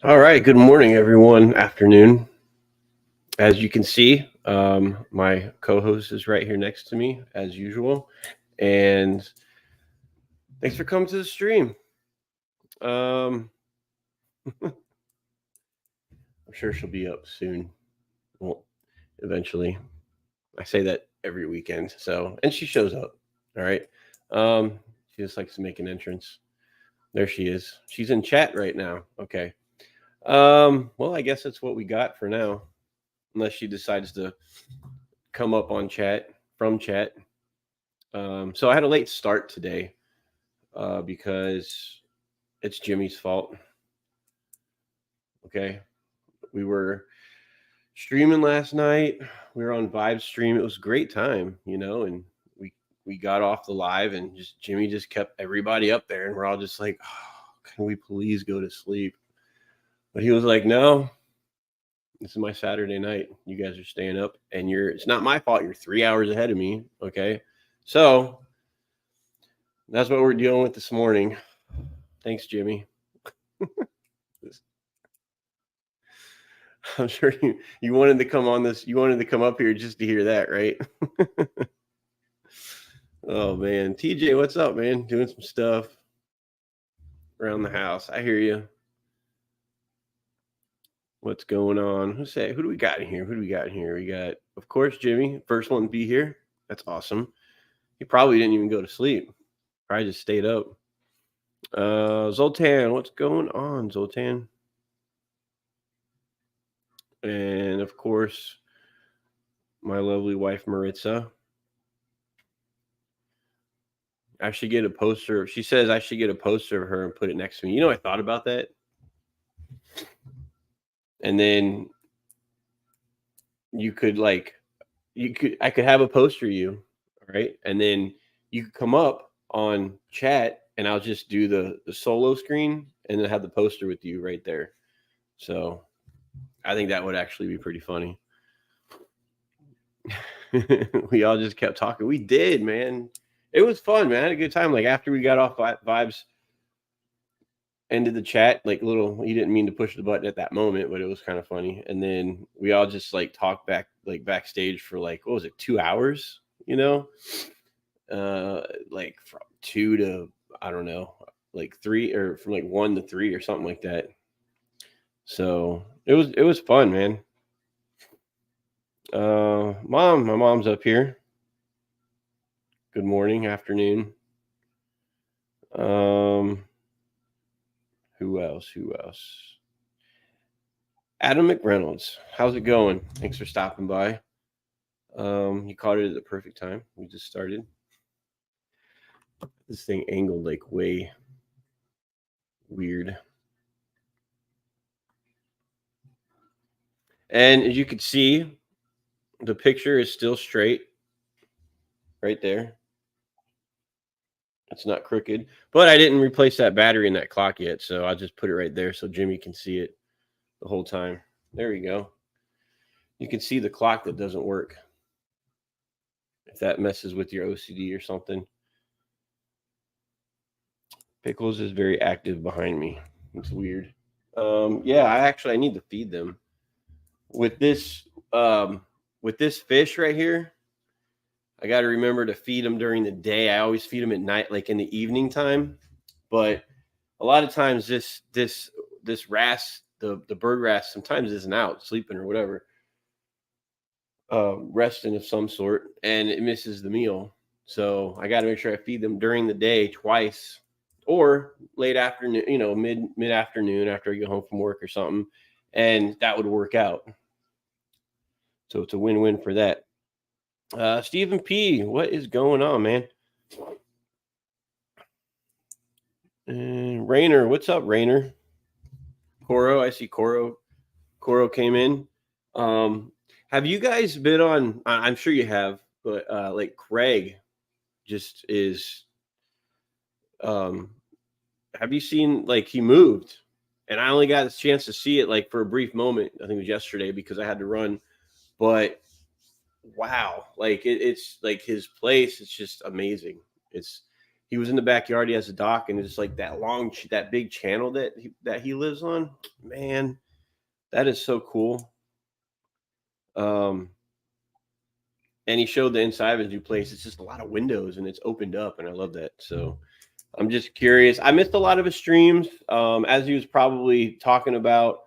All right. Good morning, everyone. Afternoon. As you can see, my co-host is right here next to me, as usual. And thanks for coming to the stream. Um, I'm sure she'll be up soon. Well, eventually. I say that every weekend. And she shows up. All right. She just likes to make an entrance. There she is. She's in chat right now. Okay. Well, I guess that's what we got for now, unless she decides to come up on chat from chat. So I had a late start today because it's Jimmy's fault. Okay. We were streaming last night. We were on Vibe stream. It was a great time, and we got off the live and just Jimmy just kept everybody up there and we're all just like, oh, can we please go to sleep? But he was like, no, this is my Saturday night. You guys are staying up and it's not my fault. You're 3 hours ahead of me. Okay. So that's what we're dealing with this morning. Thanks, Jimmy. I'm sure you wanted to come on this. You wanted to come up here just to hear that, right? Oh man, TJ, what's up, man? Doing some stuff around the house. I hear you. What's going on? Who do we got in here? We got, of course, Jimmy, first one to be here. That's awesome. He probably didn't even go to sleep. Probably just stayed up. Zoltan, what's going on, Zoltan? And of course, my lovely wife Maritza. I should get a poster. She says I should get a poster of her and put it next to me. I thought about that. And then I could have a poster of you, right? And then you could come up on chat and I'll just do the solo screen and then have the poster with you right there. So I think that would actually be pretty funny. We all just kept talking. We did, man. It was fun, man. I had a good time. Like after we got off Vibes, ended the chat, like he didn't mean to push the button at that moment, but it was kind of funny. And then we all just like talked backstage for like, what was it, 2 hours, like from 2 to, I don't know, like 3 or from like 1 to 3 or something like that. So it was fun, man. My mom's up here. Good morning, afternoon. Who else? Adam McReynolds. How's it going? Thanks for stopping by. You caught it at the perfect time. We just started. This thing angled like way weird. And as you can see, the picture is still straight right there. It's not crooked, but I didn't replace that battery in that clock yet, so I'll just put it right there so Jimmy can see it the whole time. There we go. You can see the clock that doesn't work. If that messes with your OCD or something. Pickles is very active behind me. It's weird. Yeah, I need to feed them. With this fish right here, I got to remember to feed them during the day. I always feed them at night, like in the evening time. But a lot of times this wrasse, the bird wrasse, sometimes isn't out sleeping or whatever, resting of some sort, and it misses the meal. So I got to make sure I feed them during the day twice, or late afternoon, mid afternoon after I get home from work or something, and that would work out. So it's a win-win for that. Stephen P, what is going on, man? And Rainer, what's up, Rainer? Coro, I see Coro. Coro came in. Have you guys been on? I'm sure you have, but like Craig just is. Have you seen like he moved? And I only got a chance to see it like for a brief moment. I think it was yesterday because I had to run. But wow, like it's like his place. It's just amazing. he was in the backyard. He has a dock, and it's like that big channel that he lives on. Man, that is so cool. And he showed the inside of his new place. It's just a lot of windows, and it's opened up, and I love that. So I'm just curious. I missed a lot of his streams, as he was probably talking about.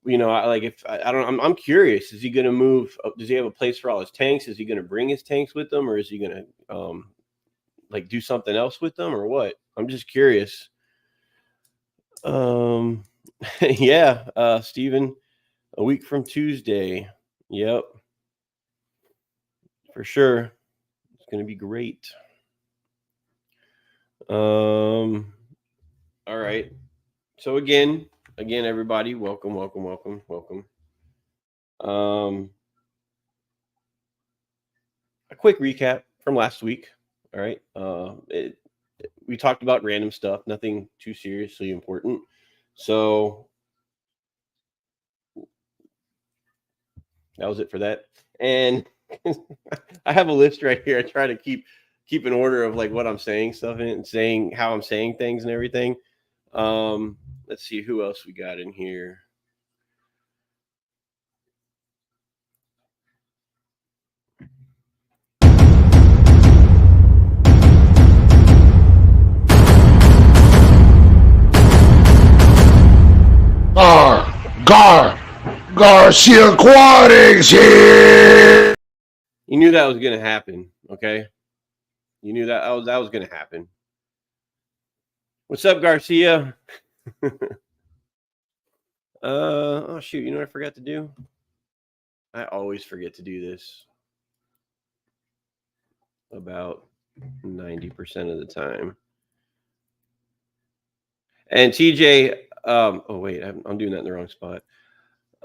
I'm curious. Is he going to move? Does he have a place for all his tanks? Is he going to bring his tanks with him, or is he going to do something else with them, or what? I'm just curious. Yeah, Steven, a week from Tuesday. Yep, for sure. It's going to be great. All right. So again, everybody, welcome. A quick recap from last week. All right. We talked about random stuff, nothing too seriously important. So that was it for that. And I have a list right here. I try to keep an order of like what I'm saying stuff in it and saying how I'm saying things and everything. Let's see who else we got in here. Garcia Aquatics here. You knew that was going to happen, okay? You knew that was going to happen. What's up, Garcia? Oh shoot, you know what I forgot to do? I always forget to do this about 90% of the time. And TJ, oh wait, I'm doing that in the wrong spot.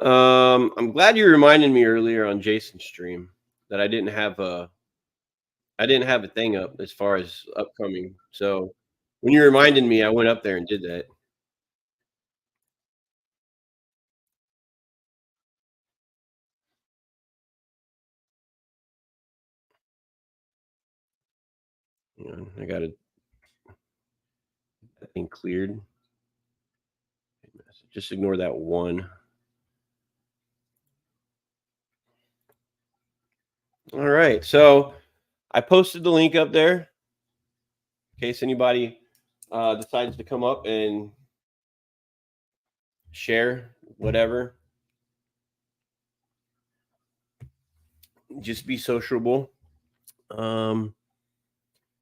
I'm glad you reminded me earlier on Jason's stream that I didn't have a thing up as far as upcoming. So when you reminded me, I went up there and did that. I got that thing cleared. Just ignore that one. All right. So I posted the link up there in case anybody decides to come up and share whatever. Just be sociable.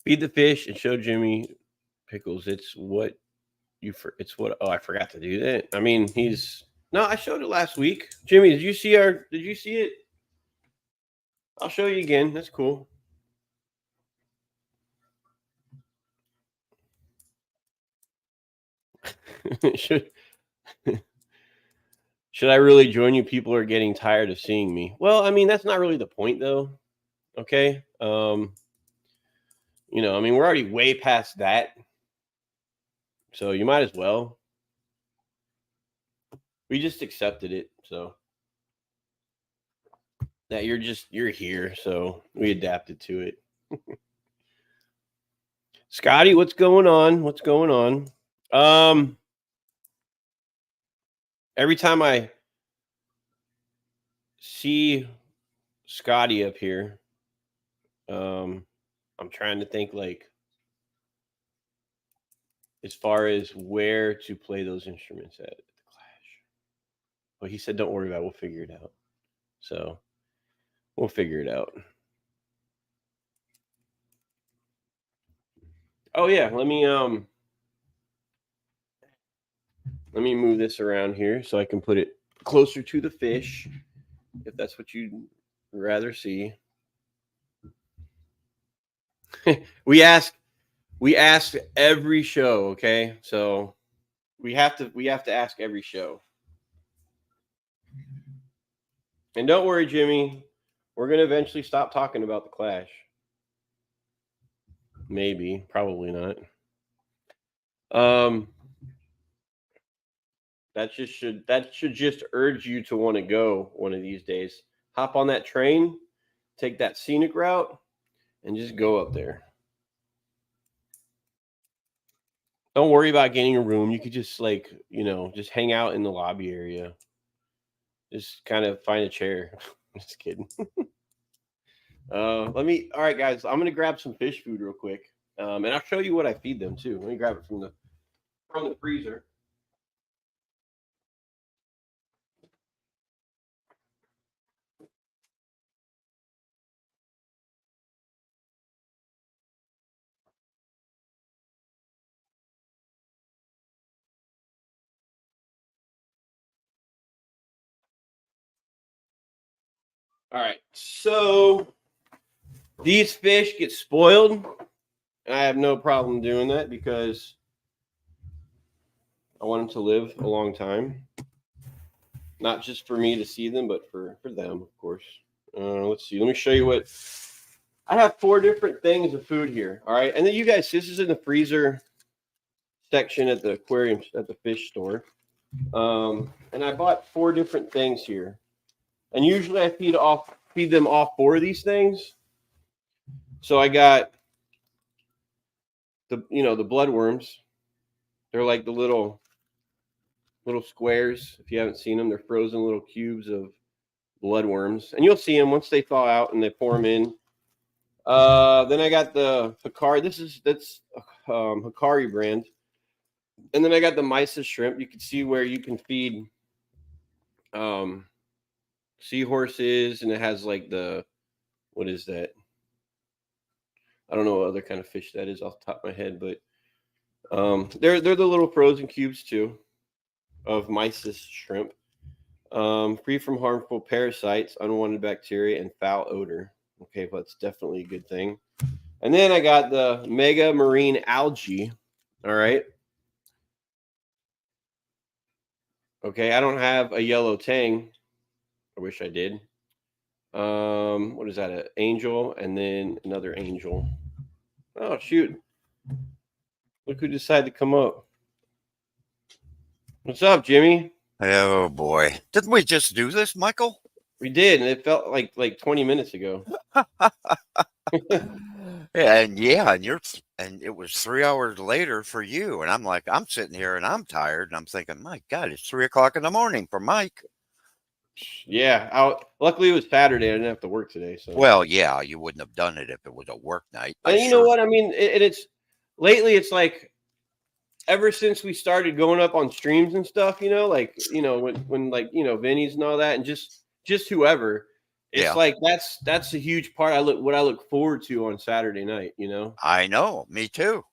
Feed the fish and show Jimmy Pickles. It's what I forgot to do that. I mean, I showed it last week. Jimmy, did you see it? I'll show you again. That's cool. Should I really join you? People are getting tired of seeing me. Well, I mean, that's not really the point though. Okay. I mean, we're already way past that. So you might as well. We just accepted it. So that you're here. So we adapted to it. Scotty, what's going on? Every time I see Scotty up here, I'm trying to think like as far as where to play those instruments at the Clash. Well, he said, "Don't worry about it. We'll figure it out." So we'll figure it out. Oh yeah, let me move this around here so I can put it closer to the fish, if that's what you'd rather see. we ask every show, okay? So we have to ask every show. And don't worry, Jimmy, we're gonna eventually stop talking about the Clash. Maybe, probably not. That should just urge you to want to go one of these days. Hop on that train, take that scenic route, and just go up there. Don't worry about getting a room. You could just just hang out in the lobby area. Just kind of find a chair. Just kidding. All right, guys. I'm gonna grab some fish food real quick, and I'll show you what I feed them too. Let me grab it from the freezer. All right, so these fish get spoiled. I have no problem doing that because I want them to live a long time. Not just for me to see them, but for them, of course. Let's see. Let me show you what I have. 4 different things of food here. All right, and then you guys, this is in the freezer section at the aquarium at the fish store. And I bought 4 different things here. And usually I feed them all 4 of these things. So I got the bloodworms. They're like the little squares. If you haven't seen them, they're frozen little cubes of bloodworms. And you'll see them once they thaw out and they pour them in. Then I got the Hikari. That's Hikari brand. And then I got the Mysis shrimp. You can see where you can feed seahorses, and it has like what is that? I don't know what other kind of fish that is off the top of my head, but they're the little frozen cubes too of Mysis shrimp. Free from harmful parasites, unwanted bacteria, and foul odor. Okay, well, that's definitely a good thing. And then I got the Mega Marine Algae. All right. Okay, I don't have a yellow tang. I wish I did. What is that? An angel and then another angel. Oh, shoot. Look who decided to come up. What's up, Jimmy? Oh, boy. Didn't we just do this, Michael? We did, and it felt like 20 minutes ago. And it was 3 hours later for you. And I'm like, I'm sitting here and I'm tired. And I'm thinking, my God, it's 3 o'clock in the morning for Mike. Yeah. Luckily, it was Saturday. I didn't have to work today. So. Well, yeah, you wouldn't have done it if it was a work night. And you know what? I mean, lately, it's like ever since we started going up on streams and stuff, when Vinny's and all that, and just whoever. It's like that's a huge part. What I look forward to on Saturday night. I know, me too.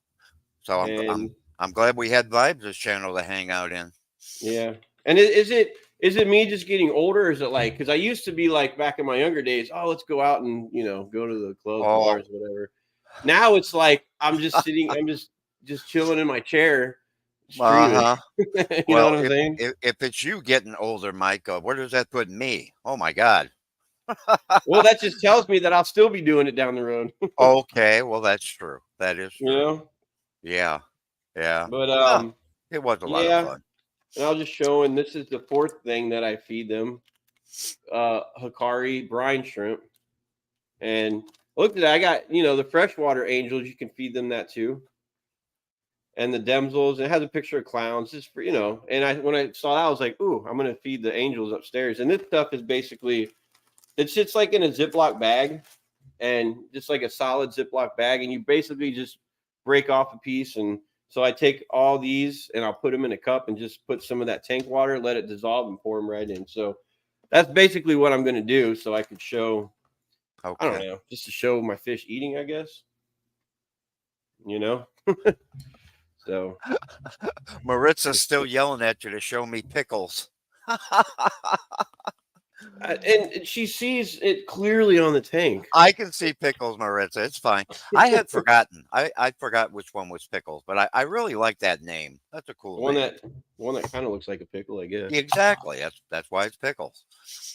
So I'm glad we had Vibes' channel to hang out in. Yeah, and is it me just getting older? Or is it like, because I used to be like back in my younger days? Oh, let's go out and go to the clubs, bars, whatever. Now it's like I'm just sitting, I'm just chilling in my chair. Uh-huh. You know what I'm saying? If it's you getting older, Mike, where does that put me? Oh my God. Well, that just tells me that I'll still be doing it down the road. Okay, well, that's true. That is true. Yeah. But it was a lot of fun. And I'll just show, and this is the 4th thing that I feed them. Hikari brine shrimp. And look at that. I got, the freshwater angels. You can feed them that too. And the damsels. It has a picture of clowns. Just for, and when I saw that, I was like, ooh, I'm going to feed the angels upstairs. And this stuff is basically, it sits like in a Ziploc bag, and just like a solid Ziploc bag. And you basically just break off a piece. And so I take all these and I'll put them in a cup and just put some of that tank water, let it dissolve, and pour them right in. So that's basically what I'm going to do. So I could show, I don't know, just to show my fish eating, I guess. So Maritza's still yelling at you to show me pickles. And she sees it clearly on the tank. I can see pickles, Maritza. It's fine. I had forgotten. I forgot which one was pickles, but I really like that name. That's a cool one name. One that kind of looks like a pickle, I guess. Exactly. That's why it's pickles.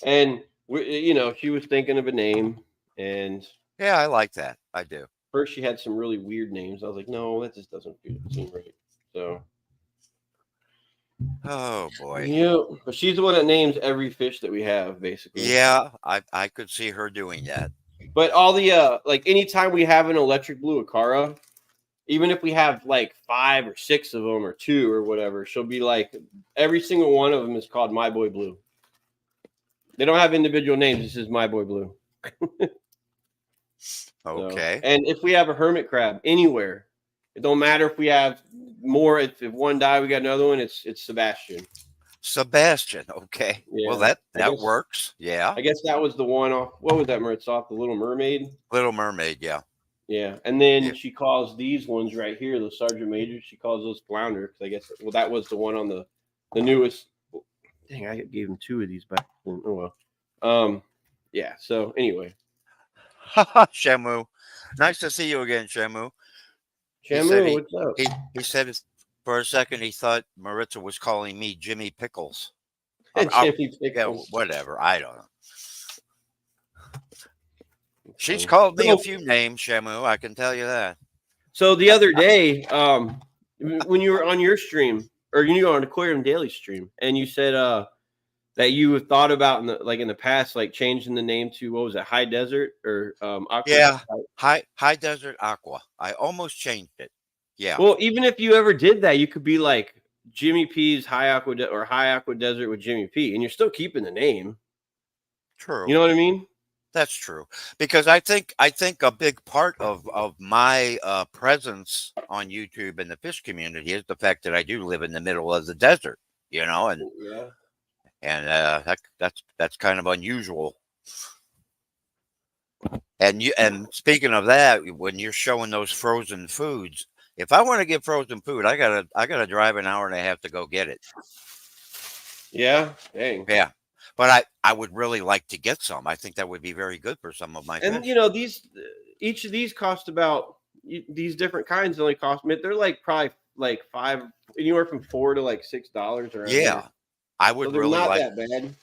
And she was thinking of a name, and yeah, I like that. I do. First, she had some really weird names. I was like, no, that just doesn't seem right. So. Oh boy. Yeah, but she's the one that names every fish that we have, basically. Yeah, I could see her doing that. But all the anytime we have an electric blue Acara, even if we have like 5 or 6 of them or 2 or whatever, she'll be like, every single one of them is called My Boy Blue. They don't have individual names. This is My Boy Blue. Okay. So, and if we have a hermit crab anywhere, it don't matter if we have more. If one died, we got another one. It's Sebastian. Sebastian. Okay. Yeah. Well, that guess- works. Yeah. I guess that was the one off. What was that, Maritz? Off The Little Mermaid. Little Mermaid. Yeah. Yeah, and then Yeah. she calls these ones right here, the Sergeant Major. She calls those Flounder because I guess that was the one on the newest. Dang, I gave him 2 of these back then. Oh well. Yeah. So anyway, Shamu. Nice to see you again, Shamu. Shamu, what's up? He said for a second he thought Maritza was calling me Jimmy Pickles. Jimmy Yeah, Pickles. whatever. I don't know. She's funny. called me a So- few names, Shamu. I can tell you that. So the other day, when you were on your stream, or you were on Aquarium Daily stream, and you said that you have thought about in the past, like changing the name to, what was it, High Desert or Aqua? Yeah. High Desert Aqua. I almost changed it. Yeah. Well, even if you ever did that, you could be like Jimmy P's High Aqua or High Aqua Desert with Jimmy P, and you're still keeping the name. True. You know what I mean? That's true, because I think a big part of my presence on YouTube and the fish community is the fact that I do live in the middle of the desert, you know, and Yeah. that's kind of unusual. And speaking of that, when you're showing those frozen foods, if I want to get frozen food, I gotta drive an hour and a half to go get it. Yeah. Dang. Yeah. But I would really like to get some. I think that would be very good for some of my And fish. you know, each of these cost about, these different kinds only cost me, they're like probably like anywhere from $4 to like $6 around Yeah. here. I So would they're really not like that bad.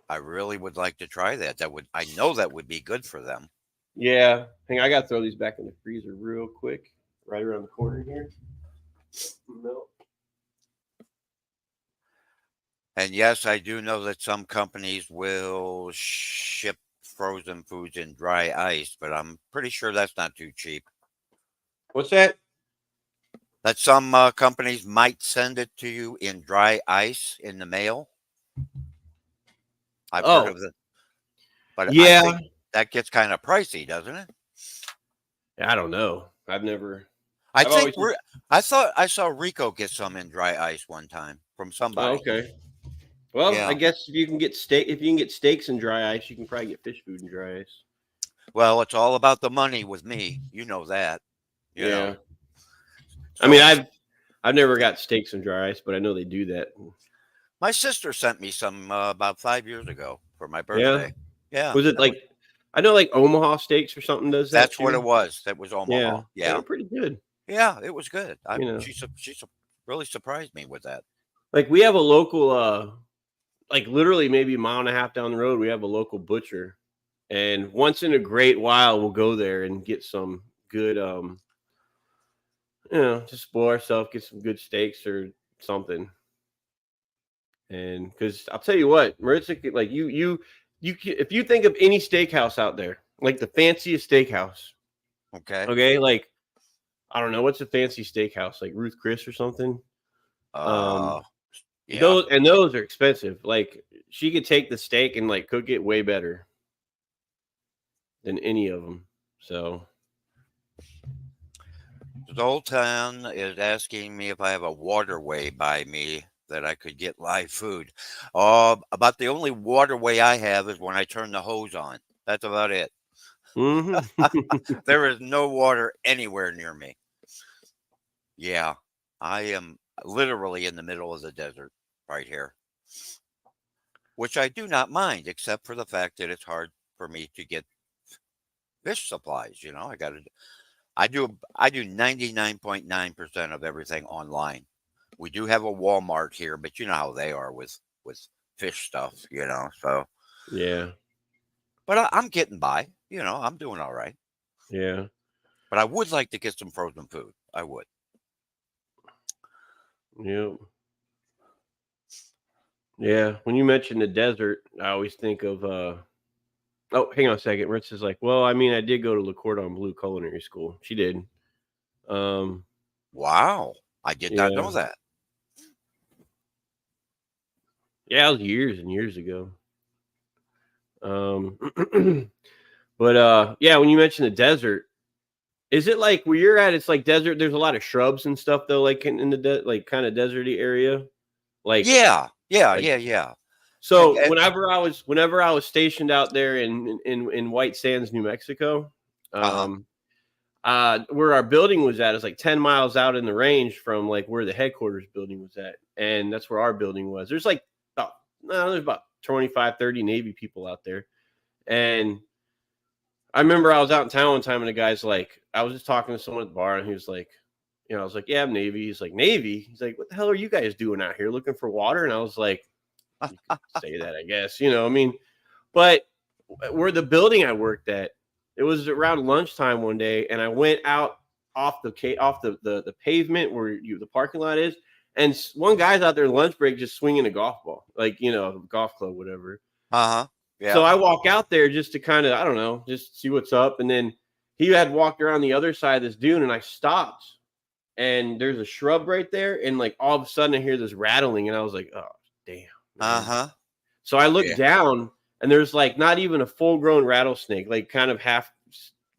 I really would like to try that. I know that would be good for them. Yeah. Hang on, I gotta throw these back in the freezer real quick, right around the corner here. No. And yes, I do know that some companies will ship frozen foods in dry ice, but I'm pretty sure that's not too cheap. What's that? That some companies might send it to you in dry ice in the mail. I've heard of it. But I Yeah. think that gets kind of pricey, doesn't it? I don't know. I've never. I I've think always- I thought I saw Rico get some in dry ice one time from Oh, somebody. okay. Well, Yeah. I guess if you can get steaks in dry ice, you can probably get fish food in dry ice. Well, it's all about the money with me. You know that. You know. Yeah. I mean, So- I've never got steaks in dry ice, but I know they do that. My sister sent me some about 5 years ago for my birthday. Yeah. Was it like, I know like Omaha Steaks or something does that? That's what too. it was. That was Omaha. Yeah. They Yeah. were pretty good. Yeah, it was good. You know. She really surprised me with that. Like we have a local, like literally maybe a mile and a half down the road, we have a local butcher, and once in a great while we'll go there and get some good, just spoil ourselves, get some good steaks or something. And because I'll tell you what, Maritza, like you if you think of any steakhouse out there, like the fanciest steakhouse, Okay. like I don't know, what's a fancy steakhouse, like Ruth Chris or something. Yeah. Those are expensive. Like she could take the steak and like cook it way better than any of them. So Zoltan is asking me if I have a waterway by me that I could get live food. About the only waterway I have is when I turn the hose on. That's about it. mhm. There is no water anywhere near me. Yeah, I am literally in the middle of the desert right here, which I do not mind, except for the fact that it's hard for me to get fish supplies. You know, I do 99.9% of everything online. We do have a Walmart here, but you know how they are with fish stuff, you know. So, Yeah. but I'm getting by. You know, I'm doing all right. Yeah. But I would like to get some frozen food. I would. Yep. Yeah. When you mention the desert, I always think of oh, hang on a second. Rich is like, well, I mean, I did go to Le Cordon Bleu Culinary School. She did. Wow. I did not know Yeah. that. Yeah, it was years and years ago. Um, but yeah, when you mentioned the desert, is it like where you're at? It's like desert. There's a lot of shrubs and stuff though, like in the like kind of deserty area. Like Yeah. Yeah. like Yeah. Yeah. And, so whenever I was stationed out there in White Sands, New Mexico, uh-huh. um, where our building was at is like 10 miles out in the range from like where the headquarters building was at, and that's where our building was. There's like about no, there's about 25, 30 Navy people out there, and I remember I was out in town one time, and the guy's like, I was just talking to someone at the bar, and he was like, I was like, yeah, I'm Navy. He's like, Navy. He's like, what the hell are you guys doing out here looking for water? And I was like, you could say that, I guess. I mean, but where the building I worked at, it was around lunchtime one day, and I went out off the pavement where the parking lot is, and one guy's out there lunch break just swinging a golf ball, like a golf club, whatever. Uh-huh. So Yeah. I walk out there just to kind of, I don't know, just see what's up, and then he had walked around the other side of this dune, and I stopped, and there's a shrub right there, and like all of a sudden I hear this rattling, and I was like, oh damn, man. Uh-huh. So I looked Yeah. down, and there's like not even a full grown rattlesnake, like kind of half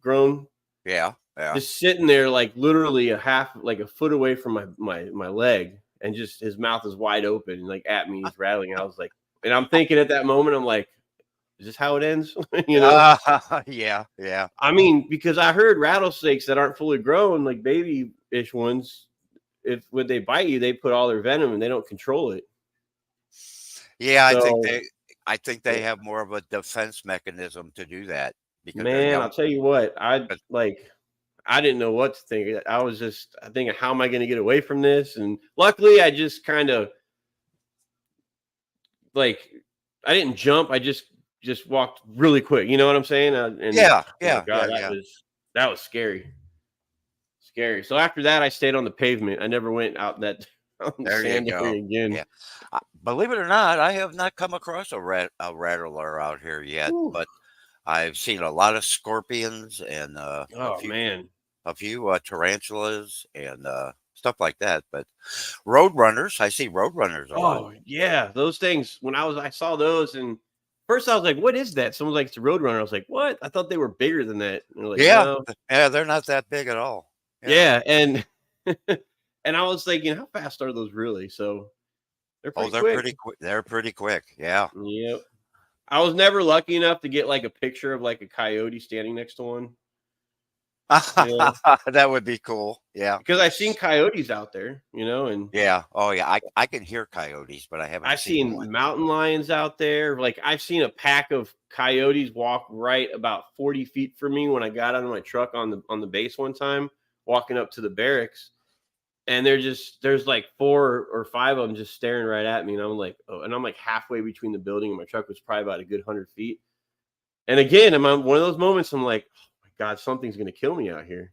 grown, Yeah. Yeah. just sitting there, like literally like a foot away from my leg, and just his mouth is wide open and like at me, he's rattling. And I was like, and I'm thinking at that moment, I'm like, is this how it ends? Yeah. Yeah. I mean, because I heard rattlesnakes that aren't fully grown, like baby-ish ones, if when they bite you, they put all their venom and they don't control it. Yeah. So, I think they have more of a defense mechanism to do that because they're man, young. I'll tell you what, But I didn't know what to think. I was just thinking, how am I going to get away from this? And luckily, I just kind of like I didn't jump. I just walked really quick. You know what I'm saying? And yeah. oh my Yeah. Yeah. god, Yeah. that was scary, scary. So after that, I stayed on the pavement. I never went out that on the There you sand go. area again. Yeah. Believe it or not, I have not come across a rattler out here yet, Whew. but I've seen a lot of scorpions and Oh man, a few tarantulas and stuff like that. But roadrunners, I see roadrunners a lot. oh yeah, those things. When I saw those, and first I was like, "What is that?" Someone's like, "It's a Roadrunner." I was like, "What?" I thought they were bigger than that. And they're like, Yeah, "No." yeah, they're not that big at all. Yeah. Yeah, and and I was thinking, how fast are those really? So they're Oh, pretty they're quick. pretty quick. They're pretty quick. Yeah. Yep. I was never lucky enough to get like a picture of like a coyote standing next to one. Yeah, That would be cool. Yeah. because I've seen coyotes out there, and Yeah. Oh, yeah. I can hear coyotes, but I haven't I've seen one. seen mountain lions out there. Like I've seen a pack of coyotes walk right about 40 feet from me when I got out of my truck on the base one time, walking up to the barracks. And there's like 4 or 5 of them just staring right at me. And I'm like, oh, and I'm like halfway between the building and my truck was probably about a good 100 feet. And again, I'm on one of those moments. I'm like, oh my God, something's going to kill me out here.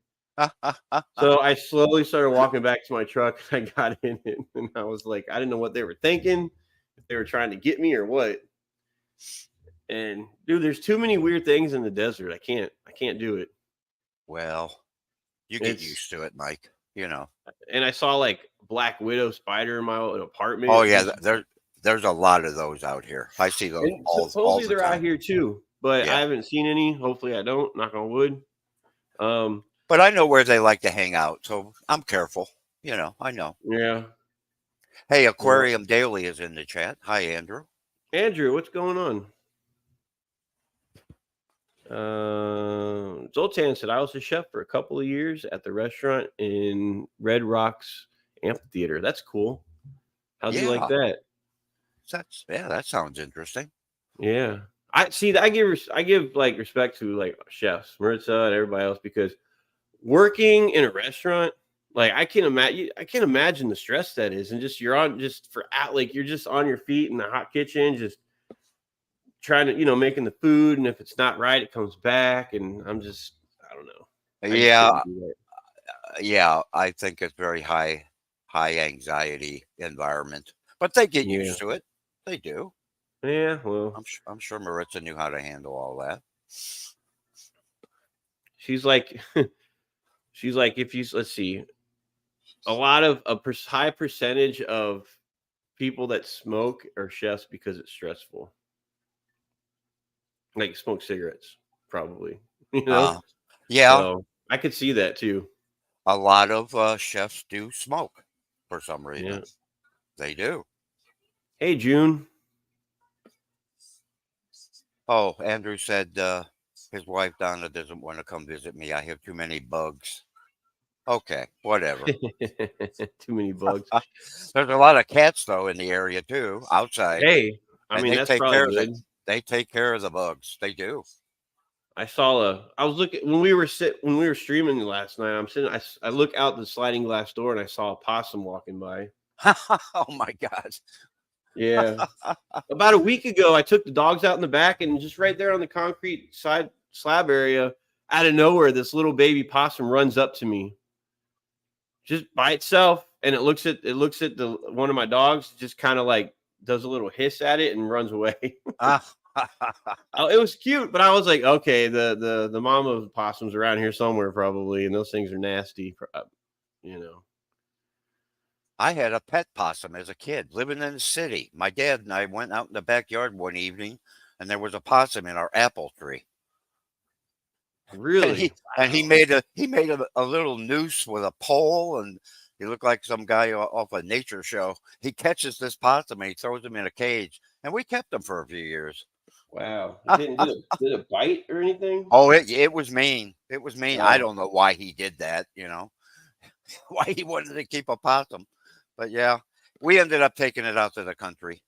So I slowly started walking back to my truck and I got in it. And I was like, I didn't know what they were thinking, if they were trying to get me or what. And dude, there's too many weird things in the desert. I can't do it. Well, you get It's, used to it, Mike. You know. and I saw like black widow spider in my apartment. Oh yeah, there's a lot of those out here. I see those And all supposedly the they're out time. here too, but I Yeah. haven't seen any. Hopefully, I don't. Knock on wood. Um, But I know where they like to hang out, so I'm careful. I know. yeah. Hey, Well, Aquarium Daily is in the chat. Hi, Andrew. Andrew, what's going on? Zoltan said I was a chef for a couple of years at the restaurant in Red Rocks Amphitheater. That's cool. How'd you like Yeah, that? that sounds interesting. Yeah, I see. I give like respect to like chefs, Maritza, and everybody else because working in a restaurant, like I can't imagine the stress that is, and just you're on just for out like you're just on your feet in the hot kitchen, just trying to making the food, and if it's not right, it comes back, and I don't know, I just Yeah, couldn't do that. yeah, I think it's very high anxiety environment, but they get Yeah, used to it. They do. yeah. Well, I'm sure Maritza knew how to handle all that. she's like, she's like, if you let's see, a lot of high percentage of people that smoke are chefs because it's stressful. Like smoke cigarettes, probably. You know, Yeah, so I could see that too. a lot of chefs do smoke for some reason. Yeah. They do. Hey, June. Oh, Andrew said his wife Donna doesn't want to come visit me. I have too many bugs. Okay, whatever. Too many bugs. There's a lot of cats though in the area too, outside, Hey, I and mean they that's take probably care of good. they take care of the bugs. They do. I was looking when we were streaming last night. I look out the sliding glass door and I saw a possum walking by. Oh my God. Yeah. About a week ago, I took the dogs out in the back and just right there on the concrete side slab area, out of nowhere, this little baby possum runs up to me just by itself. And it looks at the one of my dogs, just kind of like does a little hiss at it and runs away. Oh, it was cute, but I was like, okay, the mama of possums around here somewhere probably, and those things are nasty, you know. I had a pet possum as a kid living in the city. My dad and I went out in the backyard one evening and there was a possum in our apple tree. And Really? he Wow. made a little noose with a pole, and he looked like some guy off a nature show. He catches this possum and he throws him in a cage, and we kept him for a few years. Wow. It did it bite or anything? Oh, it was mean. It was mean. I Oh, don't know why he did that, why he wanted to keep a possum. But yeah, we ended up taking it out to the country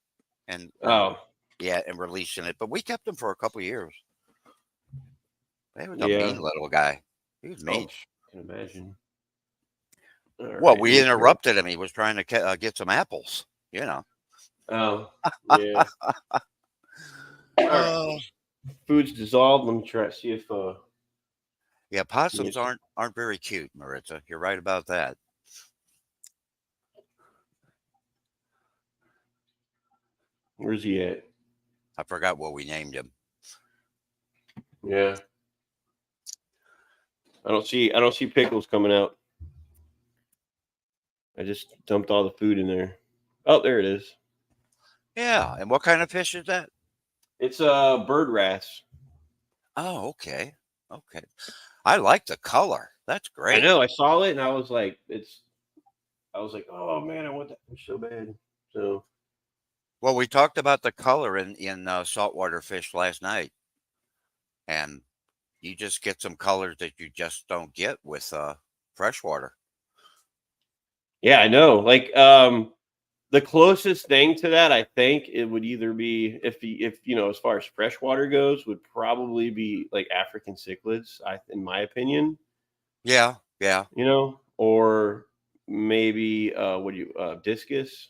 and oh, yeah, and releasing it. But we kept him for a couple years. He was a yeah. mean little guy. He was Oh, mean. I can imagine. All Well, right. we interrupted him. He was trying to get some apples, you know. Oh, yeah. All right. Oh, Food's dissolved. Let me try to see if yeah, yeah, possums aren't very cute, Maritza. You're right about that. where's he at? I forgot what we named him. Yeah. I don't see pickles coming out. I just dumped all the food in there. Oh, there it is. Yeah, and what kind of fish is that? It's bird wrasse. Oh, okay, okay. I like the color. That's I great. know. I saw it and I was like, oh man, I want that fish so bad. So Well, we talked about the color in saltwater fish last night, and you just get some colors that you just don't get with freshwater. yeah, I know. Like the closest thing to that, I think it would either be if you know, as far as freshwater goes, would probably be like African cichlids, in my opinion, Yeah, yeah, you know, or maybe what do you discus,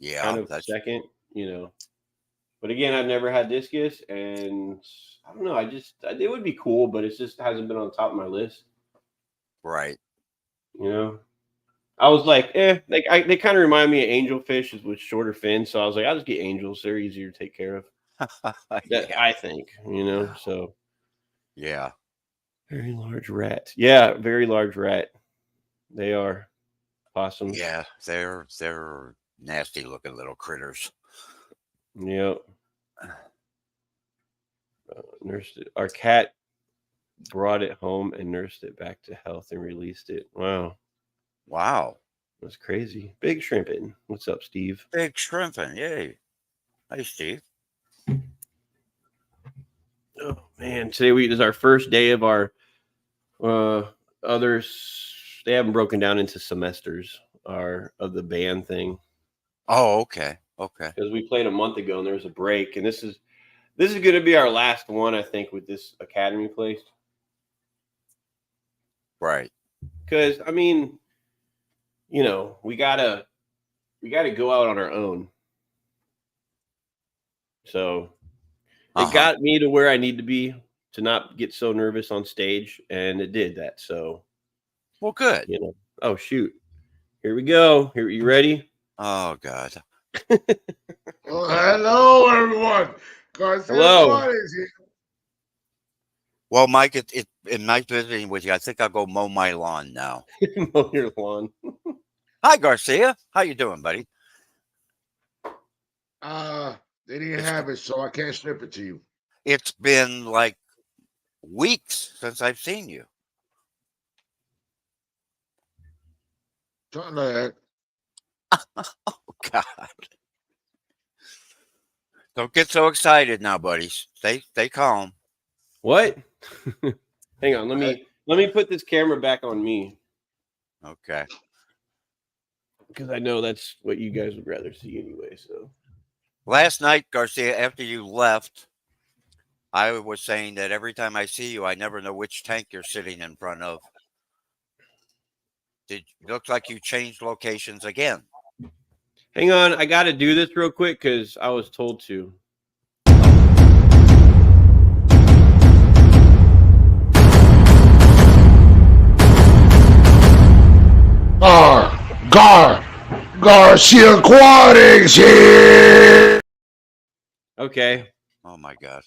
kind yeah. of That's second, you know. But again, I've never had discus, and I don't know. It would be cool, but it just hasn't been on top of my list, right. you know. I was like, they kind of remind me of angelfish with shorter fins. So I was like, I'll just get angels. They're easier to take care of. That Yeah, I think, you know. So yeah, very large rat. Yeah, very large rat. They are possums. yeah. They're nasty looking little critters. Yep. Nursed it. Our cat brought it home and nursed it back to health and released it. Wow, Wow, that's crazy. Big shrimping. What's up, Steve? big shrimping. Yay. Hey, Steve. Oh man, is our first day of our uh others. They haven't broken down into semesters. Our of the band thing. Oh, okay, okay, Because we played a month ago and there was a break, and this is going to be our last one, I think, with this academy place. right. Because I mean, you know, we gotta go out on our own. So Uh it huh. got me to where I need to be to not get so nervous on stage, and it did that. So Well, good. you know, oh shoot, here we go. Here, you ready? Oh God. Hello, everyone. Garcia Hello. Juarez here. Well, Mike, it nice visiting with you. I think I'll go mow my lawn now. Mow your lawn. Hi, Garcia. How you doing, buddy? They didn't It's have it, so I can't slip it to you. it's been like weeks since I've seen you. Something like that. God, don't get so excited now, buddies. Stay calm. What? Hang on. Let me put this camera back on me Okay. because I know that's what you guys would rather see anyway. So Last night, Garcia, after you left, I was saying that every time I see you, I never know which tank you're sitting in front of. Looks like you changed locations again. hang on. I got to do this real quick because I was told to. Garcia Aquatics here. Okay. Oh my God.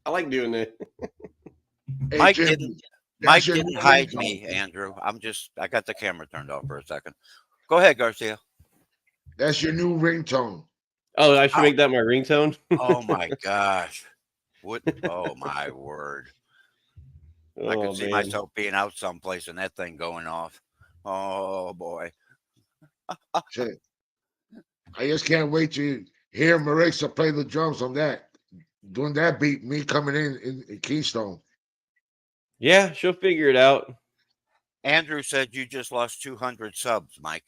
I like doing it. Hey, Mike Jim, didn't that's Mike your didn't new hide ringtone. me, Andrew. I got the camera turned off for a second. Go ahead, Garcia. That's your new ringtone. Oh, I should make that my ringtone. Oh my gosh. What oh my word. I Oh could see man. myself being out someplace and that thing going off. Oh boy. Shit. I just can't wait to hear Marissa play the drums on that. Doing that beat, me coming in Keystone. Yeah, she'll figure it out. Andrew said you just lost 200 subs, Mike.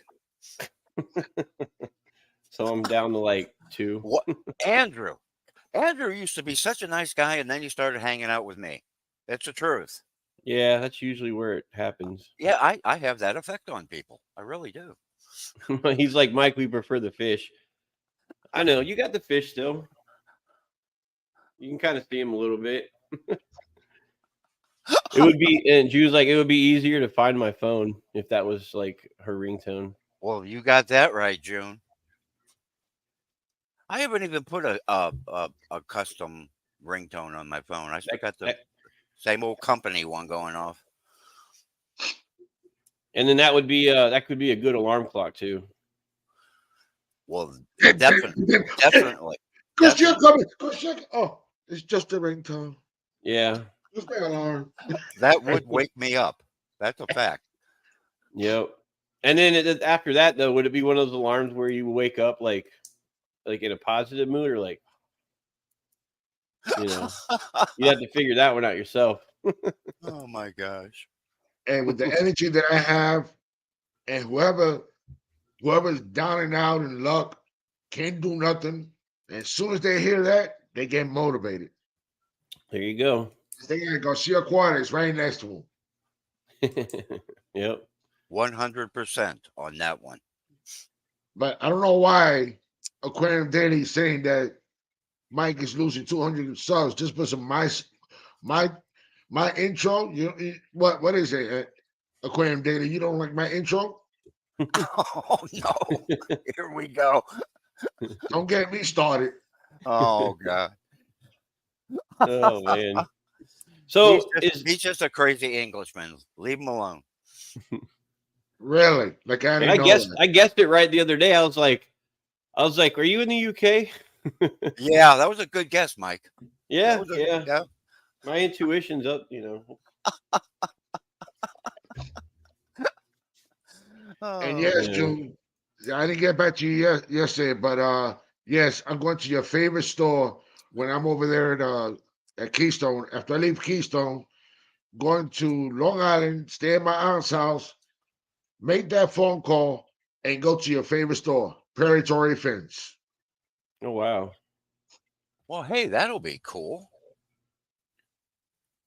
So I'm down to like 2. What? Andrew used to be such a nice guy, and then he started hanging out with me. It's the truth. Yeah, that's usually where it happens. Yeah, I have that effect on people. I really do. He's like, Mike, we prefer the fish. I know you got the fish still. You can kind of see him a little bit. It would be, and she was like, it would be easier to find my phone if that was like her ringtone. Well, you got that right, June. I haven't even put a custom ringtone on my phone. I still got the same old company one going off. And then that would be that could be a good alarm clock too. Well, definitely. Because you're coming. Oh, it's just a ringtone. Yeah. Just my alarm. That would wake me up. That's a fact. Yep. And then after that though, would it be one of those alarms where you wake up like in a positive mood or like, you know, you have to figure that one out yourself. Oh my gosh. And with the energy that I have, and whoever's down and out in luck can't do nothing. And as soon as they hear that, they get motivated. There you go. They gotta go see Aquatics right next to them. Yep. 100% on that one. But I don't know why Aquarium Daily is saying that Mike is losing 200 subs just because of my intro. What is it? Aquarium Daily, you don't like my intro? Oh no. Here we go. Don't get me started. Oh God. Oh man. So he's just a crazy Englishman. Leave him alone. Really? Like I didn't know that. I guessed it right the other day. I was like, are you in the UK? Yeah, that was a good guess, Mike. Yeah, Yeah. My intuition's up, you know. And yes, June, I didn't get back to you yesterday, but yes, I'm going to your favorite store when I'm over there at Keystone. After I leave Keystone, going to Long Island, stay at my aunt's house, make that phone call, and go to your favorite store, Prairie Tory Fins. Oh wow. Well, hey, that'll be cool.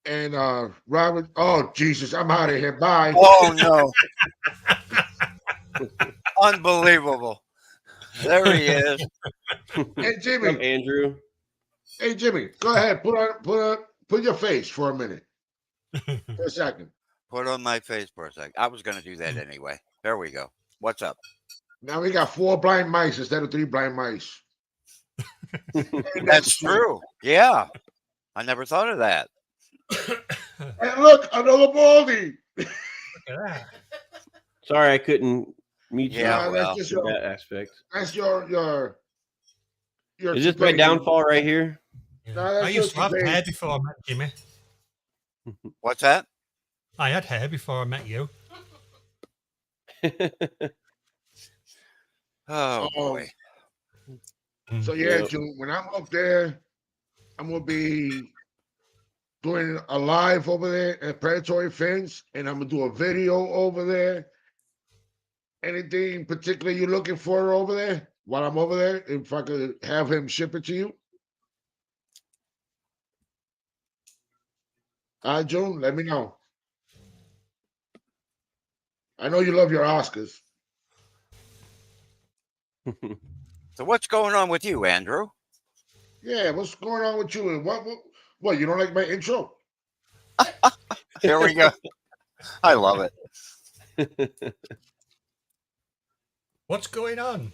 And Robert, oh Jesus, I'm out of here. Bye. Oh no. Unbelievable. There he is. Hey Jimmy. Andrew. Hey Jimmy, go ahead. Put your face for a minute. For a second. Put on my face for a second. I was gonna do that anyway. There we go. What's up? Now we got 4 blind mice instead of 3 blind mice. That's true. Yeah. I never thought of that. And look, another Baldy. Look at that. Sorry, I couldn't meet you Yeah, Nah, well. that's just in your that aspect. that's your Is this my toupee. downfall right here? Yeah. No, that's I used to have just hair before I met Jimmy. What's that? I had hair before I met you. Oh Oh. boy. So yeah, Yep. June, when I'm up there, I'm gonna be doing a live over there at Predatory Fins, and I'm gonna do a video over there. Anything particular you're looking for over there while I'm over there? If I could have him ship it to you, June, let me know. I know you love your Oscars. So what's going on with you, Andrew? Yeah, what's going on with you? And what? You don't like my intro? Here we go. I love it. What's going on?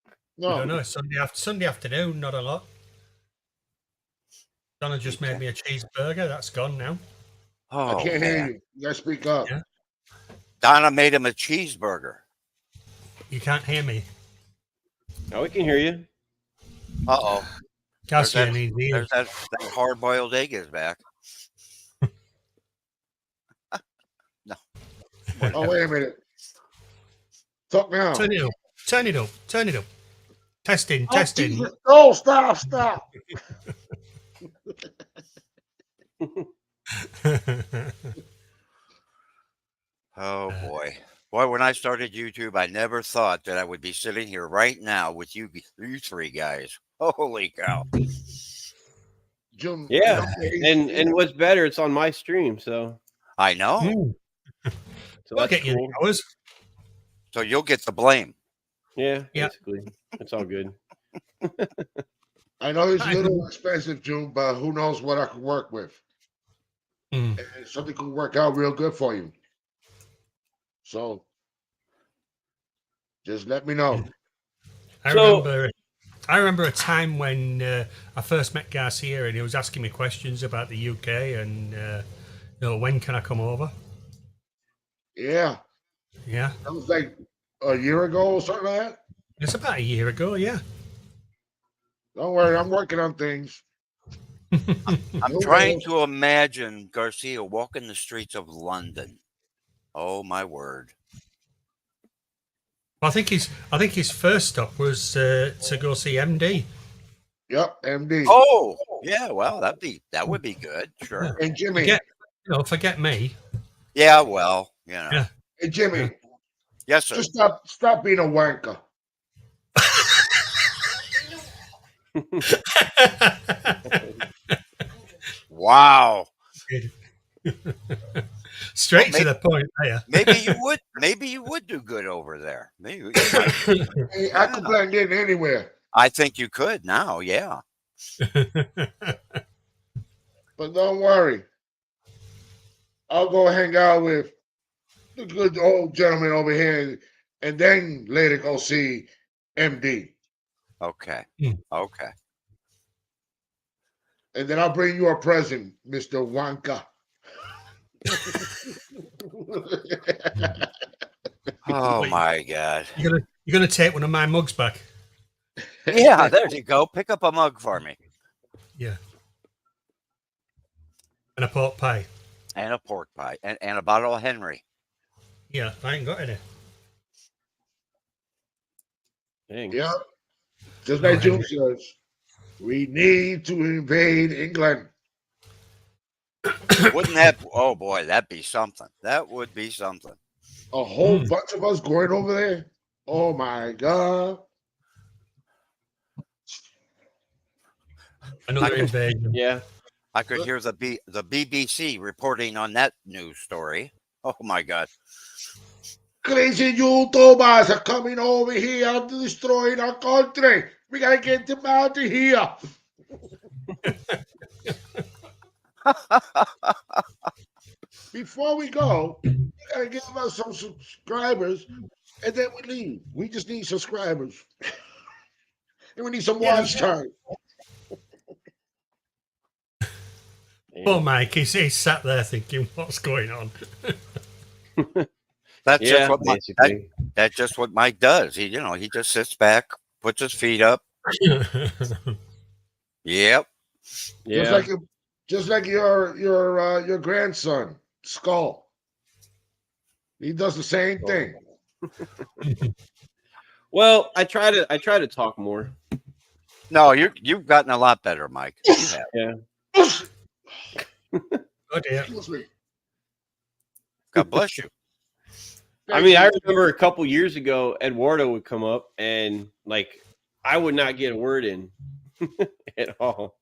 I No, don't know. Sunday afternoon, not a lot. Donna just made me a cheeseburger. That's gone now. Oh, I can't hear man. you. You gotta speak up. Yeah. Donna made him a cheeseburger. You can't hear me. Oh, we can hear you. Uh-oh. Cassian needs ears. There's that hard-boiled egg is back. No. Oh, wait a minute. Talk now. Turn it up. Turn it up. Turn it up. Testing. Oh, Testing. Jesus. Oh, stop. Oh, boy. Boy, when I started YouTube, I never thought that I would be sitting here right now with you three guys. Holy cow. June, Yeah, you know, and what's better, it's on my stream, so I know. Mm. so We'll that's get you cool. the hours. So you'll get the blame. Yeah, Yeah. basically, it's all good. I know it's a I little expensive, June, but who knows what I could work with. Mm. And something could work out real good for you. So just let me know. I remember a time when I first met Garcia and he was asking me questions about the UK and when can I come over? Yeah. Yeah, That was like a year ago or something like that. it's about a year ago. Yeah. Don't worry, I'm working on things. I'm trying to imagine Garcia walking the streets of London. Oh, my word. I think his first stop was to go see MD. Yep, MD. Oh, yeah. Well, that would be good. Sure. And Jimmy. Forget me. Yeah. Well, Yeah. Hey Jimmy. Yes, sir. Just stop being a wanker. Wow. Straight to the point there. Maybe you would do good over there. Maybe. Hey, I could blend in anywhere. I think you could now. Yeah. But don't worry. I'll go hang out with the good old gentleman over here and then later go see MD. Okay. Mm. Okay. And then I'll bring you a present, Mr. Wanka. Oh my God. You're gonna take one of my mugs back. Yeah, there you go. Pick up a mug for me. Yeah. And a pork pie. And a pork pie. And a bottle of Henry. Yeah, I ain't got any. Dang. Yeah. Just like June says, we need to invade England. Wouldn't that? Oh boy, that'd be something. That would be something. A whole bunch of us going over there. Oh my God. Another invasion. Yeah. I could hear the BBC reporting on that news story. Oh my God. Crazy YouTubers are coming over here to destroy our country. We gotta get them out of here. Before we go, you gotta give us some subscribers, and then we leave. We just need subscribers, and we need some watch time. Poor Mike, he's sat there thinking, what's going on? That's Yeah, just what basically. that's just what Mike does. He just sits back, puts his feet up. Yep. Just Yeah. like your grandson, Skull. He does the same thing. Well, I try to talk more. No, you've gotten a lot better, Mike. You have. Yeah. Oh dear. Excuse me. God bless you. I mean, I remember a couple years ago, Eduardo would come up and like I would not get a word in at all.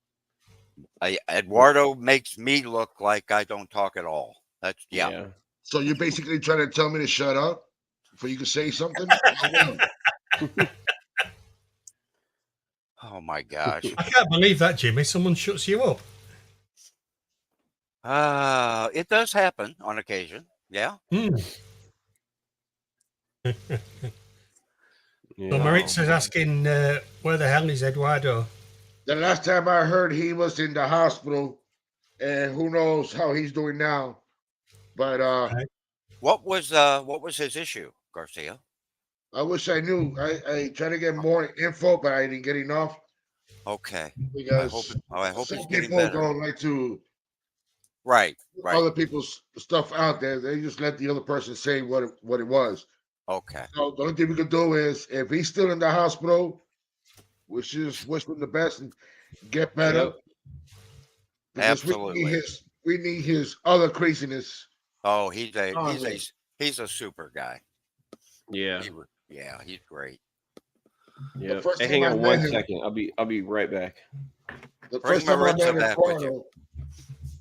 Eduardo makes me look like I don't talk at all. That's yeah. So you're basically trying to tell me to shut up before you can say something? Oh my gosh. I can't believe that, Jimmy. Someone shuts you up. It does happen on occasion. Yeah. Well, Maritza's asking, where the hell is Eduardo? The last time I heard, he was in the hospital, and who knows how he's doing now. But what was his issue, Garcia? I wish I knew. I tried to get more info, but I didn't get enough. Okay. Because I hope some it's getting people better. don't like to Right. other people's stuff out there. They just let the other person say what it was. Okay. So the only thing we could do is, if he's still in the hospital, we should just wish him the best and get better. Yep. Because Absolutely. we need his other craziness. Oh, he's a super guy. Yeah. He's great. Yeah. first Hey, time hang I on met one him- second. I'll be right back. The Bring first time I Maritza met him in back with you. Florida,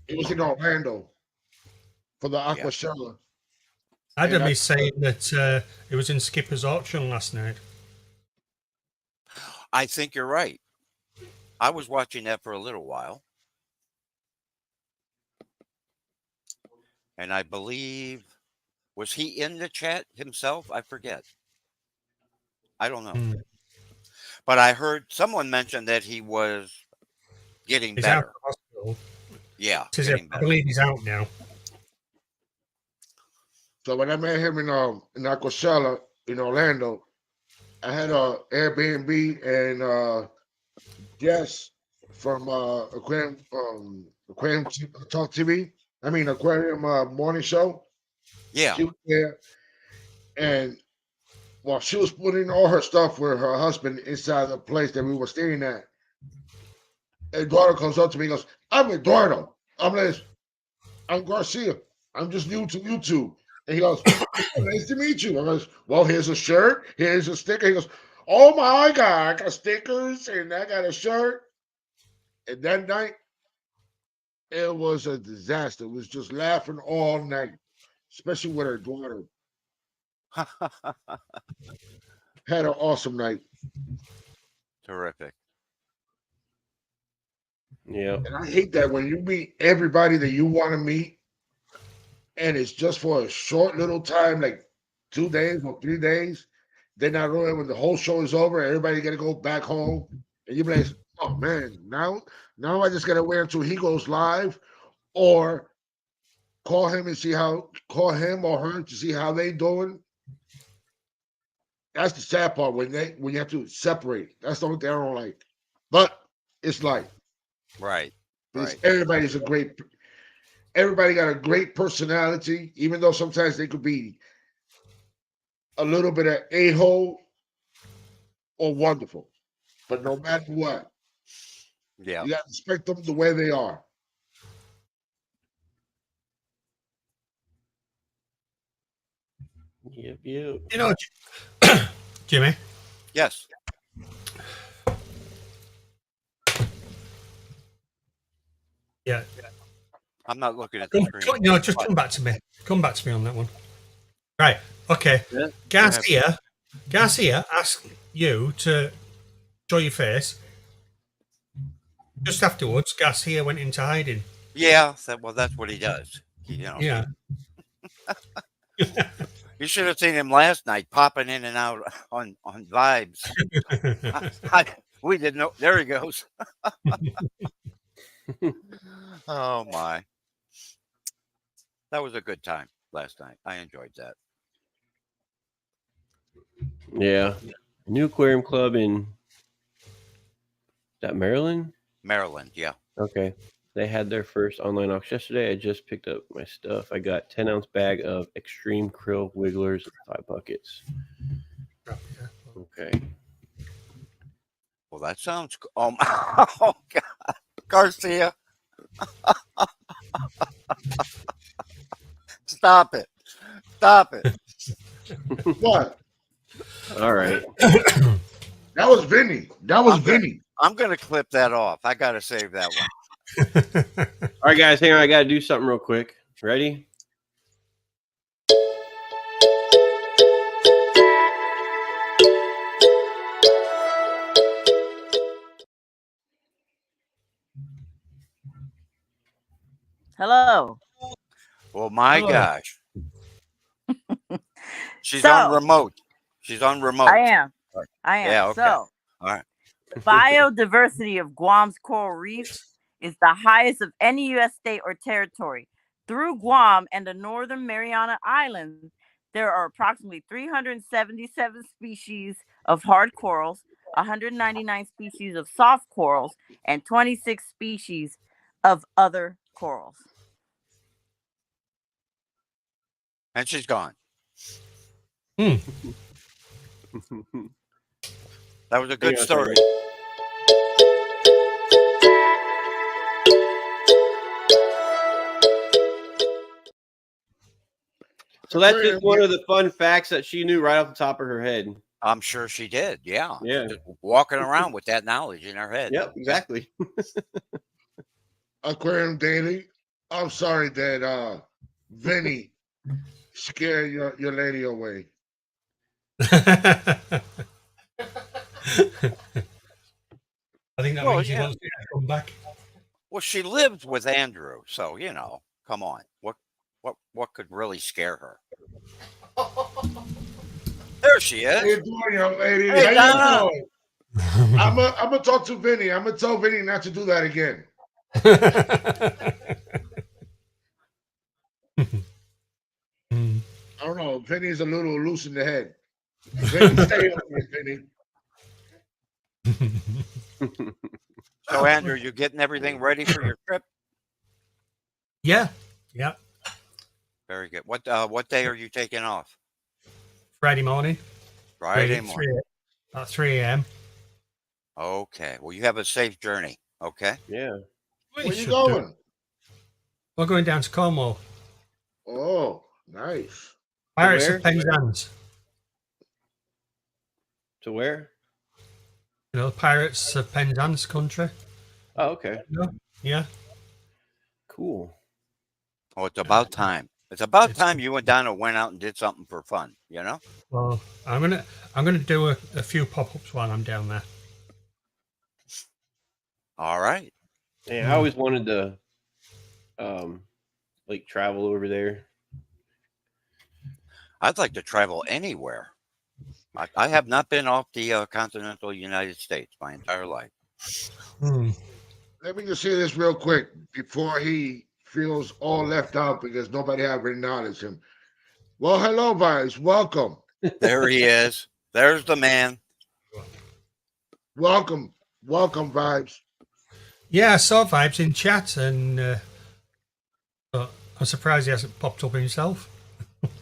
it was in Orlando for the Aquashella. Adam And is saying that it was in Skipper's auction last night. I think you're right. I was watching that for a little while. And I believe, was he in the chat himself? I forget. I don't know. But I heard someone mention that he was getting He's out better. of hospital. Yeah, I believe he's out now. So when I met him in Aquashella in Orlando, I had a Airbnb and Jess from Aquarium Talk TV. I mean Aquarium Morning Show. Yeah. She was there, and while she was putting all her stuff with her husband inside the place that we were staying at, Eduardo comes up to me and goes, "I'm Eduardo. I'm Garcia. I'm just new to YouTube." And he goes, "Nice to meet you." I goes, "Well, here's a shirt. Here's a sticker." He goes, "Oh my God, I got stickers and I got a shirt." And that night, it was a disaster. It was just laughing all night, especially with her daughter. Had an awesome night. Terrific. Yeah. And I hate that when you meet everybody that you want to meet, and it's just for a short little time, like 2 days or 3 days. Then not really when the whole show is over, everybody got to go back home, and you be like, "Oh man, now I just got to wait until he goes live, or call him or her to see how they doing." That's the sad part when you have to separate. That's the only thing I don't like. But it's like Right. everybody got a great personality, even though sometimes they could be a little bit of a-hole or wonderful. But no matter what, Yeah. you got to respect them the way they are. Yep. You know, Jimmy, Yes. yeah. I'm not looking at the screen. No, just come back to me. Come back to me on that one. Right. Okay. Yeah. Garcia asked you to show your face. Just afterwards, Garcia went into hiding. Yeah. That's what he does. Yeah. You should have seen him last night popping in and out on vibes. We didn't know. There he goes. Oh my. That was a good time last night. I enjoyed that. Yeah. New aquarium club in is that Maryland? Maryland, yeah. Okay. They had their first online auction yesterday. I just picked up my stuff. I got 10-ounce bag of extreme krill wigglers, 5 buckets. Okay. Well, that sounds oh, oh God. Garcia. Stop it. Stop it. What? All right. That was Vinny. That was Vinny. I'm gonna clip that off. I gotta save that one. All right, guys, hang on. I got to do something real quick. Ready? Hello. Well, my Hello. gosh. She's So- on remote. She's on remote. I am. I am. Yeah, okay. So, All right. the biodiversity of Guam's coral reef is the highest of any U.S. state or territory. Through Guam and the Northern Mariana Islands, there are approximately 377 species of hard corals, 199 species of soft corals, and 26 species of other corals. And she's gone. Hmm. That was a good Hang on a story. second. So that's just one of the fun facts that she knew right off the top of her head. I'm sure she did. Yeah. Yeah. Just walking around with that knowledge in her head. Yep, exactly. Aquarium Daily. I'm sorry that Vinny scared your lady away. I think that Well, means she yeah. wants to come back. Well, she lives with Andrew, so come on. What could really scare her? There she How you is. doing, young lady? Hey, How Donna. you doing? I'm gonna talk to Vinny. I'm gonna tell Vinny not to do that again. Hmm. I don't know. Vinny's a little loose in the head. Vinny, stay on me, Vinny. So, Andrew, you getting everything ready for your trip? Yeah. Very good. What day are you taking off? Friday morning. Friday 3 morning. At 3 a.m. Okay. Well, you have a safe journey. Okay. Yeah. Where you going? We're going down to Cornwall. Oh, nice. Pirates Where? of Penzance. To where? You know, Pirates of Penzance country. Oh, okay. Yeah. Cool. Oh, it's about time. It's about It's- time you and Donna went out and did something for fun. Well, I'm gonna do a few pop-ups while I'm down there. All right. Yeah, I always wanted to like travel over there. I'd like to travel anywhere. I have not been off the continental United States my entire life. Hmm. Let me just say this real quick before he feels all left out because nobody ever acknowledged him. Well, hello, Vibes. Welcome. There he is. There's the man. Welcome. Welcome, Vibes. Yeah, I saw Vibes in chat, and but I'm surprised he hasn't popped up himself.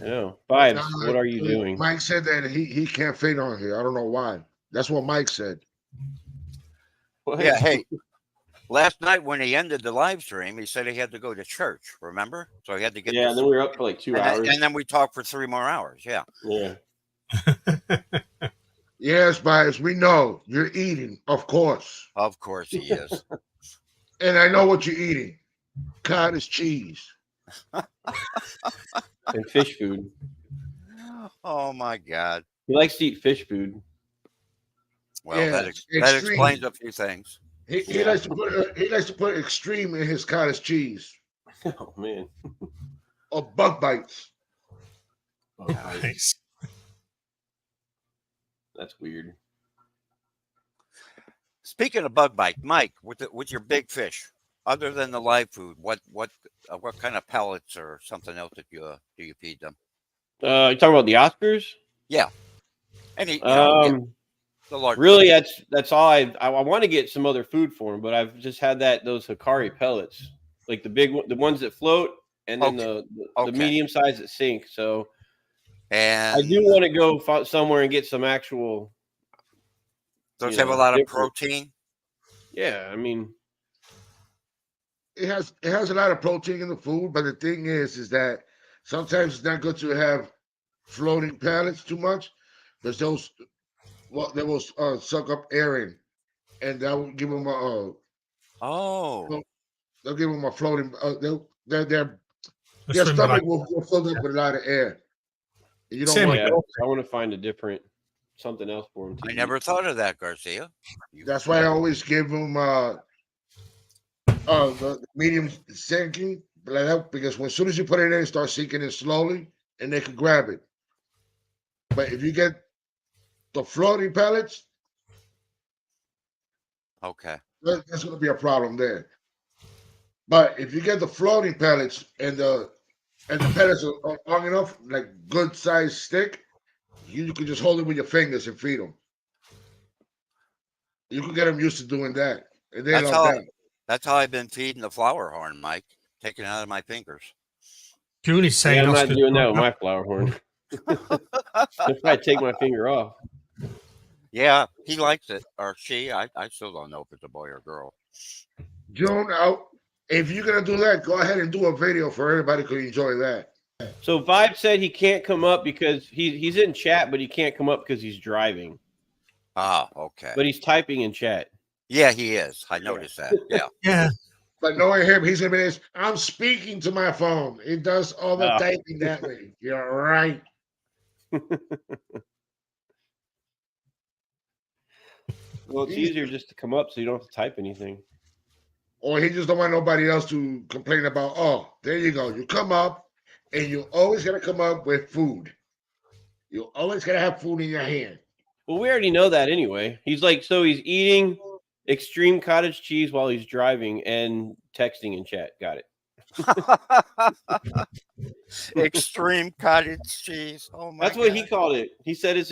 I know. Vibes, what are you doing? Mike said that he can't fit on here. I don't know why. That's what Mike said. What? Yeah, hey. Last night when he ended the live stream, he said he had to go to church, remember? So he had to get Yeah, this- then we were up for like 2 hours. and then we talked for 3 more hours. Yeah. Yeah. Yes, Vibes, we know you're eating, of course. Of course he is. And I know what you're eating. Cottage cheese. And fish food. Oh my God. He likes to eat fish food. Well, Yeah, that extreme. explains a few things. He Yeah. likes to put extreme in his cottage cheese Oh man. or bug bites. Oh, Nice. that's weird. Speaking of bug bite, Mike, with your big fish, Other than the live food, what kind of pellets or something else that do you feed them? You talking about the Oscars? Yeah, any yeah, the large. Really, that's all. I want to get some other food for them, but I've just had those Hikari pellets, like the ones that float, and then the Okay. medium size that sink. So, and I do want to go somewhere and get some actual. Those have a lot of different- protein. Yeah, I mean, it has a lot of protein in the food, but the thing is that sometimes it's not good to have floating pellets too much, because they will suck up air in, and that will give them they'll give them a floating. Their stomach will fill up with a lot of air. You don't want that. I want to find something else for them. I never thought of that, Garcia. That's why I always give them the medium sinking, because as soon as you put it in, it starts sinking in slowly, and they can grab it. But if you get the floating pellets, okay, there's going to be a problem there. But if you get the floating pellets and the pellets are long enough, like good size stick, you can just hold it with your fingers and feed them. You can get them used to doing that, and they love that. That's how I've been feeding the flower horn, Mike. Taking it out of my fingers. Junie's saying I'm not doing that with my flower horn. If I take my finger off. Yeah, he likes it, or she. I still don't know if it's a boy or girl. June, if you're gonna do that, go ahead and do a video for everybody who can enjoy that. So Vibe said he can't come up because he's in chat, but he can't come up because he's driving. Ah, okay. But he's typing in chat. Yeah, he is. I noticed that. Yeah. Yeah. But knowing him, he's gonna be this. I'm speaking to my phone. It does all the typing that way. You're right. Well, it's easier just to come up so you don't have to type anything. Or he just don't want nobody else to complain about. Oh, there you go. You come up, and you always gotta come up with food. You always gotta have food in your hand. Well, we already know that anyway. He's eating extreme cottage cheese while he's driving and texting in chat. Got it. Extreme cottage cheese. Oh my! That's what he called it. He said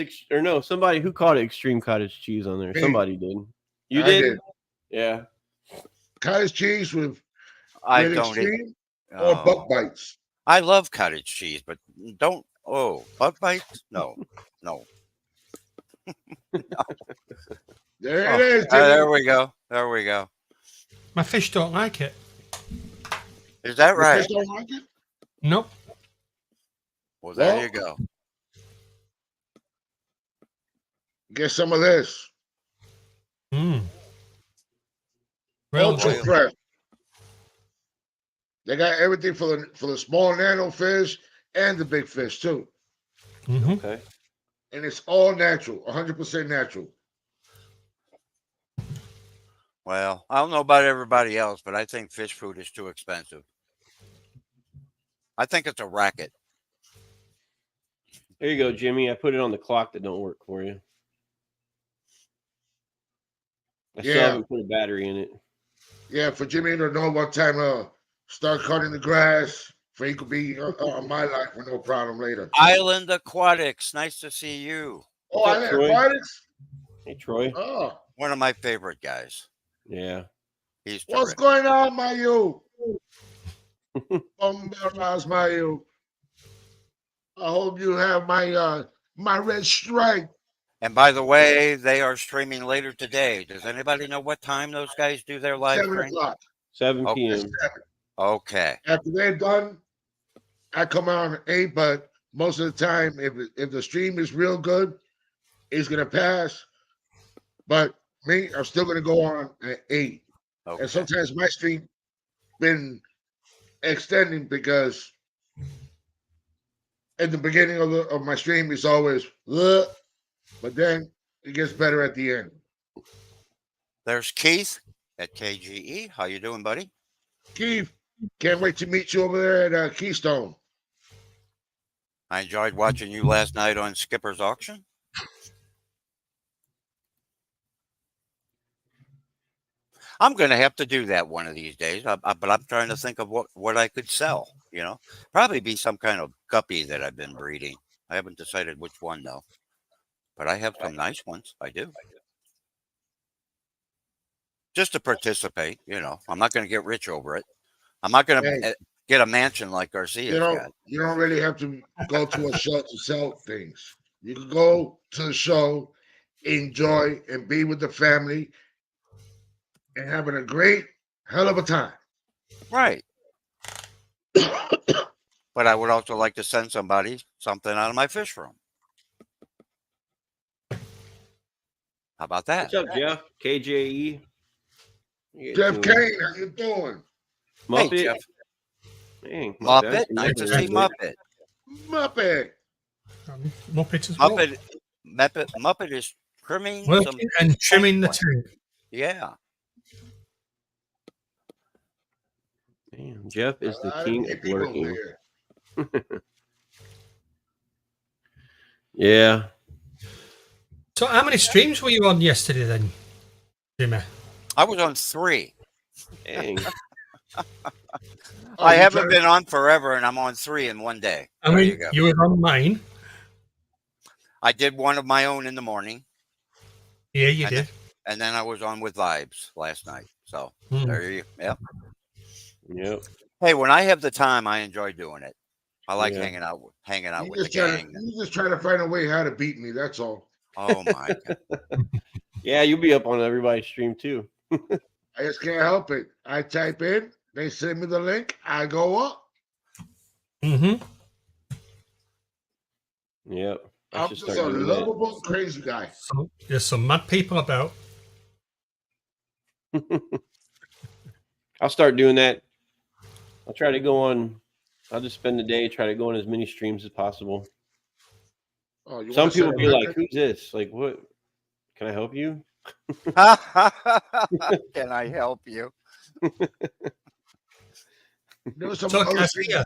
somebody who called it extreme cottage cheese on there. Me. Somebody did. You I did? Yeah. Cottage cheese with I don't extreme eat. or butt bites. I love cottage cheese, but don't. Oh, butt bites? No. There it is. There we go. There we go. My fish don't like it. Is that The right? fish don't like it? Nope. Well, there Well, you go. Get some of this. Real Ultra good. fresh. They got everything for the small nano fish and the big fish too. Mhm. Okay. And it's all natural, 100% natural. Well, I don't know about everybody else, but I think fish food is too expensive. I think it's a racket. There you go, Jimmy. I put it on the clock that don't work for you. I still haven't put a battery in it. Yeah, for Jimmy to know what time start cutting the grass, for he could be on my life with no problem later. Island Aquatics, nice to see you. Oh, What's up, Island Troy? Aquatics? Hey, Troy. Oh, One of my favorite guys. Yeah. He's what's terrific. going on, Mayu? Mayu. I hope you have my red stripe. And by the way, they are streaming later today. Does anybody know what time those guys do their live 7 stream? o'clock. 7 Okay. p.m. Okay. After they're done, I come out at 8, but most of the time, if the stream is real good, it's gonna pass. But me, I'm still gonna go on at 8. Okay. And sometimes my stream been extending because at the beginning of my stream is always, "Ugh," but then it gets better at the end. There's Keith at KGE. How you doing, buddy? Keith, can't wait to meet you over there at Keystone. I enjoyed watching you last night on Skipper's Auction. I'm going to have to do that one of these days. But I'm trying to think of what I could sell. Probably be some kind of guppy that I've been breeding. I haven't decided which one though. But I have some nice ones. I do. Just to participate. I'm not going to get rich over it. I'm not going to get a mansion like Garcia's got. You don't really have to go to a show to sell things. You can go to the show, enjoy, and be with the family, and having a great hell of a time. Right. But I would also like to send somebody something out of my fish room. How about that? What's up, Jeff? KJE. Jeff Kane, how you doing? Muppet. Hey, Jeff. Dang, Muppet. Nice to see Muppet. Muppet. Muppet as well. Muppet is trimming Working and trimming the tank. Yeah. Damn, Jeff is the king of working. Yeah. So how many streams were you on yesterday then, Jimmy? I was on 3. Dang. I haven't been on forever, and I'm on 3 in one day. I mean, you were on mine. I did one of my own in the morning. Yeah, you did. And then I was on with Vibes last night. So there you go. Yep. Hey, when I have the time, I enjoy doing it. I like hanging out with the gang. You just trying to find a way how to beat me. That's all. Oh my God. Yeah, you'll be up on everybody's stream too. I just can't help it. I type in, they send me the link, I go up. Yep. I'm just a lovable, crazy guy. So, there's some mad people about. I'll start doing that. I'll try to go on. I'll just spend the day, try to go on as many streams as possible. Oh, some people be like, "Who's this? Like, what? Can I help you?" Can I help you? There was some So, other Garcia,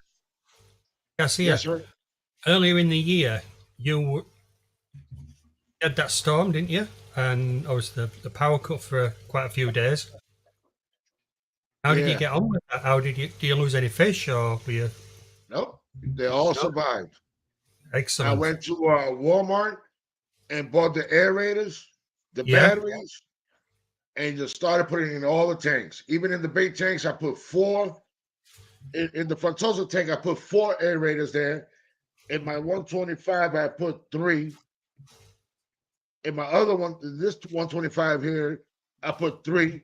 yes, sir. Earlier in the year, you had that storm, didn't you? And obviously the power cut for quite a few days. How did you get on with that? Do you lose any fish, or were you? Nope, they all survived. Excellent. I went to Walmart and bought the aerators, the batteries, and just started putting in all the tanks. Even in the bait tanks, I put 4. In the Fantosa tank, I put 4 aerators there. In my 125, I put 3. In my other one, this 125 here, I put 3.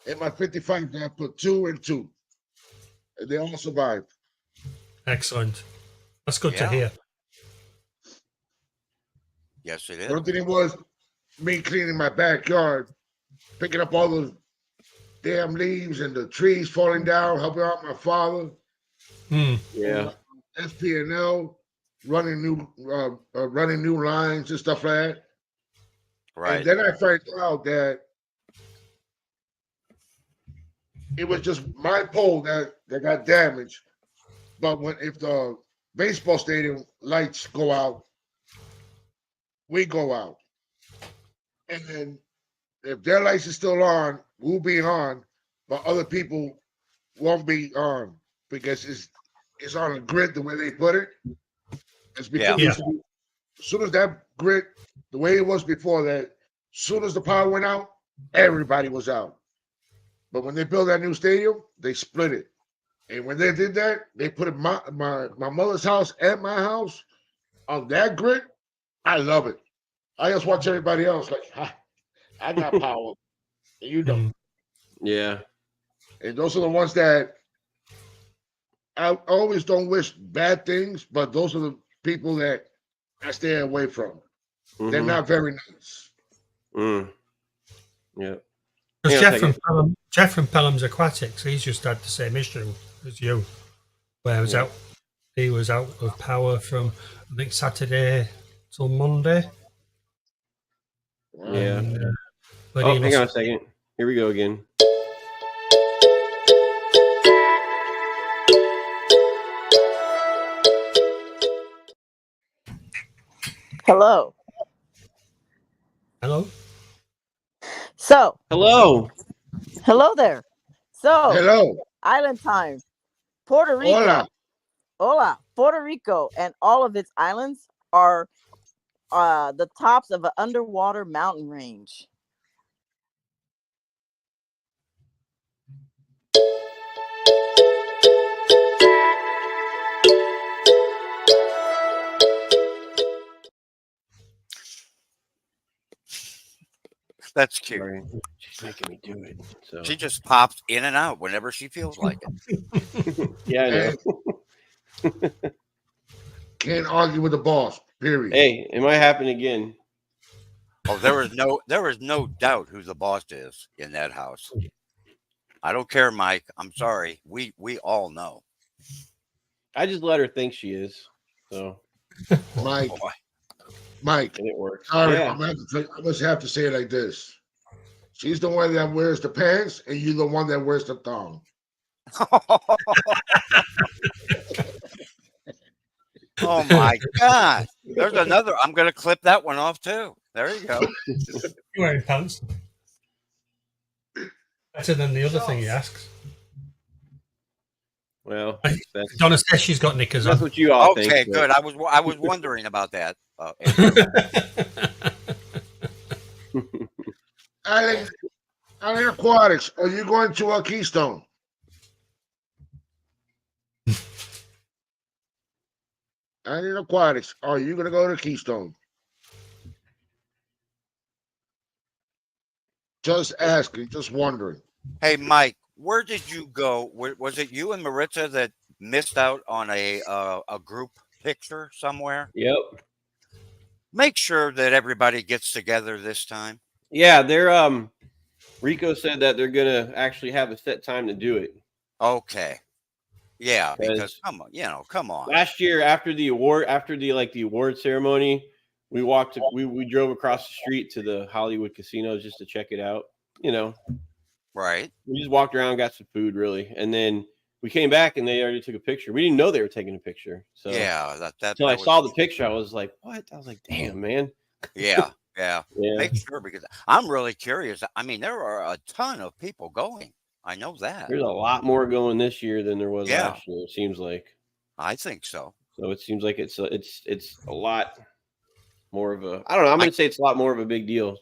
In my 55, I put 2 and 2. And they all survived. Excellent. That's good to hear. Yes, it is. The only thing was me cleaning my backyard, picking up all those damn leaves and the trees falling down, helping out my father. Yeah. SPNL, running new lines and stuff like that. Right. And then I find out that it was just my pole that got damaged. But if the baseball stadium lights go out, we go out. And then if their lights is still on, we'll be on, but other people won't be on because it's on a grid the way they put it. It's because as soon as that grid, the way it was before that, as soon as the power went out, everybody was out. But when they built that new stadium, they split it. And when they did that, they put my mother's house and my house on that grid. I love it. I just watch everybody else like, I got power, and you don't. Yeah. And those are the ones that I always don't wish bad things, but those are the people that I stay away from. They're not very nice. Yeah. Because Jeff from Pelham's Aquatics, he's just had the same issue as you, where he was out of power from I think Saturday till Monday. Yeah. But hang on a second. Here we go again. Hello. Hello. So. Hello. Hello there. So, Hello. island time. Puerto Rico. Hola. Hola. Puerto Rico and all of its islands are the tops of an underwater mountain range. That's cute. Sorry. She's making me do it. So She just pops in and out whenever she feels like it. yeah, I know. And can't argue with the boss. Period. Hey, it might happen again. Oh, there is no doubt who the boss is in that house. I don't care, Mike. I'm sorry. We all know. I just let her think she is. So Mike. Boy. Mike. and it works. Sorry, Yeah. I must have to say it like this. She's the one that wears the pants, and you're the one that wears the thong. Oh my God. There's another. I'm going to clip that one off too. There you go. You wearing pants? Better than the other thing he asks. Well, that's Donna says she's got knickers on. what you all think. Okay, but- good. I was wondering about that. Allen Aquatics, are you going to Keystone? Allen Aquatics, are you going to go to Keystone? Just asking, just wondering. Hey, Mike, where did you go? Was it you and Maritza that missed out on a group picture somewhere? Yep. Make sure that everybody gets together this time. Yeah, they're Rico said that they're gonna actually have a set time to do it. Okay. Yeah, because Because- come on. Last year after the award ceremony, we drove across the street to the Hollywood casinos just to check it out. Right. We just walked around, got some food really, and then we came back and they already took a picture. We didn't know they were taking a picture. So Yeah, that until I was- saw the picture, I was like, what? I was like, damn, man. Yeah. Yeah. Make sure, because I'm really curious. I mean, there are a ton of people going. I know that. There's a lot more going this year than there was Yeah. last year, it seems like. I think so. So it seems like it's a lot more of a, I don't know, I'm going to say it's a lot more of a big deal.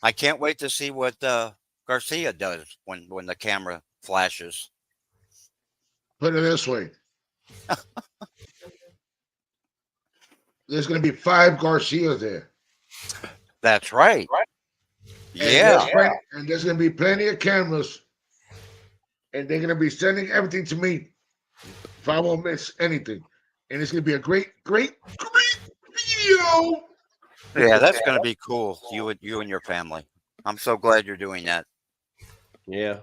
I can't wait to see what Garcia does when the camera flashes. Put it this way. There's going to be 5 Garcias there. That's right. And Yeah. and there's going to be plenty of cameras. And they're going to be sending everything to me if I won't miss anything. And it's going to be a great video. Yeah, that's going to be cool. You and your family. I'm so glad you're doing that. Yeah.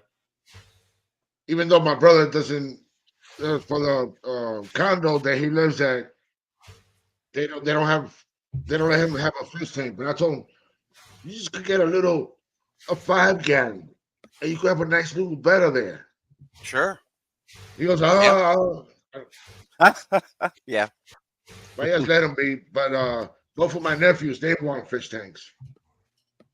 Even though my brother doesn't, for the condo that he lives at, they don't let him have a fish tank. But I told him, you just could get a 5 gallon, and you could have a nice little better there. Sure. He goes, Yeah. But yes, let him be. But both of my nephews, they want fish tanks.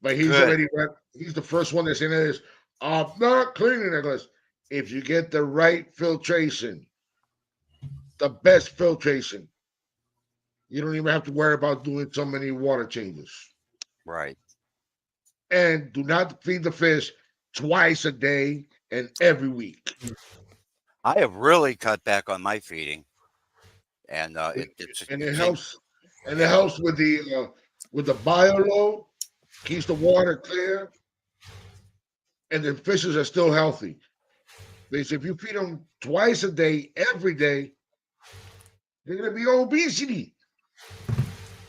But he's Good. already he's the first one that's in this. I'm not cleaning it. Goes, if you get the right filtration, the best filtration, you don't even have to worry about doing so many water changes. Right. And do not feed the fish twice a day and every week. I have really cut back on my feeding, and It helps. And it helps with the bio load, keeps the water clear, and the fishes are still healthy. Because if you feed them twice a day, every day, they're gonna be obesity.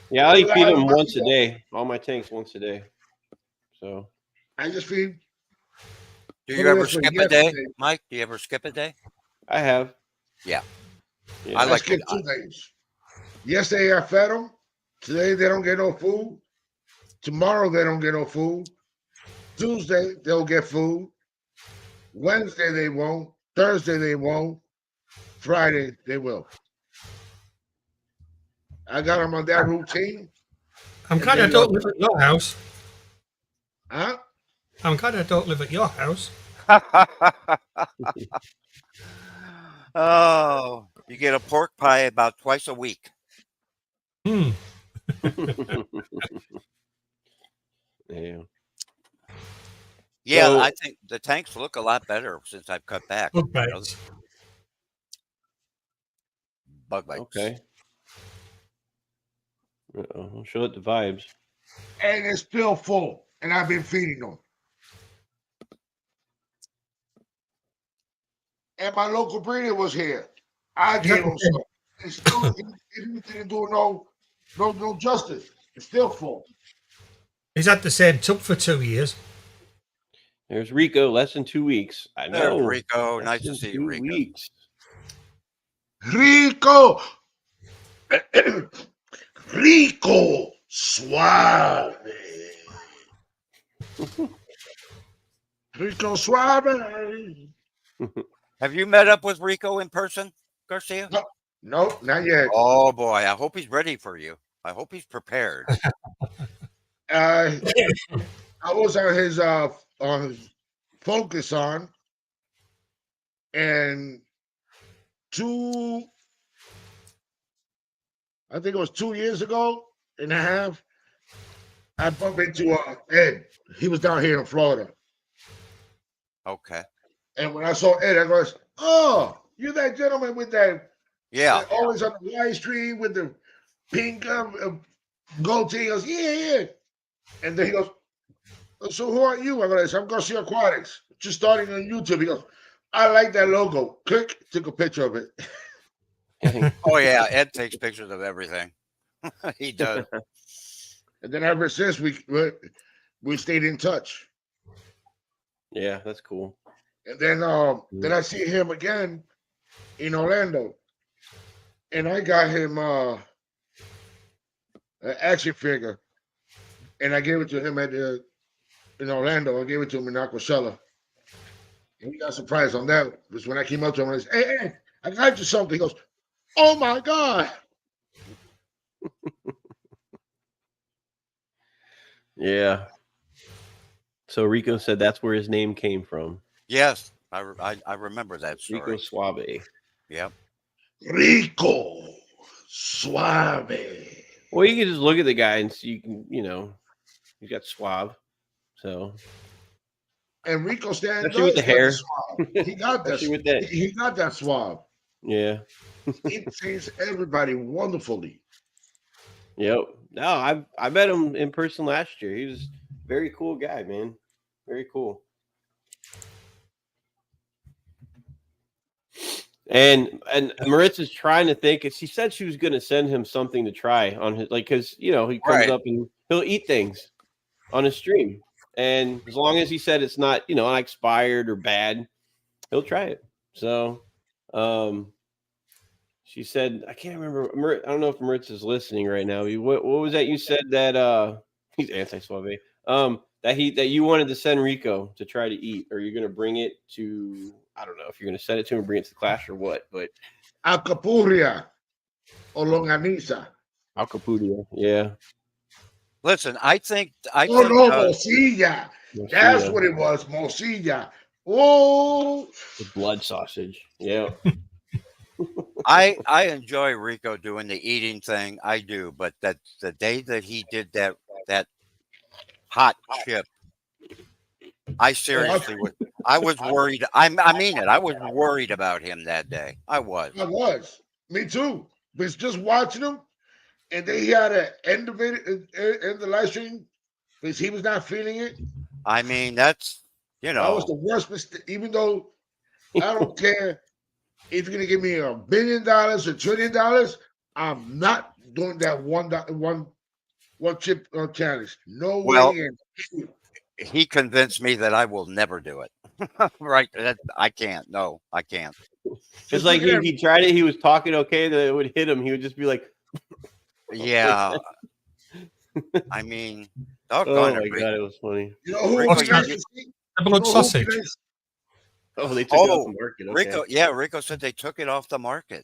Yeah, I feed them once a day. All my tanks once a day. So I just feed. Do What you ever else we skip get a day, today? Mike? Do you ever skip a day? I have. Yeah. Yeah. I I like skip it. 2 days. Yesterday I fed them. Today they don't get no food. Tomorrow they don't get no food. Tuesday they'll get food. Wednesday they won't. Thursday they won't. Friday they will. I got them on that routine. I'm glad I don't live at your house. Huh? I'm glad I don't live at your house. Oh, you get a pork pie about twice a week. Hmm. Yeah. Yeah, So- I think the tanks look a lot better since I've cut back. Bug You know, bites. bug bites. Okay. I'll show it the vibes. And it's still full, and I've been feeding them. And my local breeder was here. I gave him some. It still it didn't do no justice. It's still full. He's had the same tub for 2 years. There's Rico, less than 2 weeks. I There's know. Rico. Less Nice to than see you, 2 Rico. weeks. Rico, Rico Suave. Rico Suave. Have you met up with Rico in person, Garcia? No. Nope, not yet. Oh boy, I hope he's ready for you. I hope he's prepared. I was on his Focus on, and I think it was 2 years ago and a half, I bumped into Ed. He was down here in Florida. Okay. And when I saw Ed, I goes, "Oh, you're that gentleman with that Yeah. always on the live stream with the pink goatee." He goes, "Yeah." And then he goes, "So who are you?" I go, "I'm Garcia Aquatics, just starting on YouTube." He goes, "I like that logo." Click, took a picture of it. Oh yeah, Ed takes pictures of everything. He does. And then ever since we stayed in touch. Yeah, that's cool. And then I see him again in Orlando, and I got him an action figure, and I gave it to him in Orlando. I gave it to him in Aquashella, and he got surprised on that. Because when I came up to him, I said, "Hey, I got you something." He goes, "Oh my God!" Yeah. So Rico said that's where his name came from. Yes, I remember that story. Rico Suave. Yep. Rico Suave. Well, you can just look at the guy and see, he's got suave. So And Rico stands especially with the hair. He got that. Especially with that. He got that suave. Yeah. He treats everybody wonderfully. Yep. No, I met him in person last year. He was a very cool guy, man. Very cool. And Maritza's trying to think. She said she was going to send him something to try on his, because he comes Right. up and he'll eat things on his stream, and as long as he said it's not expired or bad, he'll try it. So, she said, I can't remember. I don't know if Maritza's listening right now. What was that you said that he's anti-suave? That you wanted to send Rico to try to eat, or you're going to bring it to, I don't know if you're going to send it to him, bring it to the class or what, but Alcapurria or longaniza. Alcapudia, yeah. Listen, I think Oh no, morcilla. That's what it was, morcilla. Oh, the blood sausage. Yeah. I enjoy Rico doing the eating thing. I do, but that the day that he did that hot chip, I seriously I was worried. I mean it. I was worried about him that day. I was. I was. Me too. But just watching him, and then he had to end of it in the live stream because he was not feeling it. I mean, that's That was the worst mistake. Even though I don't care if you're gonna give me $1 billion or $1 trillion, I'm not doing that one chip challenge. No Well, way in. he convinced me that I will never do it. Right? I can't. No, I can't. Just like he tried it, he was talking okay, that it would hit him. He would just be like, Yeah. I mean, oh doggone my it, God, it was funny. You know who Rico, would be nice to see? The blood sausage. Oh, they took it off the market. Okay. Rico said they took it off the market.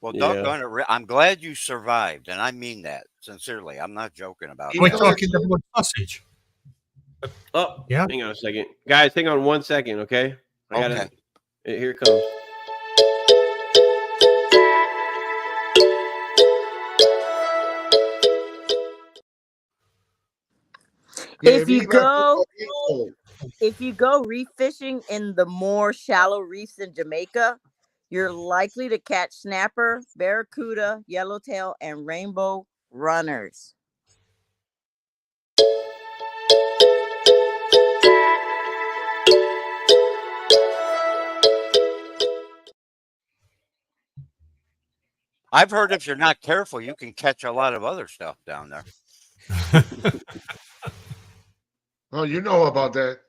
Well, Yeah. doggone it, I'm glad you survived, and I mean that sincerely. I'm not joking about We're that. talking the blood sausage. Oh, Yeah. hang on a second. Guys, hang on 1 second, okay? I gotta Okay. here it comes. If me you back go to- if you go reef fishing in the more shallow reefs in Jamaica, you're likely to catch snapper, barracuda, yellowtail, and rainbow runners. I've heard if you're not careful, you can catch a lot of other stuff down there. Oh, you know about that.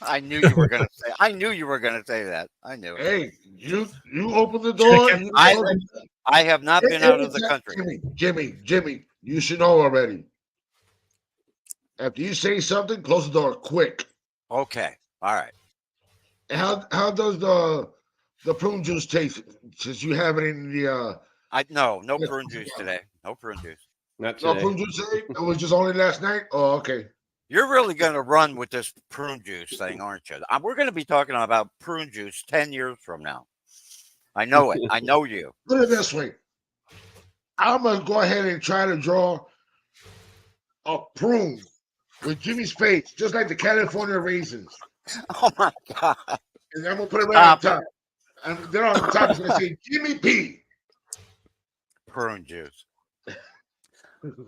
I knew you were gonna say. I knew you were gonna say that. I knew. Hey, you open the door. Chicken. You I know- I have not been out of the country. Jimmy, you should know already. After you say something, close the door quick. Okay. All right. And how does the prune juice taste? Since you have it in the No Yeah. prune juice today. No prune juice. Not no today. prune juice today? It was just only last night. Oh, okay. You're really going to run with this prune juice thing, aren't you? We're going to be talking about prune juice 10 years from now. I know it. I know you. Put it this way. I'm gonna go ahead and try to draw a prune with Jimmy's face, just like the California raisins. Oh my God. And I'm gonna put it right on Stop top. And there on the top is gonna say Jimmy P. Prune juice.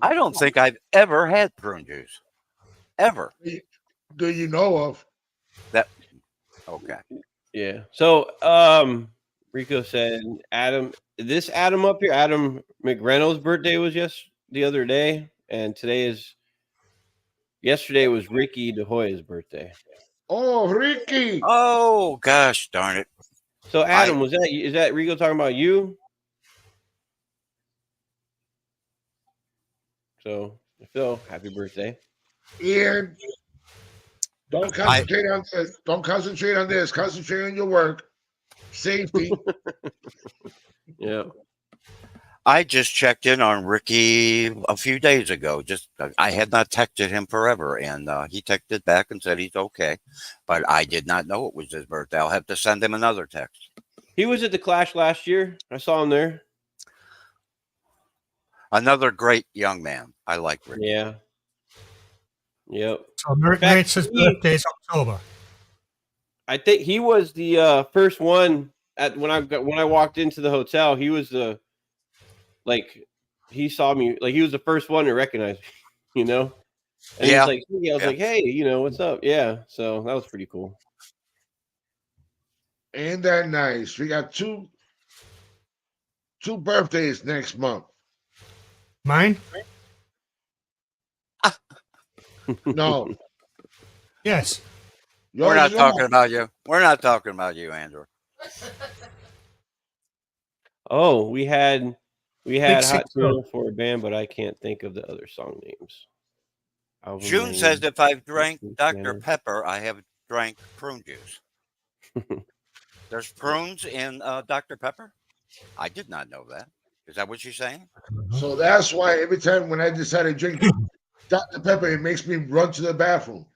I don't think I've ever had prune juice. Ever. Do you know of? Okay. Yeah. So, Rico said, Adam, this Adam up here, Adam McReynolds' birthday was the other day, and yesterday was Ricky De Hoya's birthday. Oh, Ricky. Oh gosh, darn it. So, Adam, is that Rico talking about you? So, if so, happy birthday. Ian, don't concentrate on this. Don't concentrate on this. Concentrate on your work. Safety. Yeah. I just checked in on Ricky a few days ago. I had not texted him forever, and he texted back and said he's okay. But I did not know it was his birthday. I'll have to send him another text. He was at the Clash last year. I saw him there. Another great young man. I like Ricky. Yeah. Yep. So Mates' birthday is October. I think he was the first one when I walked into the hotel. He was he saw me, he was the first one to recognize me, And Yeah. he was I was like, hey, what's up? Yeah. So that was pretty cool. Ain't that nice? We got two birthdays next month. Mine? No. Yes. We're not talking about you. We're not talking about you, Andrew. Oh, we had Hot 6 Tuna for a band, but I can't think of the other song names. Album June name. says if I've drank License Dr. manner. Pepper, I have drank prune juice. There's prunes in Dr. Pepper? I did not know that. Is that what you're saying? So that's why every time when I decide to drink Dr. Pepper, it makes me run to the bathroom.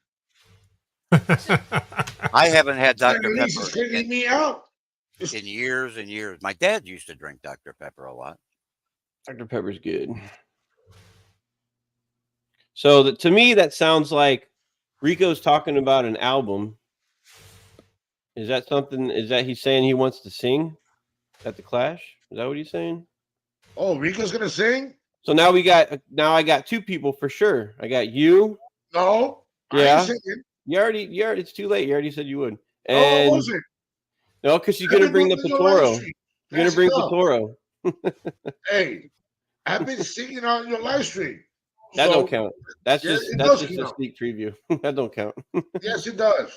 I haven't had Dr. Annalise is Pepper cleaning me out. in years and years. My dad used to drink Dr. Pepper a lot. Dr. Pepper's good. So to me, that sounds like Rico's talking about an album. Is that something? Is that he's saying he wants to sing at the Clash? Is that what he's saying? Oh, Rico's gonna sing? So now I got two people for sure. I got you. No. I Yeah. ain't singing. You already. It's too late. You already said you would. Oh, And was it? no, because you're I've gonna been bring the looking at your live Patoro. stream. You're gonna That's bring enough. Patoro. Hey, I've been singing on your live stream. That So, don't count. That's Yeah, just it that's does just a count. sneak preview. That don't count. Yes, it does.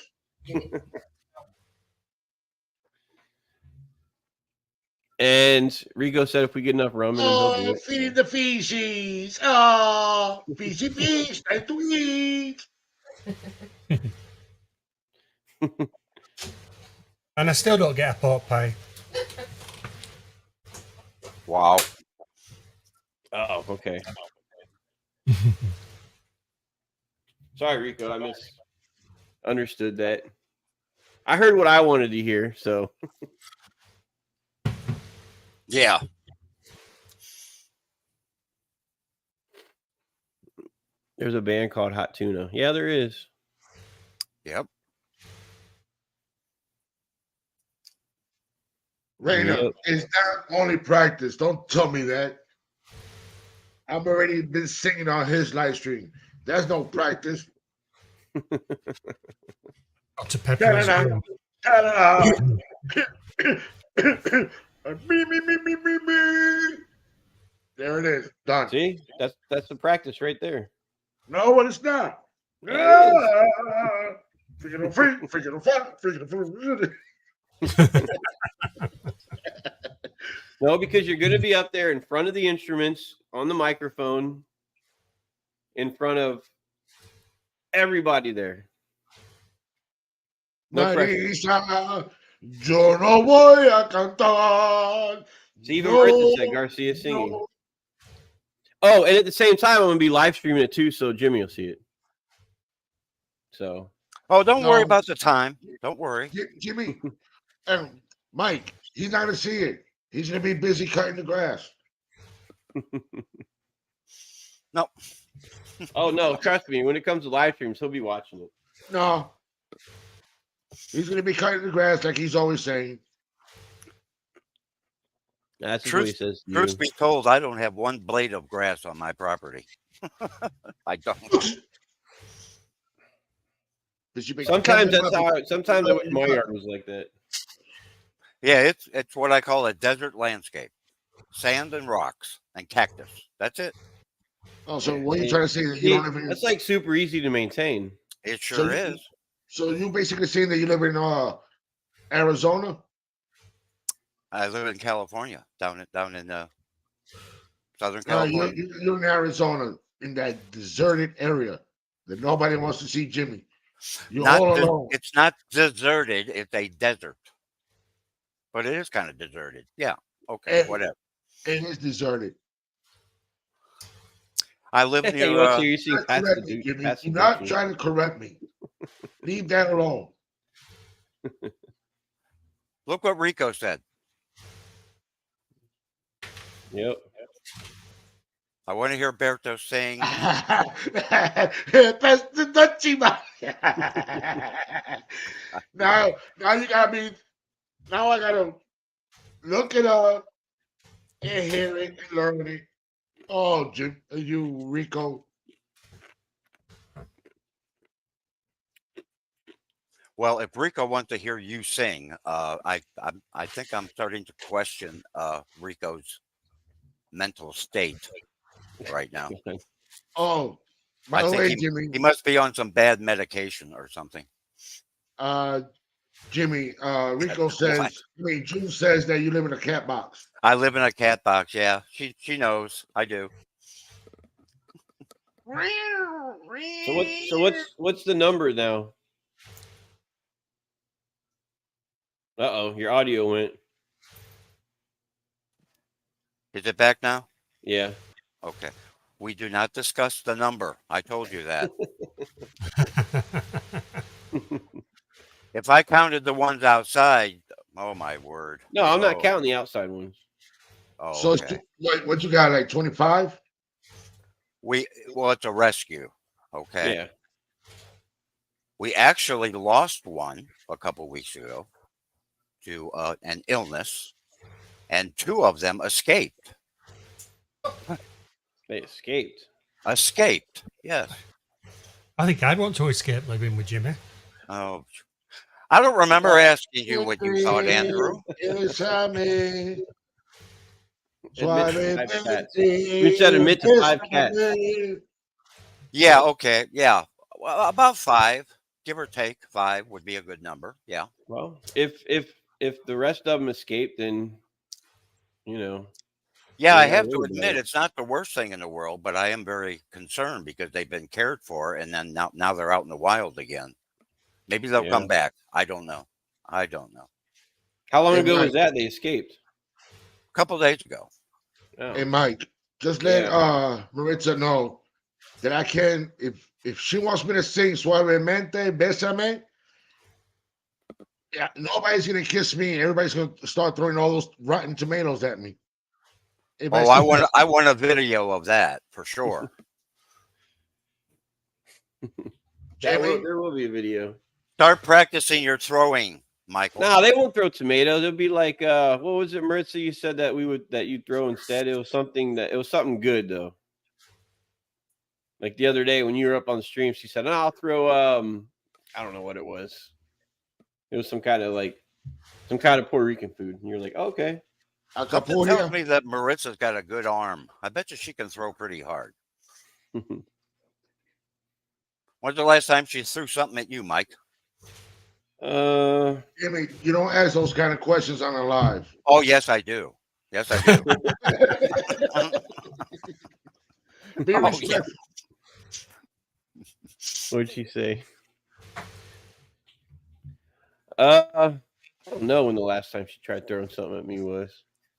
And Rico said if we get enough rum, and he'll do Oh, it. feeding the fishies. Oh, fishy fish. Nice to eat. And I still don't get a pork pie. Wow. Oh, okay. Sorry, Rico. I misunderstood that. I heard what I wanted to hear. So Yeah. there's a band called Hot Tuna. Yeah, there is. Yep. Raina, Yep. it's not only practice. Don't tell me that. I've already been singing on his live stream. That's no practice. Dr. Pepper as well. Ta-da. Me, me, me, me, me, me. There it is. Done. See, that's the practice right there. No, but it's not. Yeah, it Freaking on free, freaking on fun, freaking on No, because you're going to be up there in front of the instruments on the microphone, in front of everybody there. No pressure. Marisa, yo no voy a cantar. See, even Marissa said Garcia singing. no. Oh, and at the same time, I'm going to be live streaming it too, so Jimmy will see it. So, Oh, don't worry No. about the time. Don't worry. Jimmy and Mike, he's not gonna see it. He's gonna be busy cutting the grass. oh no, trust me, when it comes to live streams, he'll be watching it. No, he's gonna be cutting the grass like he's always saying. That's what he Truth, says. to you. truth be told, I don't have one blade of grass on my property. I don't. But you make Sometimes Kevin that's Muffin- how. Sometimes I wish my yard was like that. Yeah, it's what I call a desert landscape. Sand and rocks and cactus. That's it. Oh, so what are you trying to say that you See, don't live in? that's like super easy to maintain. It So sure you- is. So you basically saying that you live in Arizona? I live in California, down in Southern No, California. you're in Arizona in that deserted area that nobody wants to see Jimmy. You're Not all de- alone. it's not deserted, it's a desert. But it is kind of deserted. Yeah. Okay, And- whatever. It is deserted. I live Hey, near what's here? You see Not Pat's correct me, the Jimmy. Pat's Do the not Gucci. try to correct me. Leave that alone. look what Rico said. Yep. I want to hear Berto sing. That's the Dutchie man. now you gotta be. Now I gotta look it up and hear it and learn it. Oh, Jim, you Rico. Well, if Rico wants to hear you sing, I think I'm starting to question Rico's mental state right now. Oh, by I the think way, Jimmy. He must be on some bad medication or something. Jimmy. Rico says. June says that you live in a cat box. I live in a cat box. Yeah, she knows. I do. So what's the number now? Uh-oh, your audio went. Is it back now? Yeah. Okay. We do not discuss the number. I told you that. If I counted the ones outside, oh my word. No, I'm not Oh, counting the outside ones. Oh, So okay. it's what you got, like 25? Well, it's a rescue. Okay. Yeah. We actually lost one a couple weeks ago to an illness, and two of them escaped. They escaped. Escaped. Yes. I think I'd want to escape living with Jimmy. Oh, I don't remember asking you what you thought, Andrew. Admit Admit to 5 cats. We said admit to 5 cats. Yeah. Okay. Yeah. Well, about 5, give or take. 5 would be a good number. Yeah. Well, if the rest of them escaped, then Yeah, Yeah, I a have to little admit bit. it's not the worst thing in the world, but I am very concerned because they've been cared for, and then now they're out in the wild again. Maybe they'll come Yeah. back. I don't know. how long Hey, ago Mike. was that they escaped? A couple days ago. Oh. Hey Mike, just let Yeah. Maritza know that I can, if if she wants me to sing Suavemente, Bésame, yeah, nobody's gonna kiss me. Everybody's gonna start throwing all those rotten tomatoes at me. If Oh, sing I want a video of that for sure. Jimmy, There will be a video. Start practicing your throwing, Michael. No, they won't throw tomatoes. It'll be like what was it, Maritza? You said that you'd throw instead. It was something good though. Like the other day when you were up on the stream, she said, I'll throw I don't know what it was. It was some kind of Puerto Rican food. And you're like, oh, okay. Something tells Acapulco. me that Maritza's got a good arm. I bet you she can throw pretty hard. When's the last time she threw something at you, Mike? Jimmy, you don't ask those kind of questions on a live. Oh, yes, I do. Yes, I do. Be Oh, yeah. respectful. What'd she say? I don't know when the last time she tried throwing something at me was.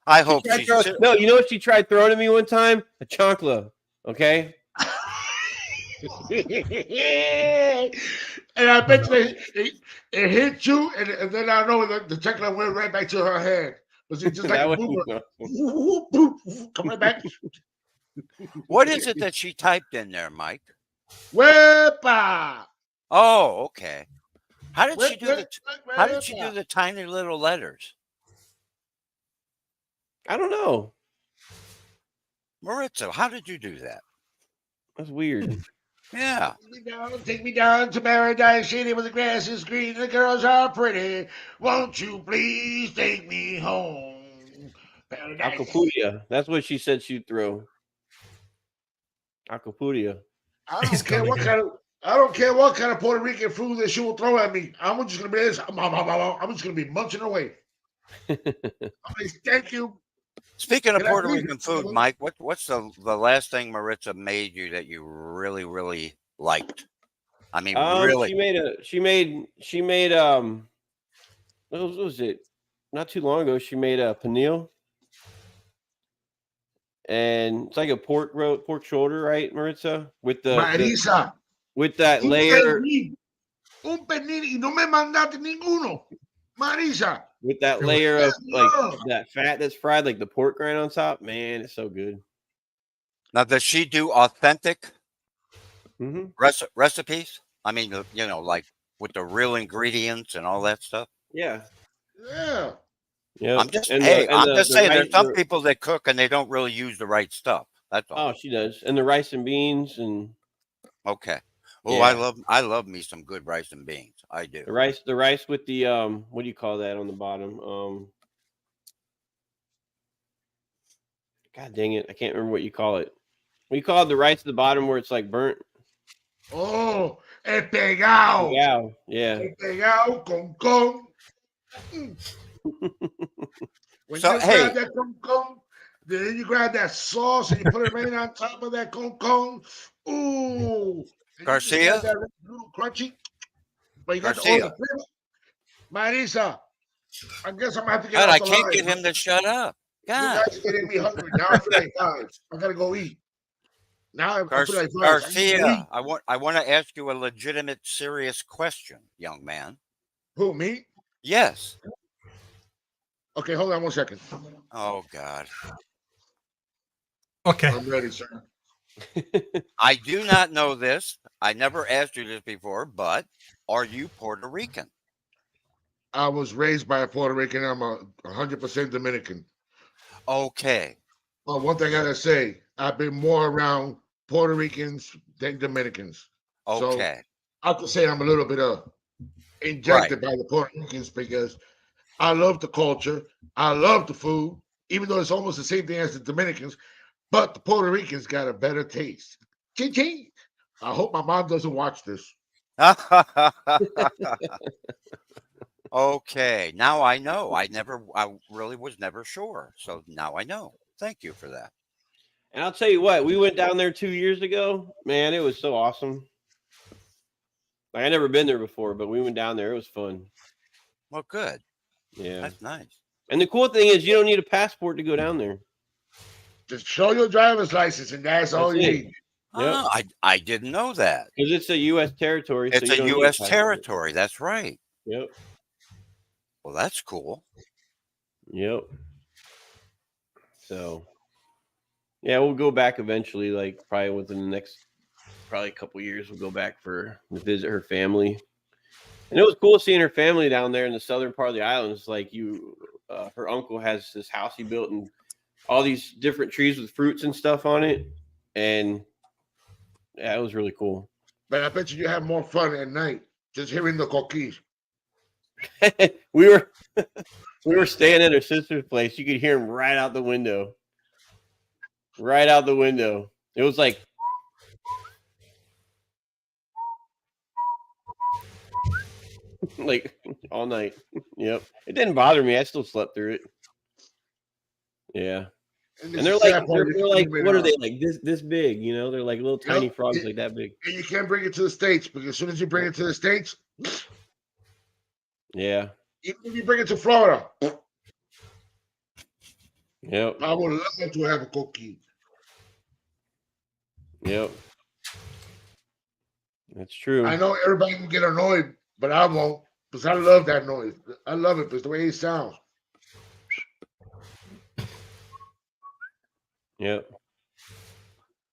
I hope Tried she's throwing- no, you know what she tried throwing at me one time? A chancla. Okay. And I bet you it hit you, and then I know the chocolate went right back to her hand. Was it just like That a was- boomerang? Whoop, whoop, whoop, come right back. What is it that she typed in there, Mike? Wepa! Oh, okay. How did she do Whip, How did she do whip. the tiny little letters? I don't know. Maritza, how did you do that? That's weird. Yeah. Take me down to Paradise City where the grass is green and the girls are pretty. Won't you please take me home? Paradise. Acapulco. That's what she said she'd throw. Acapulco. I He's don't care what gonna kind of I don't care what kind of Puerto Rican food that she will throw at me. I'm just gonna be this. I'm just gonna be munching away. I'm like, thank you. Speaking of Can I Puerto please- Rican food, Mike, what's the last thing Maritza made you that you really, really liked? I mean, really. She made what was it? Not too long ago, she made a panille. And it's like a pork shoulder, right, Maritza? With Marisa. with that Un layer pernil y no me mandaste ninguno. Marisa. with that Sure. layer of like Love. that fat that's fried, like the pork rind on top. Man, it's so good. Now, does she do authentic Mm-hmm. recipes? I mean, like with the real ingredients and all that stuff. Yeah. Yeah. Yeah. I'm just And saying. the There's some rice- people that cook and they don't really use the right stuff. That's all. Oh, she does. And the rice and beans and Okay. Oh, Yeah. I love me some good rice and beans. I do. the rice with the what do you call that on the bottom? God dang it, I can't remember what you call it. What do you call the rice at the bottom where it's like burnt? Oh, el pegado. Yeah. El pegado con. When So, you hey. grab that con, then you grab that sauce and you put it right on top of that con. Ooh. And you Garcia? got that little crunchy. But you got all Garcia. the flavor. Marisa, I guess I'm gonna have to get God, off I the can't line. get him to shut up. You God. guys are getting me hungry. Now I feel like five. I gotta go eat. Now I feel like five. Garcia, I want to ask you a legitimate, serious question, young man. Who, me? Yes. Okay, hold on 1 second. Oh God. Okay. I'm ready, sir. I do not know this. I never asked you this before, but are you Puerto Rican? I was raised by a Puerto Rican. I'm 100% Dominican. Okay. But one thing I gotta say, I've been more around Puerto Ricans than Dominicans. So, Okay. I have to say I'm a little bit injected by the Puerto Ricans because I love the culture. I love the food, even though it's almost the same thing as the Dominicans. But the Puerto Ricans got a better taste. Ching ching. I hope my mom doesn't watch this. Okay. Now I know. I really was never sure. So now I know. Thank you for that. And I'll tell you what, we went down there 2 years ago. Man, it was so awesome. Like I never been there before, but we went down there. It was fun. Well, good. Yeah. That's nice. And the cool thing is you don't need a passport to go down there. Just show your driver's license, and that's all That's you it. need. I didn't know that. because it's a U.S. territory. It's so a you don't need U.S. passport. territory. That's right. Yep. Well, that's cool. Yep. So, yeah, we'll go back eventually. Like probably within the next, probably a couple years, we'll go back to visit her family. And it was cool seeing her family down there in the southern part of the island. It's like her uncle has this house he built and all these different trees with fruits and stuff on it, and yeah, it was really cool. But I bet you have more fun at night just hearing the coquis. we were staying at her sister's place. You could hear him right out the window. Right out the window. It was like like all night. Yep. It didn't bother me. I still slept through it. Yeah. And they're like what are they, like this big, you know? They're like little tiny frogs like that big. And you can't bring it to the States because as soon as you bring it to the States, yeah. even if you bring it to Florida, Yep. I would love to have a coquis. Yep. That's true. I know everybody can get annoyed, but I won't because I love that noise. I love it because the way it sounds. Yep.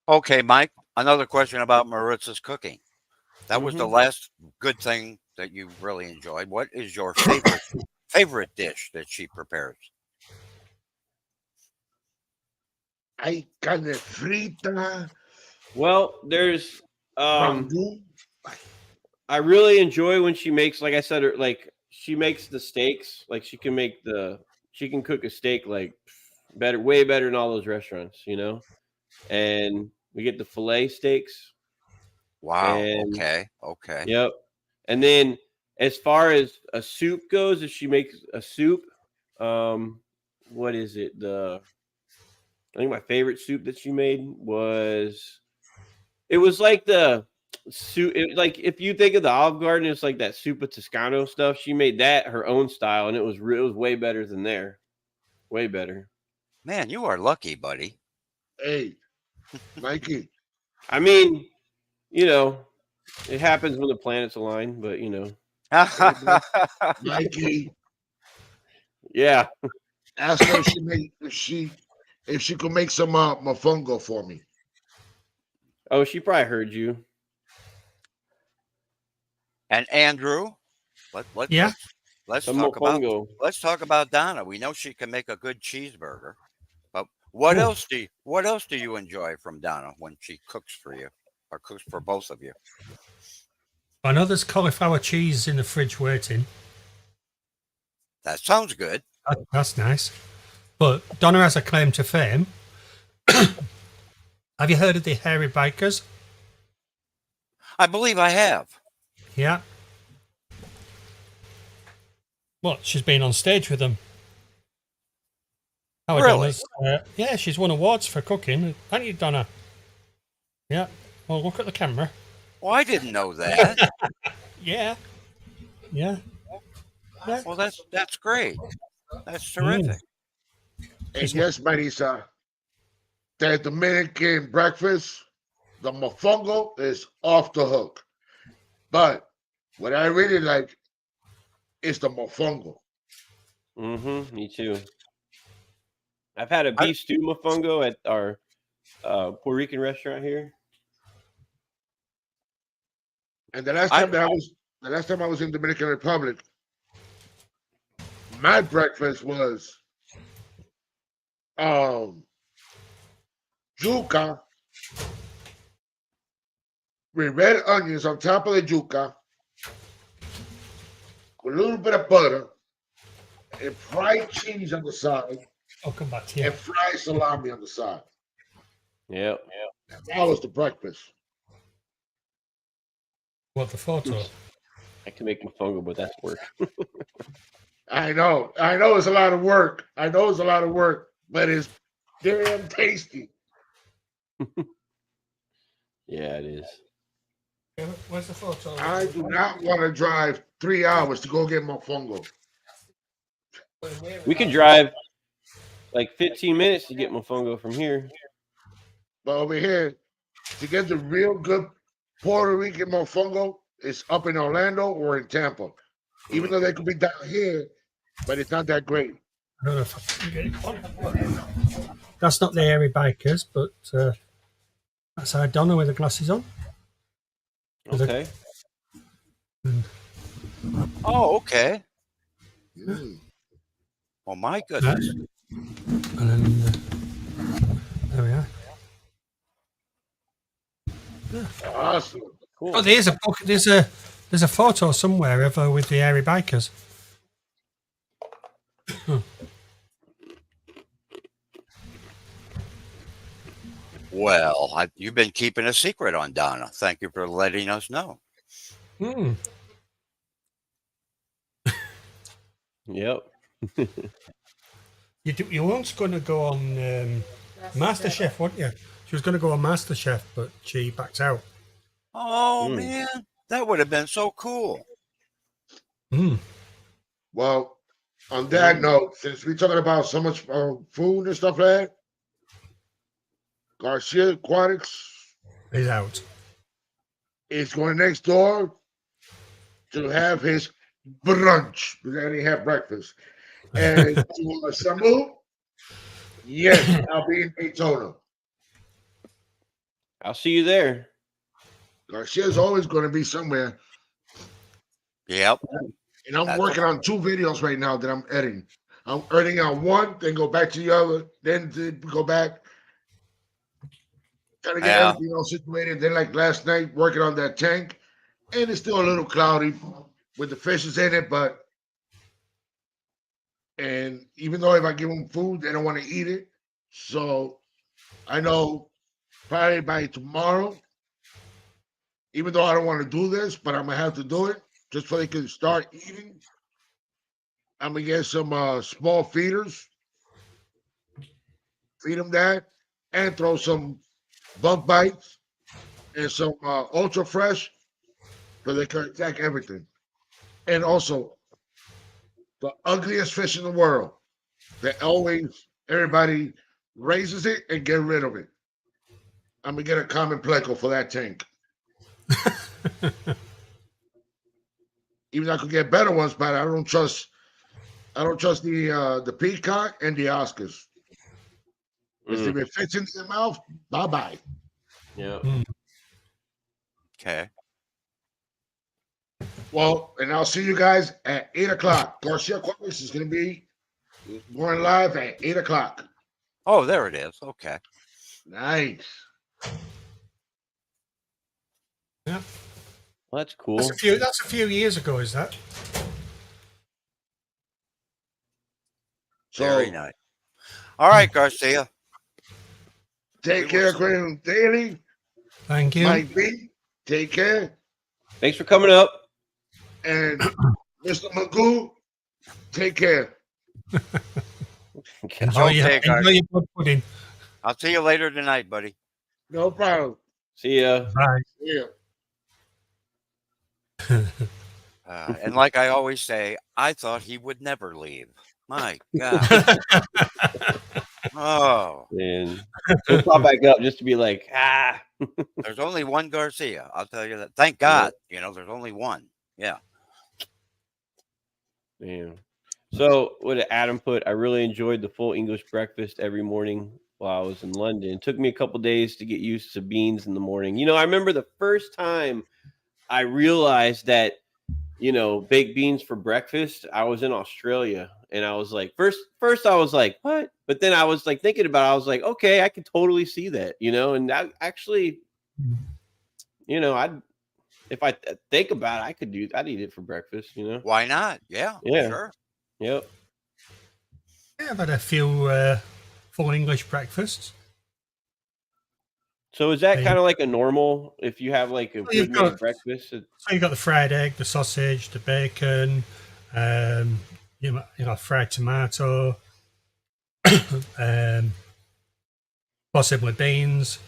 Okay, Mike, another question about Maritza's cooking. That was the Mhm. last good thing that you really enjoyed. What is your favorite dish that she prepares? Hay carne frita. Well, there's Mandu. I really enjoy when she makes, like I said, she makes the steaks. Like she can cook a steak like way better than all those restaurants, you know. And we get the filet steaks. Wow. And- Okay. Yep. And then as far as a soup goes, if she makes a soup, what is it? I think my favorite soup that she made was like the soup. Like if you think of the Olive Garden, it's like that Soup Toscano stuff. She made that her own style, and it was way better than there. Way better. Man, you are lucky, buddy. Hey, Mikey. I mean, you know, it happens when the planets align, but you know, Mikey. yeah. Ask her if she could make some mofongo for me. Oh, she probably heard you. And Andrew, Yeah. let's Some talk about mofongo. let's talk about Donna. We know she can make a good cheeseburger, but what Ooh. else do you enjoy from Donna when she cooks for you or cooks for both of you? I know there's cauliflower cheese in the fridge waiting. That sounds good. That's nice. But Donna has a claim to fame. Have you heard of the Hairy Bikers? I believe I have. Yeah. What? She's been on stage with them. How Really? Yeah, she's won awards for cooking. Haven't you, Donna? Yeah. Well, look at the camera. Well, I didn't know that. Yeah. Yeah. Yeah. Well, that's great. That's terrific. And yes, Marisa, the Dominican breakfast, the mofongo is off the hook. But what I really like is the mofongo. Mm-hmm. Me too. I've had a beef stew mofongo at our Puerto Rican restaurant here. And the last time I was in Dominican Republic, my breakfast was yuca with red onions on top of the yuca, with a little bit of butter, and fried cheese on the side, I'll come back to you. and fried salami on the side. Yep. That was the breakfast. What, the photo? I can make mofongo, but that's work. I know it's a lot of work. But it's damn tasty. Yeah, it is. Where's the photo? I do not want to drive 3 hours to go get mofongo. We could drive like 15 minutes to get mofongo from here. But over here, to get the real good Puerto Rican mofongo is up in Orlando or in Tampa. Even though they could be down here, but it's not that great. I don't know if I can get it on. That's not the Airy Bikers, but that's our Donna with the glasses on. Okay. Oh, okay. Mm. Well, my goodness. And then there we are. Awesome. Cool. Oh, there's a book. There's a photo somewhere of her with the Airy Bikers. Well, you've been keeping a secret on Donna. Thank you for letting us know. Hmm. Yep. You were once going to go on MasterChef, weren't you? She was going to go on MasterChef, but she backed out. Oh, Mm. man. That would have been so cool. Hmm. Well, on that note, since we're talking about so much food and stuff like that, Garcia Aquatics He's out. is going next door to have his brunch. Because they have breakfast. And to Samu, yes, I'll be in Daytona. I'll see you there. Garcia's always going to be somewhere. Yep. And I'm That's working on 2 videos right now that I'm editing. I'm editing on one, then go back to the other, then go back. Trying to get Yeah. everything all situated. Then, like last night, working on that tank. And it's still a little cloudy with the fishes in it, and even though if I give them food, they don't want to eat it. So I know probably by tomorrow, even though I don't want to do this, but I'm gonna have to do it just so they can start eating. I'm gonna get some small feeders, feed them that, and throw some bug bites and some ultra fresh so they can attack everything. And also the ugliest fish in the world that always everybody raises it and get rid of it. I'm gonna get a common pleco for that tank. Even though I could get better ones, but I don't trust the peacock and the Oscars. Because if it fits into their mouth, bye-bye. Yeah. Okay. Well, and I'll see you guys at 8 o'clock. Garcia Aquatics is going to be going live at 8 o'clock. Oh, there it is. Okay. Nice. Yeah. Well, that's cool. That's a few years ago, is that? So Very nice. All right, Garcia. take care, Aquarium Daily. Thank you. Mike B, take care. Thanks for coming up. And Mr. Magoo, take care. Enjoy your Okay, guys. blood pudding. I'll see you later tonight, buddy. No problem. See ya. Bye. Yeah. And like I always say, I thought he would never leave. My God. Oh, And he'll pop back up just to be like, there's only one Garcia. I'll tell you that. Thank God. There's only one. Yeah. Yeah. So what did Adam put? I really enjoyed the full English breakfast every morning while I was in London. It took me a couple days to get used to beans in the morning. I remember the first time I realized that, baked beans for breakfast. I was in Australia and I was like, first I was like, what? But then I was like thinking about it. I was like, okay, I can totally see that, and that actually, if I think about it, I'd eat it for breakfast, Why not? Yeah. Yeah. Sure. Yep. Yeah, I've had a few full English breakfasts. So is that Hey. kind of like a normal, if you have like a you've good made got- breakfast? So you got the fried egg, the sausage, the bacon, fried tomato, possibly beans,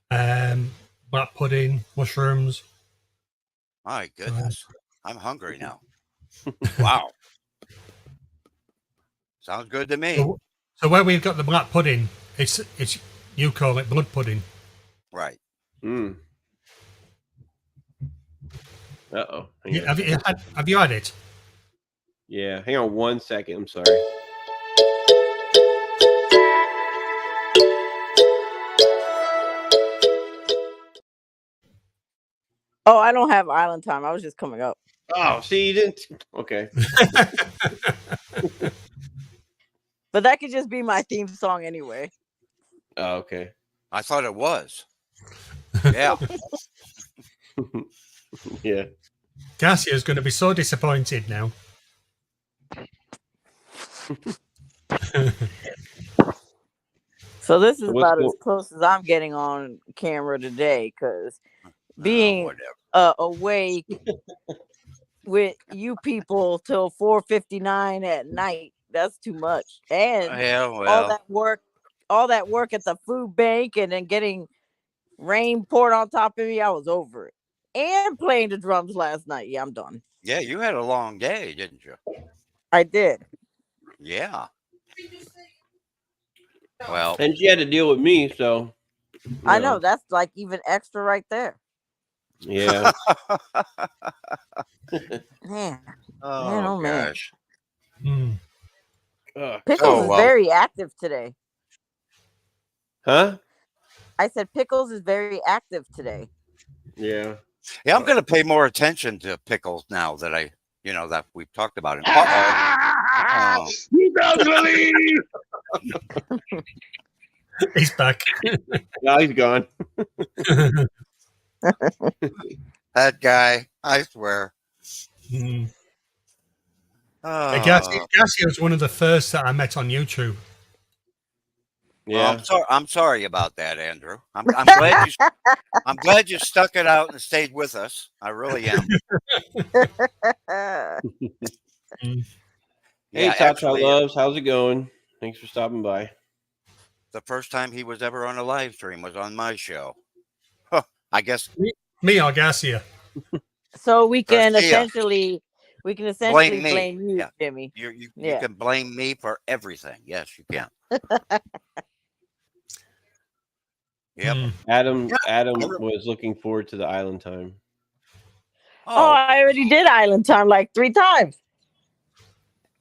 black pudding, mushrooms. My goodness. I'm hungry now. Wow. Sounds good to me. So where we've got the black pudding, it's you call it blood pudding. Right. Mm. Uh-oh. Hang Yeah, on. have you had it? Yeah, hang on 1 second. I'm sorry. Oh, I don't have Island Time. I was just coming up. Oh, see, you didn't. Okay. But that could just be my theme song anyway. Oh, okay. I thought it was. Yeah. Yeah. Garcia is going to be so disappointed now. So this is What's about go- as close as I'm getting on camera today, because being Whatever. awake with you people till 4:59 at night, that's too much. And Yeah, all well, that work at the food bank, and then getting rain poured on top of me, I was over it. And playing the drums last night. Yeah, I'm done. yeah, you had a long day, didn't you? I did. Yeah. Well, And she had to deal with me, so. I you know, that's like even extra right there. Yeah. Man, oh man. gosh. Hmm. Ugh. Pickles Oh, is well. very active today. Huh? I said Pickles is very active today. Yeah. Yeah, I'm going to pay more attention to pickles now that that we've talked about it. Oh. You don't believe. He's back. Now he's gone. That guy, I swear. Hmm. Oh. Garcia was one of the first that I met on YouTube. Well, Yeah. I'm sorry about that, Andrew. I'm glad you stuck it out and stayed with us. I really am. Hey, Yeah, Tata actually, Loves, how's it going? Thanks for stopping by. the first time he was ever on a live stream was on my show. Huh, I guess Me or Garcia? So we can Garcia. essentially Blame me. blame you, Yeah. Jimmy. You Yeah. can blame me for everything. Yes, you can. Yep. Hmm. Adam Yeah. was looking forward to the Island Time. Oh, I already did Island Time like 3 times.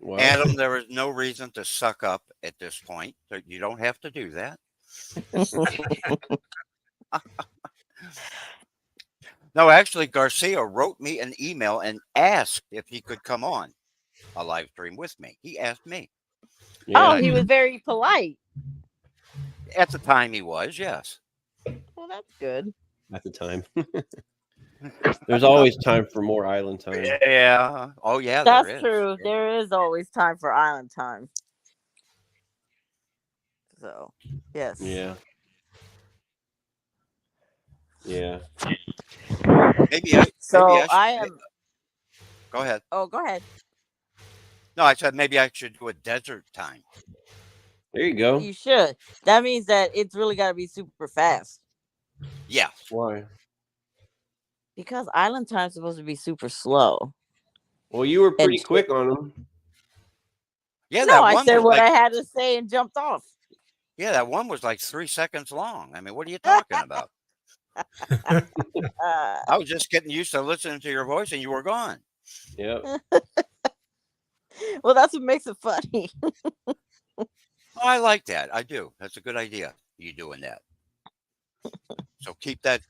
Wow. Adam, there is no reason to suck up at this point. So you don't have to do that. No, actually, Garcia wrote me an email and asked if he could come on a live stream with me. He asked me. Yeah. Oh, he was very polite. At the time, he was, yes. Well, that's good. At the time. There's always time for more Island Time. Yeah. Oh, yeah. That's there is. true. There is always time for Island Time. So, yes. Yeah. Yeah. Maybe I So should- I am. Go ahead. Oh, go ahead. No, I said maybe I should do a desert time. There you go. You should. That means that it's really got to be super fast, Yeah. Why? because Island Time's supposed to be super slow. Well, you were pretty And- quick on them. Yeah, No, that I one said was what like, I had to say and jumped off. yeah, that one was like 3 seconds long. I mean, what are you talking about? I was just getting used to listening to your voice and you were gone. Yep. Well, that's what makes it funny. Oh, I like that. I do. That's a good idea. You doing that. So keep that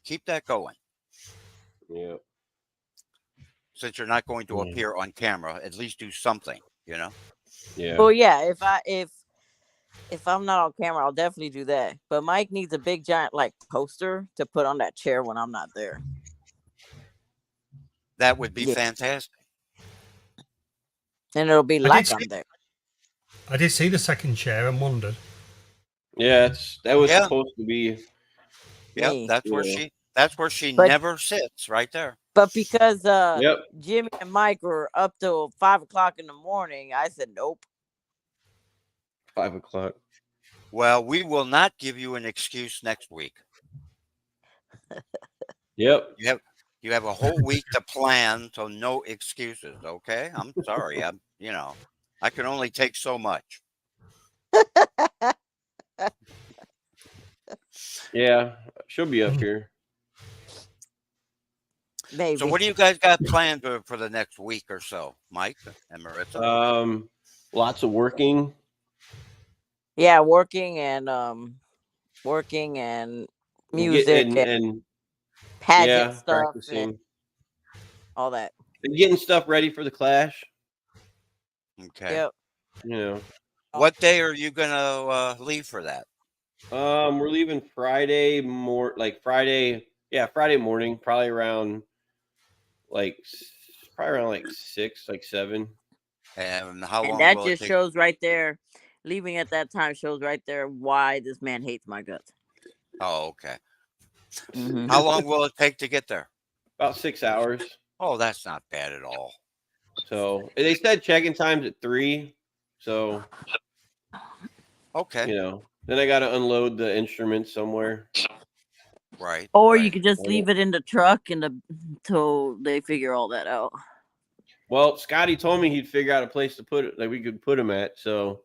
going. Yep. Since you're not going to Yeah. appear on camera, at least do something, Yeah. Well, yeah. If I'm not on camera, I'll definitely do that. But Mike needs a big giant like poster to put on that chair when I'm not there. That would be Yeah. fantastic. And it'll be I like did I'm see- there. I did see the second chair and wondered. Yeah, that was Yeah. supposed to be. Yeah, Me. that's where Yeah. she But- never sits, right there. But because Yep. Jimmy and Mike were up till 5 o'clock in the morning, I said nope. 5 o'clock. Well, we will not give you an excuse next week. Yep. You have a whole week to plan, so no excuses, okay? I'm sorry. I can only take so much. Yeah. She'll be up here. baby. So what do you guys got planned for the next week or so, Mike and Maritza? Lots of working. Yeah, working and music and pageant yeah, stuff and practicing all that. and getting stuff ready for the Clash. Okay. Yep. You know, What day are you gonna leave for that? we're leaving Friday Friday morning, probably around like 6, like 7. And how long And that will it just take? shows right there, leaving at that time shows right there why this man hates my guts. Oh, okay. Mhm. How long will it take to get there? About 6 hours. Oh, that's not bad at all. So they said check-in times at 3. So Okay. then I got to unload the instruments somewhere. Right. Or right. you could just leave it in the truck until they figure all that out. Well, Scotty told me he'd figure out a place to put it, like we could put them at. So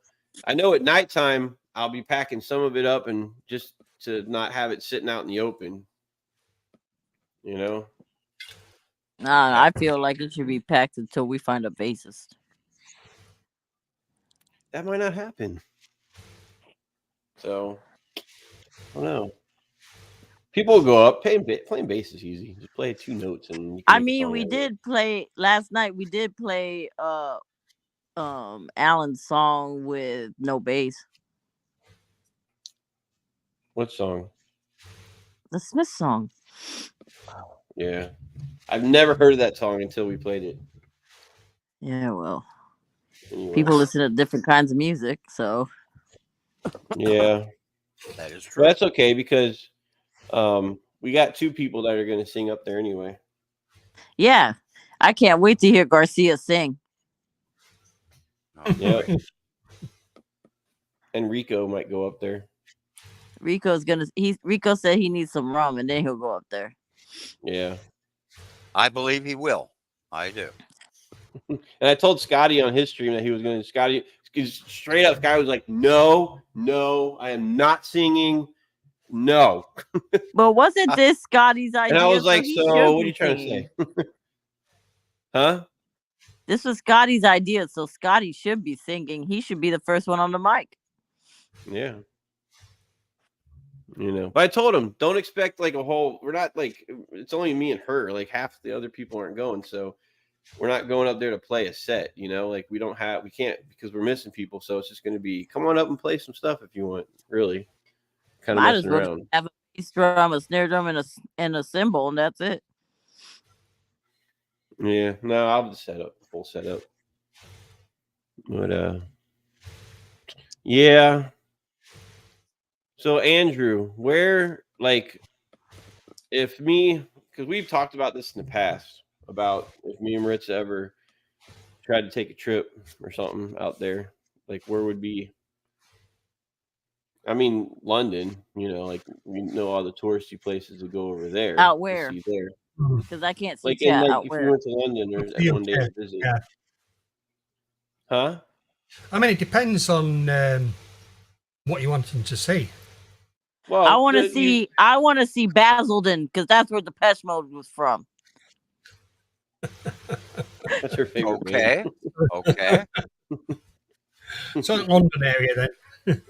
I know at nighttime I'll be packing some of it up and just to not have it sitting out in the open. I feel like it should be packed until we find a bassist. That might not happen. So I don't know. People will go up. Playing bass is easy. Just play 2 notes and you can I make a mean, song we out of it. did play last night. We did play Alan's song with no bass. What song? The Smith song. Yeah. I've never heard of that song until we played it. Yeah, well, Anyway. people listen to different kinds of music, so Yeah. That is But true. that's okay because we got 2 people that are going to sing up there anyway. yeah. I can't wait to hear Garcia sing. Oh, Yeah. boy. And Rico might go up there. Rico said he needs some rum and then he'll go up there. Yeah. I believe he will. I do. And I told Scotty on his stream that he was going to Scotty straight up. Scotty was like, no, I am not singing. No. But wasn't this Scotty's idea? And I was like, he so should what are be you trying singing. to say? Huh? This was Scotty's idea, so Scotty should be singing. He should be the first one on the mic. Yeah. But I told him, don't expect like a whole, we're not like, it's only me and her. Like half the other people aren't going. So we're not going up there to play a set, like we can't because we're missing people. So it's just going to be, come on up and play some stuff if you want, really. Kind of Might as messing well around. have a bass drum, a snare drum, and a cymbal, and that's it. Yeah, no, I'll just set up the full setup. But yeah. So Andrew, where because we've talked about this in the past about if me and Maritza ever tried to take a trip or something out there, like where would be? I mean, London. Like we know all the touristy places to go over there. Out where? To see there. Because I can't see Like chat. if Out you where? went to London or one day to visit. Yeah. Huh? I mean, it depends on what you want them to see. Well, I want to see Basildon because that's where Depeche Mode was from. That's her favorite. band. Okay. So London area then.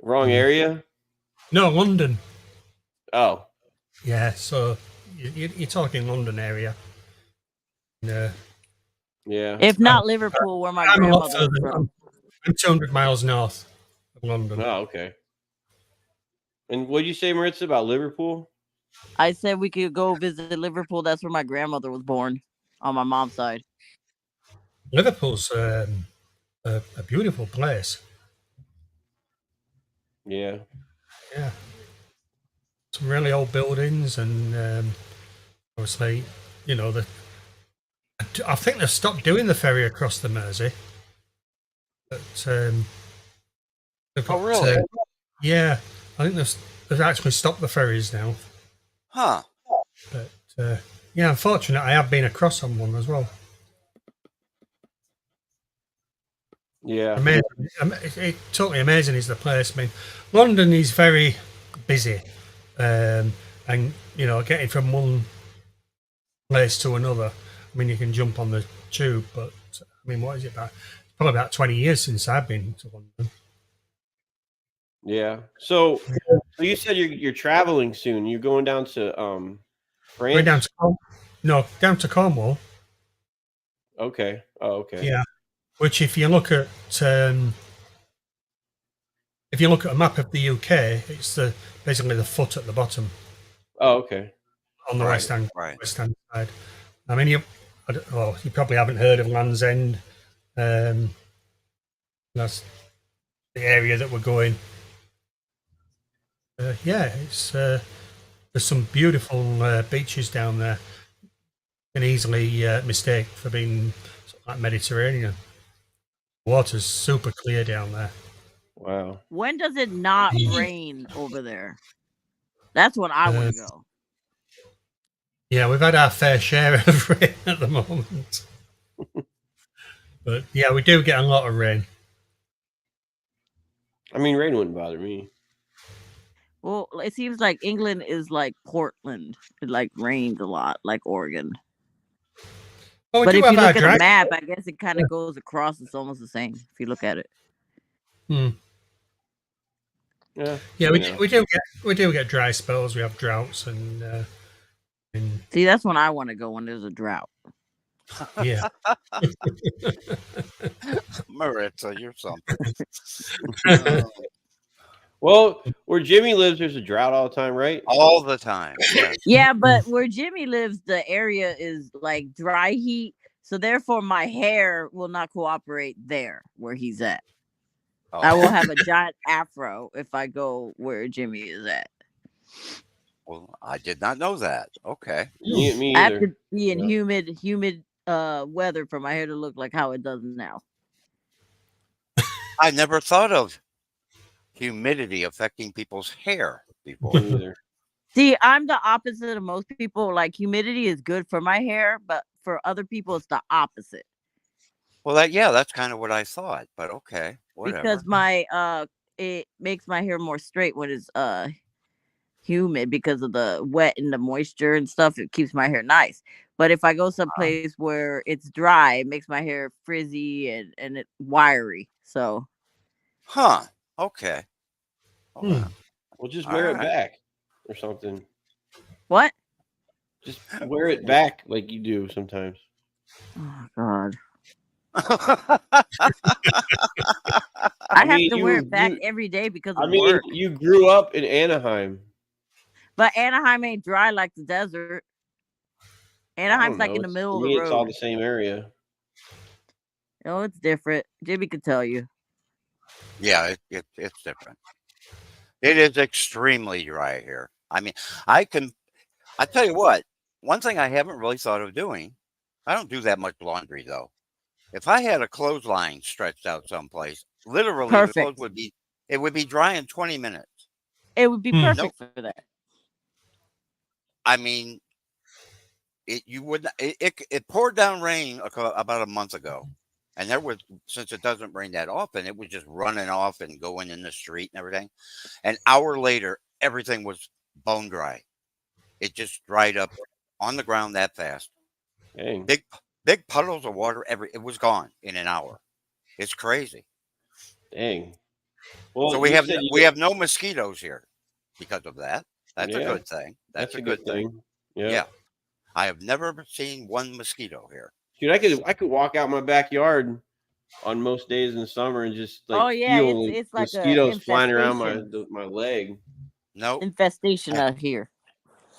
Wrong area. No, London. Oh, Yeah, so you're talking London area. yeah. If not Liverpool, where my I'm a lot grandmother was further. from. I'm 200 miles north of London. Oh, okay. And what did you say, Maritza, about Liverpool? I said we could go visit Liverpool. That's where my grandmother was born on my mom's side. Liverpool's a beautiful place. Yeah. Yeah. Some really old buildings and obviously, I think they've stopped doing the ferry across the Mersey. But they've got, really? yeah, I think they've actually stopped the ferries now. Huh. But yeah, unfortunately, I have been across on one as well. Yeah. Amazing. Totally amazing is the place. I mean, London is very busy. and getting from one place to another. I mean, you can jump on the tube, but I mean, what is it about? Probably about 20 years since I've been to London. Yeah. So you said you're traveling soon. You're going down to France? We're down to down to Cornwall. Okay. Oh, okay. Yeah. Which, if you look at a map of the UK, it's basically the foot at the bottom Oh, okay. on the Right, west hand right. side. I mean, you probably haven't heard of Land's End. That's the area that we're going. It's there's some beautiful beaches down there. Can easily mistake for being sort of like Mediterranean. Water's super clear down there. Wow. When does it not rain over there? That's when I want to go. Yeah, we've had our fair share of rain at the moment. But yeah, we do get a lot of rain. I mean, rain wouldn't bother me. Well, it seems like England is like Portland. It like rains a lot, like Oregon. Well, But we if do you have our look at a drag. map, I guess it kind of goes across. It's almost the same if you look at it. Yeah. Yeah, we do get dry spells. We have droughts and See, that's when I want to go when there's a drought. yeah. Maritza, you're something. Well, where Jimmy lives, there's a drought all the time, right? All the time. Yes. Yeah, but where Jimmy lives, the area is like dry heat. So therefore, my hair will not cooperate there where he's at. Oh, I will have a giant afro if I go where Jimmy is at. well, I did not know that. Okay. Me I have either. to be in Yeah. humid weather for my hair to look like how it does now. I never thought of humidity affecting people's hair before. Me either. See, I'm the opposite of most people. Like humidity is good for my hair, but for other people, it's the opposite. Well, that's kind of what I thought. But okay, whatever. Because it makes my hair more straight when it's humid because of the wet and the moisture and stuff. It keeps my hair nice. But if I go someplace where it's dry, it makes my hair frizzy and it wiry. So Huh. Okay. Hmm. Well, just wear it Alright. back or something. what? Just wear it back like you do sometimes. Oh God. I I have mean, to wear you- it back you- every day because I of mean, work. you grew up in Anaheim. But Anaheim ain't dry like the desert. Anaheim's like in the To middle of me, the it's all road. the same area. No, it's different. Jimmy could tell you. Yeah, it's different. It is extremely dry here. I mean, I tell you what, one thing I haven't really thought of doing, I don't do that much laundry though. If I had a clothesline stretched out someplace, literally the Perfect. clothes would be dry in 20 minutes. It would be Hmm. perfect for that. I mean, it poured down rain about a month ago. And since it doesn't rain that often, it was just running off and going in the street and everything. An hour later, everything was bone dry. It just dried up on the ground that fast. Dang. Big puddles of water. It was gone in an hour. It's crazy. Dang. Well, So we you have said you we get- have no mosquitoes here because of that. That's a Yeah, good thing. That's a good thing. Yeah. Yeah. I have never seen one mosquito here. Dude, I could walk out my backyard on most days in the summer and just like Oh, yeah, feel it's like a mosquitoes flying around infestation. my leg. Nope. Infestation out here.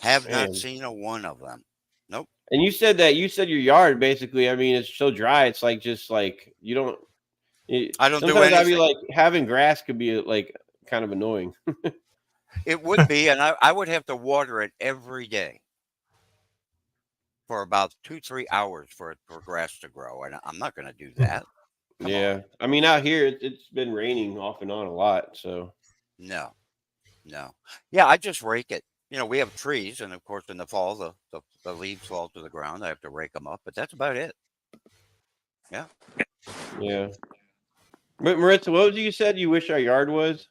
Have Man. not seen a one of them. Nope. And you said your yard basically. I mean, it's so dry. It's like just like you don't. I don't do sometimes I'd be anything. like having grass could be like kind of annoying. It would be, and I would have to water it every day for about 2-3 hours for grass to grow, and I'm not going to do that. Come Yeah, on. I mean out here it's been raining off and on a lot, so No. Yeah, I just rake it. We have trees, and of course, in the fall, the leaves fall to the ground. I have to rake them up, but that's about it. yeah. But Maritza, what was it you said you wish our yard was?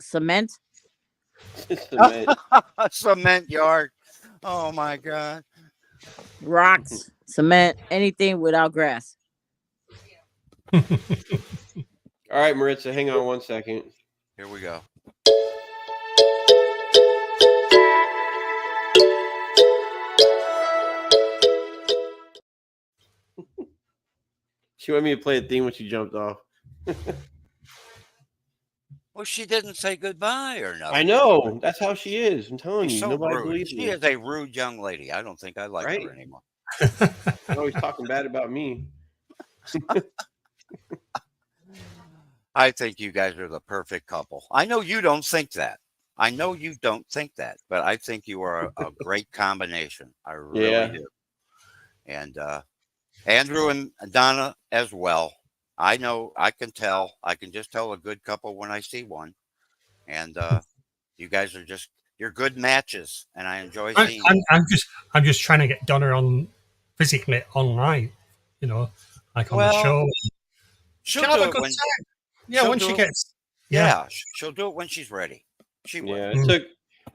Cement. Cement. Cement yard. Oh my God. Rocks, cement, anything without grass. All right, Maritza, hang on 1 second. Here we go. She wanted me to play a theme when she jumped off. Well, she didn't say goodbye or nothing. I know. That's how she is. I'm telling She's you. so Nobody rude. believes She me. is a rude young lady. I don't think I like Right? her anymore. You're always talking bad about me. I think you guys are the perfect couple. I know you don't think that. I know you don't think that, but I think you are a great combination. I really Yeah. do. And Andrew and Donna as well. I know. I can tell. I can just tell a good couple when I see one. And you guys are you're good matches, and I enjoy seeing. I'm just trying to get Donna on physically online. You know, like on the Well, show. She'll Have do a it good when. time. Yeah, she'll when do she it- gets. Yeah, she'll do it when she's ready. She will. Yeah. Mm.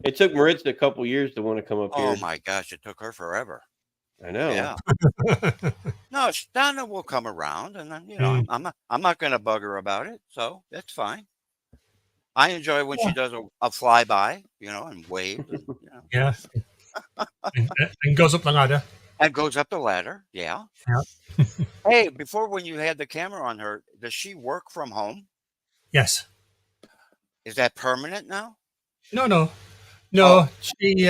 It took Maritza a couple years to want to come up Oh here. my gosh, it took her forever. I know. Yeah. No, Donna will come around, and then I'm not going to bug her about it, so that's fine. I enjoy when she does a flyby, and waves, and, Yeah. and goes up the ladder. and goes up the ladder. Yeah. Yeah. Hey, before when you had the camera on her, does she work from home? Yes. Is that permanent now? No. Oh. She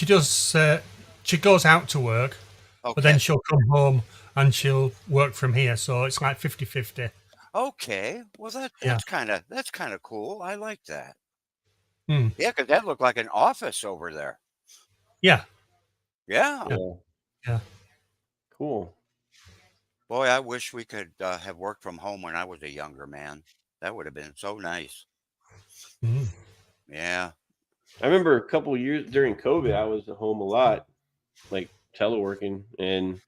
does. She goes out to work, Okay. but then she'll come home and she'll work from here. So it's like 50-50. Okay. Well, that's kind of cool. I like that. Hmm. Yeah, because that looked like an office over there. Yeah. Yeah. Yeah. Cool. Boy, I wish we could have worked from home when I was a younger man. That would have been so nice. Mhm. Yeah. I remember a couple of years during COVID, I was at home a lot, like teleworking, and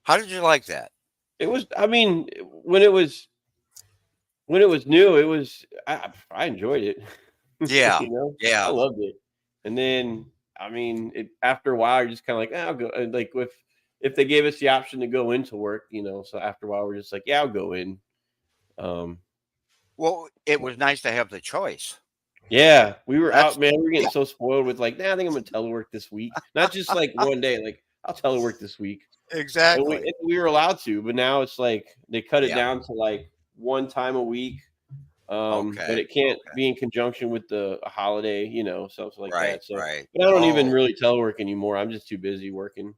How did you like that? it was. I mean, when it was new, it was. I enjoyed it. Yeah. I Yeah. loved it. And then, I mean, after a while, you're just kind of like, I'll go. And like if they gave us the option to go into work, so after a while, we're just like, yeah, I'll go in. Well, it was nice to have the choice. Yeah, we were That's- out, man. We were getting so spoiled with like, I think I'm gonna telework this week. Not just like one day, like I'll telework this week. And Exactly. we were allowed to, but now it's like they cut it Yeah. down to like one time a week. But it can't be in conjunction with a holiday, something like Right. that. So, Right. but I don't even Oh, really telework anymore. I'm just too busy working.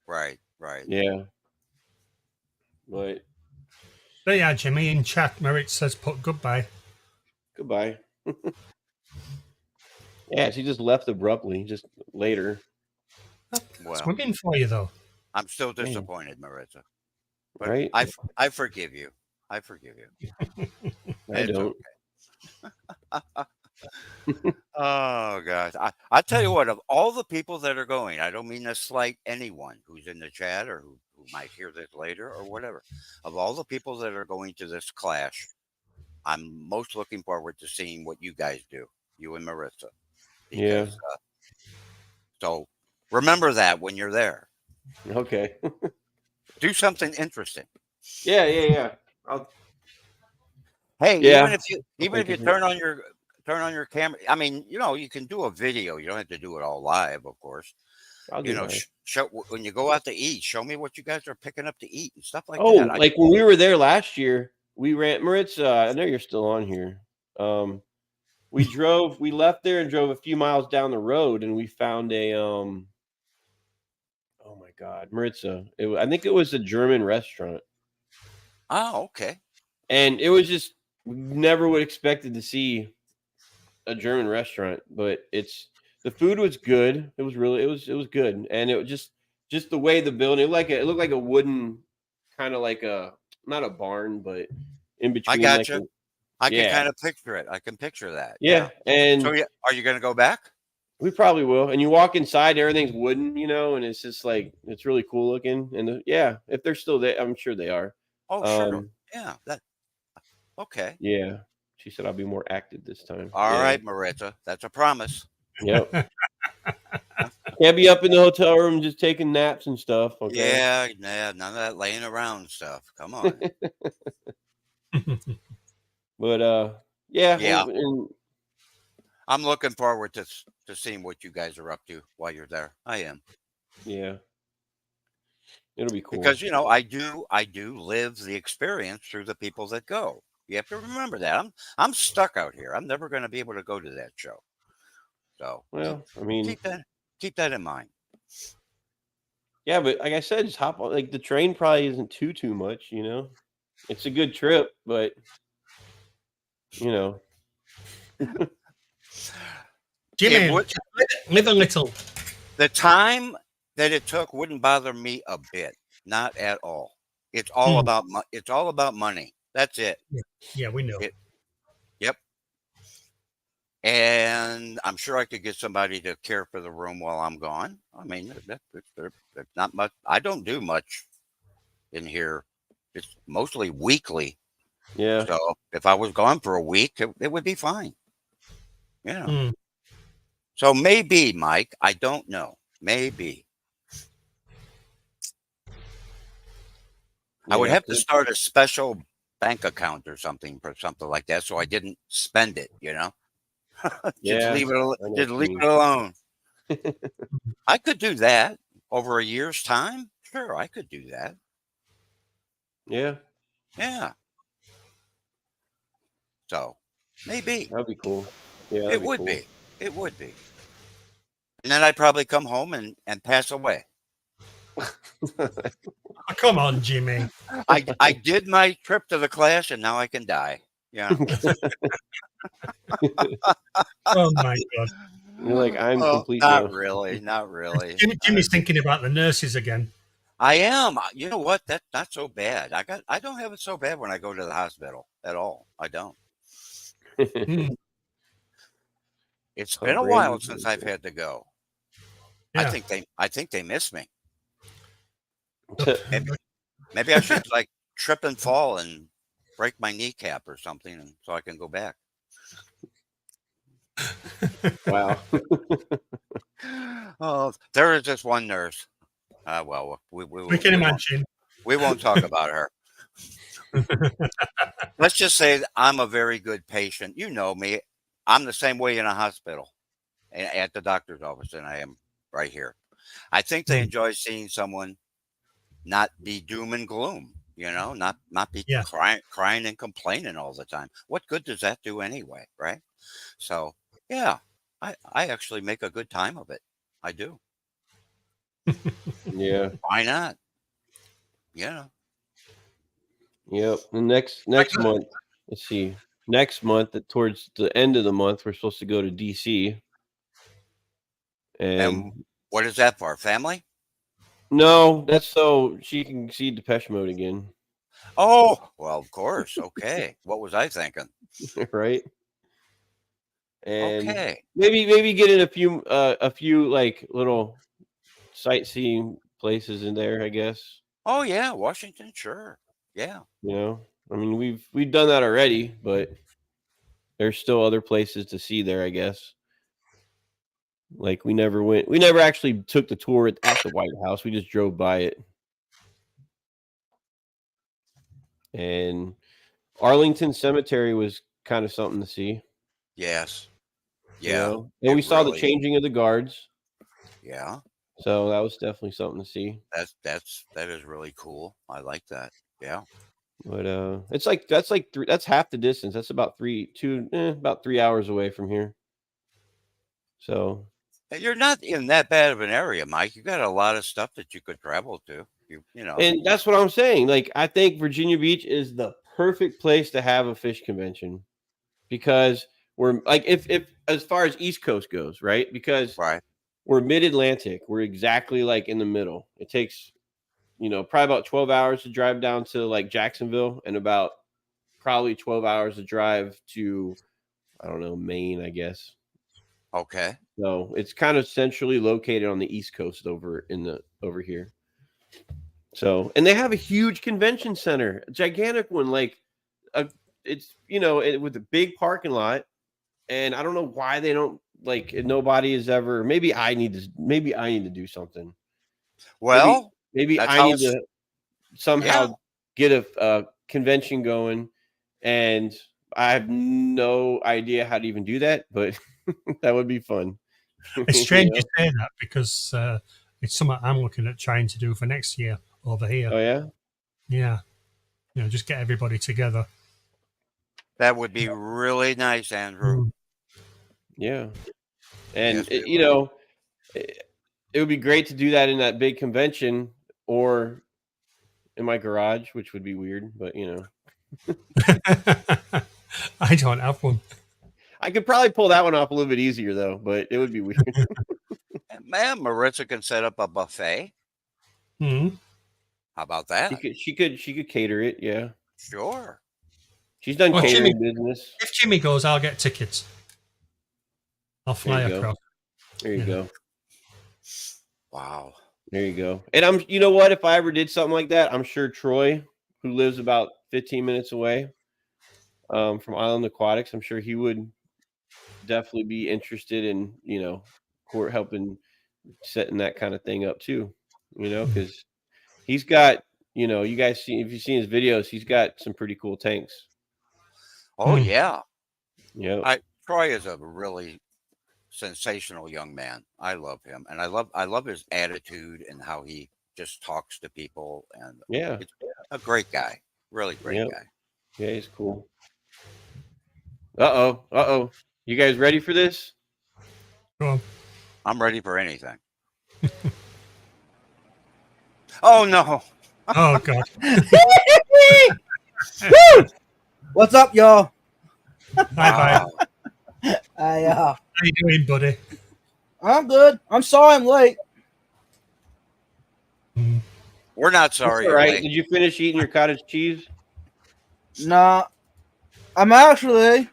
Right. Right. Yeah, but But yeah, Jimmy in chat, Merit says put goodbye. goodbye. Yeah, she just left abruptly, just later. Well, Swimming for you though. I'm still disappointed, Maritza. But Right? I forgive you. I forgive you. I It's don't. Oh gosh. I tell you what, of all the people that are going, I don't mean to slight anyone who's in the chat or who might hear this later or whatever. Of all the people that are going to this clash, I'm most looking forward to seeing what you guys do, you and Maritza. Yeah. So remember that when you're there. Okay. Do something interesting. Yeah. Hey, Yeah. even if you turn on your camera, I mean, you can do a video. You don't have to do it all live, of course. I'll do that. Show when you go out to eat. Show me what you guys are picking up to eat and stuff like Oh, that. like when we were there last year, we ran Maritza. I know you're still on here. We left there and drove a few miles down the road, and we found a oh my God, Maritza. I think it was a German restaurant, Oh, okay. and it was just never would expected to see a German restaurant, but the food was good. It was good, and it was just the way the building it looked like a wooden kind of like not a barn, but in between. I got like you. I can kind of picture it. I can picture that. Yeah, and So are you going to go back? we probably will. And you walk inside, everything's wooden, and it's just like it's really cool looking. And if they're still there, I'm sure they are. Oh, sure. Yeah. Okay. Yeah, She said I'll be more active this time. All Yeah. right, Maritza, that's a promise. Yep. Can't be up in the hotel room just taking naps and stuff. Okay. Yeah, none of that laying around stuff. Come on. But yeah. Yeah. And I'm looking forward to seeing what you guys are up to while you're there. I am. yeah. It'll be cool. Because I do live the experience through the people that go. You have to remember that. I'm stuck out here. I'm never going to be able to go to that show. So Well, I mean, keep that in mind. yeah, but like I said, just hop on. Like the train probably isn't too much. It's a good trip, but Jimmy, It would- live a little. the time that it took wouldn't bother me a bit, not at all. It's all about it's all about money. That's it. Yeah, we know. Yep. And I'm sure I could get somebody to care for the room while I'm gone. I mean, there's not much. I don't do much in here. It's mostly weekly. yeah. So if I was gone for a week, it would be fine. So maybe, Mike, I don't know. Maybe. I would have to start a special bank account or something for something like that, so I didn't spend it. Yeah, leave it. I know Just what leave you it alone. I could do that over a year's time. Sure, I could do that. Yeah, Yeah. So maybe that'd be cool. Yeah, it would be. It would be. And then I'd probably come home and pass away. Oh, come on, Jimmy. I did my trip to the Clash, and now I can die. Yeah. Oh my God. You're like, I'm complete. Not now. really. Not really. Jimmy's thinking about the nurses again. I am. You know what? That's not so bad. I don't have it so bad when I go to the hospital at all. I don't. It's been a while since I've had to go. Yeah. I think they miss me. Maybe I should like trip and fall and break my kneecap or something, and so I can go back. Wow. Oh, there is just one nurse. Well, We can imagine. We won't talk about her. Let's just say that I'm a very good patient. You know me. I'm the same way in a hospital, at the doctor's office, than I am right here. I think they enjoy seeing someone not be doom and gloom, not be crying and complaining all the time. What good does that do anyway, right? So, yeah, I actually make a good time of it. I do. Yeah. Why not? Yeah. Yep. The next month, let's see. Next month, towards the end of the month, we're supposed to go to DC. And what is that for? Family? No, that's so she can see Depeche Mode again. Oh, well, of course. Okay. What was I thinking? Right. And okay. Maybe get in a few like little sightseeing places in there, I guess. Oh yeah, Washington, sure. Yeah. I mean, we've done that already, but there's still other places to see there, I guess. Like we never actually took the tour at the White House. We just drove by it. And Arlington Cemetery was kind of something to see. Yes. Yeah. And we saw the changing of the guards. Yeah. So that was definitely something to see. That is really cool. I like that. Yeah. But that's half the distance. That's about 3 hours away from here. So you're not in that bad of an area, Mike. You got a lot of stuff that you could travel to. And that's what I'm saying. Like, I think Virginia Beach is the perfect place to have a fish convention because we're like, if as far as East Coast goes, right? Because we're mid-Atlantic. We're exactly like in the middle. It takes, probably about 12 hours to drive down to like Jacksonville and about probably 12 hours to drive to, I don't know, Maine, I guess. Okay. So it's kind of centrally located on the East Coast over here. So, and they have a huge convention center, a gigantic one, like it's with a big parking lot, and I don't know why they don't like. Nobody has ever. Maybe I need to do something. Well, maybe that's I how need it's- to somehow get a convention going, and I have no idea how to even do that, but that would be fun. It's strange you say that because it's something I'm looking at trying to do for next year over here. Oh yeah, Yeah. Just get everybody together. that would be really nice, Andrew. yeah, and Yes, it it would be great to do that in that big convention or in my garage, which would be weird, but I don't have one. I could probably pull that one off a little bit easier though, but it would be weird. Man, Maritza can set up a buffet. Hmm. How about that? She could cater it. Yeah, Sure. she's done Well, catering business. If Jimmy goes, I'll get tickets. I'll fly There you go. across. There you Yeah. go. Wow. There you go. And you know what? If I ever did something like that, I'm sure Troy, who lives about 15 minutes away from Island Aquatics, I'm sure he would definitely be interested in, helping setting that kind of thing up too, because he's got, you guys see, if you've seen his videos, he's got some pretty cool tanks. Oh, Hmm. yeah. Yeah. Troy is a really sensational young man. I love him, and I love his attitude and how he just talks to people. And Yeah. it's a great guy, really great Yep. guy. Yeah, he's cool. Uh-oh. You guys ready for this? Go on. I'm ready for anything. Oh no! Oh, God. What's up, y'all? Bye-bye. How How you doing, buddy? I'm good. I'm sorry I'm late. Hmm. We're not That's sorry. all you're right. late. Did you finish eating your cottage cheese? Nah, I'm actually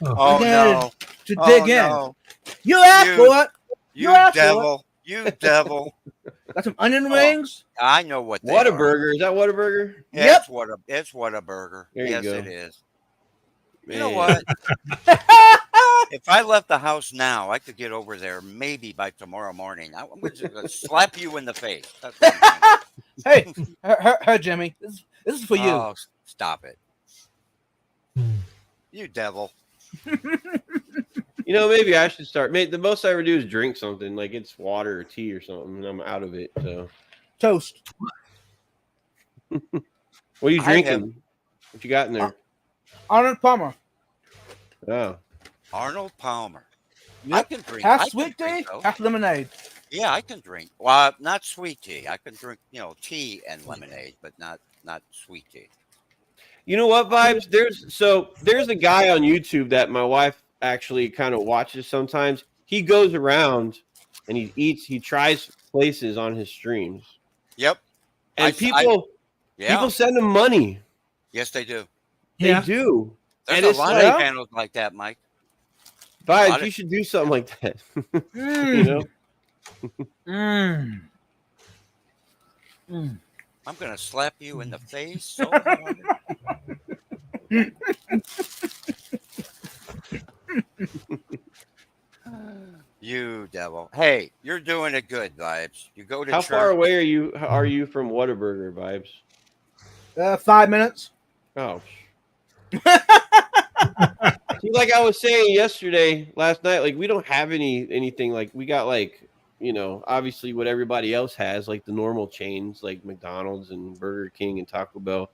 Oh Okay. no! to Oh dig in. no! You asked You- for it. You asked for it. devil! You devil! Got some onion Oh. rings. I know what they What a are. burger. Is that Whataburger? Yeah, Yep. It's what a burger. There you Yes, go. it is. You know Man. what? If I left the house now, I could get over there maybe by tomorrow morning. I'm going to slap you in the face. That's what I'm gonna Hey, her, Jimmy. This is for do. you. Oh, stop it. Hmm. You devil. Maybe I should start. The most I ever do is drink something, like it's water or tea or something, and I'm out of it. So, Toast. what are you I drinking? What you got in there? Arnold Palmer. Oh, Arnold Palmer. I Yep. can drink. Half I can sweet tea, drink those. half lemonade. Yeah, I can drink. Well, not sweet tea. I can drink, tea and lemonade, but not sweet tea. you know what, Vibes? There's a guy on YouTube that my wife actually kind of watches sometimes. He goes around and he tries places on his streams, Yep. and people Yeah. send him money. Yes, they do. Yeah. They do. There's And a it's lot like- of channels like that, Mike. Vibes, lot you of- should do something like that. Mm. Mm. I'm going to slap you in the face so hard. You devil. Hey, you're doing it good, Vibes. You go to How church. far away are you from Whataburger, Vibes? 5 minutes. Oh. See, like I was saying last night, like we don't have anything like we got obviously what everybody else has, like the normal chains like McDonald's and Burger King and Taco Bell.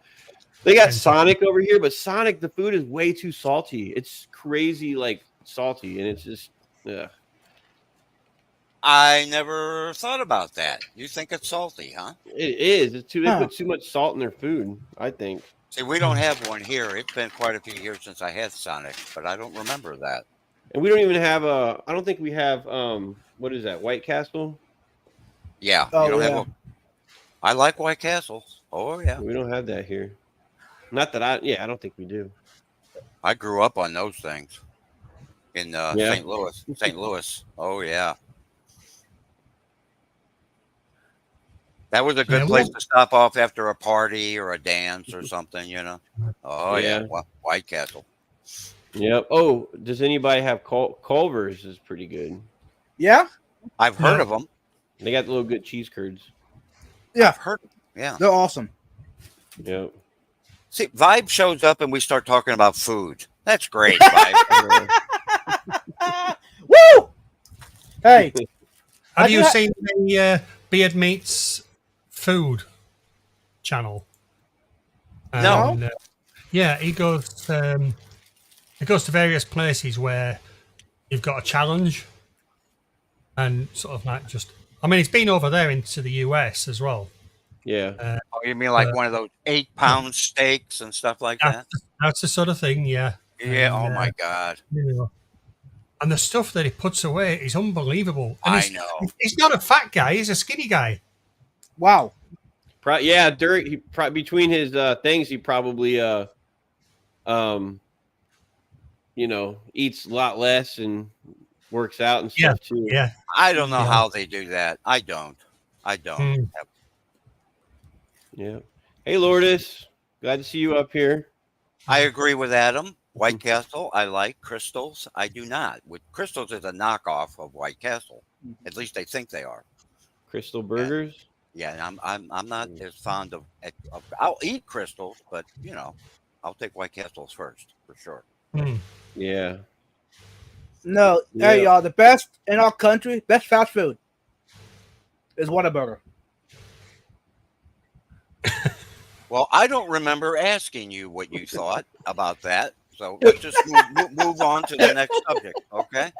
They got Sonic over here, but Sonic, the food is way too salty. It's crazy, like salty, and it's just ugh. I never thought about that. You think it's salty, huh? It is. It's too. They Huh. put too much salt in their food, I think. See, we don't have one here. It's been quite a few years since I had Sonic, but I don't remember that. And we don't even have I don't think we have what is that? White Castle? Yeah. Oh, you don't yeah. have I like White Castle. Oh, yeah. We don't have that here. Not that I don't think we do. I grew up on those things in Yeah. St. Louis. St. Louis. Oh, yeah. That was a good Yeah, place well- to stop off after a party or a dance or something, you know. Oh yeah, Yeah. White Castle. Yep. Oh, does anybody have Culver's? Is pretty good. Yeah, I've heard No. of them. They got the little good cheese curds. Yeah. I've heard. Yeah. they're awesome. Yep. See, Vibe shows up and we start talking about food. That's great, Vibe. Woo! Hey, I Have do you ha- seen the Beard Meats food channel? No. And, yeah, he goes to various places where you've got a challenge, and sort of like just. I mean, he's been over there into the US as well. Yeah. Oh, you mean like one of those 8-pound steaks and stuff like that? That's the sort of thing, yeah. Yeah. And, Oh my God. you know, and the stuff that he puts away is unbelievable. And I know. He's not a fat guy; he's a skinny guy. wow. Yeah. Between his things, he probably eats a lot less and works out and stuff too. Yeah. I don't know Yeah. how they do that. I don't. Mm. Yeah. Hey, Lourdes. Glad to see you up here. I agree with Adam. White Castle, I like. Crystals, I do not. With Crystals is a knockoff of White Castle. At least they think they are. Crystal Burgers. Yeah, and I'm not as fond of. I'll eat Crystals, but I'll take White Castles first for sure. Mm. Yeah. No, Yeah. hey y'all, the best in our country, best fast food is Whataburger. Well, I don't remember asking you what you thought about that. So let's just move on to the next subject, okay?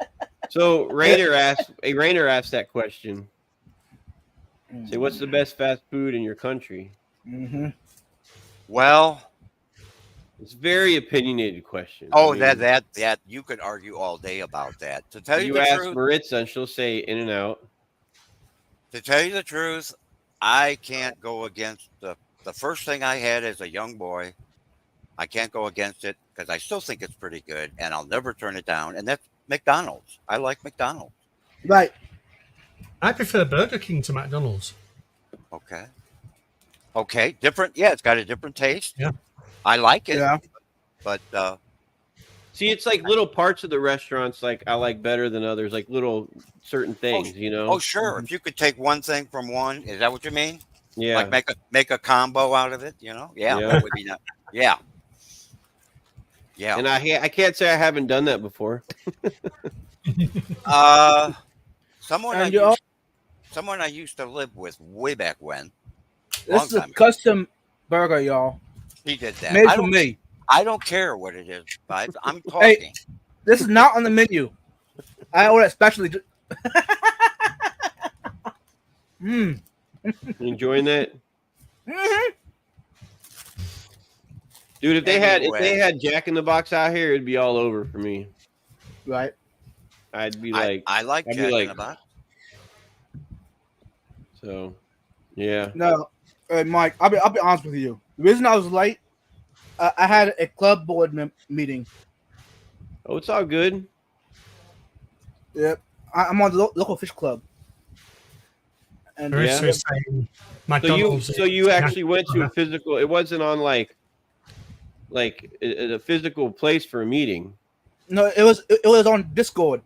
So Rainer asked that question. Say, what's the best fast food in your country? Mm-hmm. Well, It's a very opinionated question. oh, I mean, that you could argue all day about that. To tell you you the ask truth, Maritza, and she'll say In and Out. to tell you the truth, I can't go against the first thing I had as a young boy. I can't go against it because I still think it's pretty good, and I'll never turn it down. And that's McDonald's. I like McDonald's. Right. I prefer Burger King to McDonald's. Okay. Okay. Different. Yeah, it's got a different taste. Yeah. I like it. Yeah. But See, it's like little parts of the restaurants like I like better than others, like little certain things, oh, sure. If you could take one thing from one, is that what you mean? Yeah. Like make a combo out of it, Yeah, Yeah. that would be nice. Yeah. Yeah. And I can't say I haven't done that before. Someone And you someone I used to live with way back when. This is a time ago. custom burger, y'all. He did that. Made I for don't, me. I don't care what it is, Vibe. I'm talking. This is not on the menu. I ordered it specially. You enjoying that? Mm-hmm. Dude, if they Anyway. had Jack in the Box out here, it'd be all over for me. Right. I'd be like, I like I'd be Jack in like- the Box. so yeah. No, Mike. I'll be honest with you. The reason I was late, I had a club board meeting. Oh, it's all good. Yep. I'm on the local fish club. And Yeah. Marissa is saying So you McDonald's. actually went to a physical. It wasn't on like a physical place for a meeting. no, it was on Discord.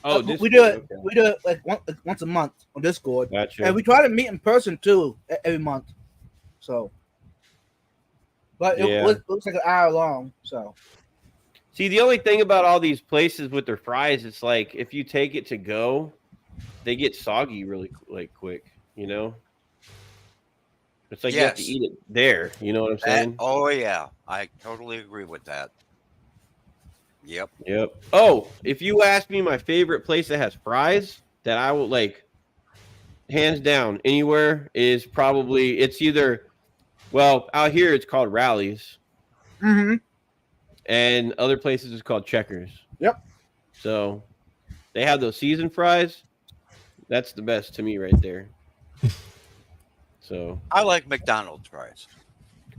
Oh, we do it. okay. We do it like once a month on Discord, Gotcha. and we try to meet in person too every month. So, but it Yeah. looks like an hour long. So See, the only thing about all these places with their fries, it's like if you take it to go, they get soggy really quick. It's like you have to Yes. eat it there. You know what I'm saying? Oh yeah, I totally agree with that. Yep. Yep. Oh, if you ask me my favorite place that has fries that I would like, hands down, anywhere is probably it's either, well, out here it's called Rallies, mm-hmm. and other places it's called Checkers. Yep. So they have those seasoned fries. That's the best to me right there. So I like McDonald's fries.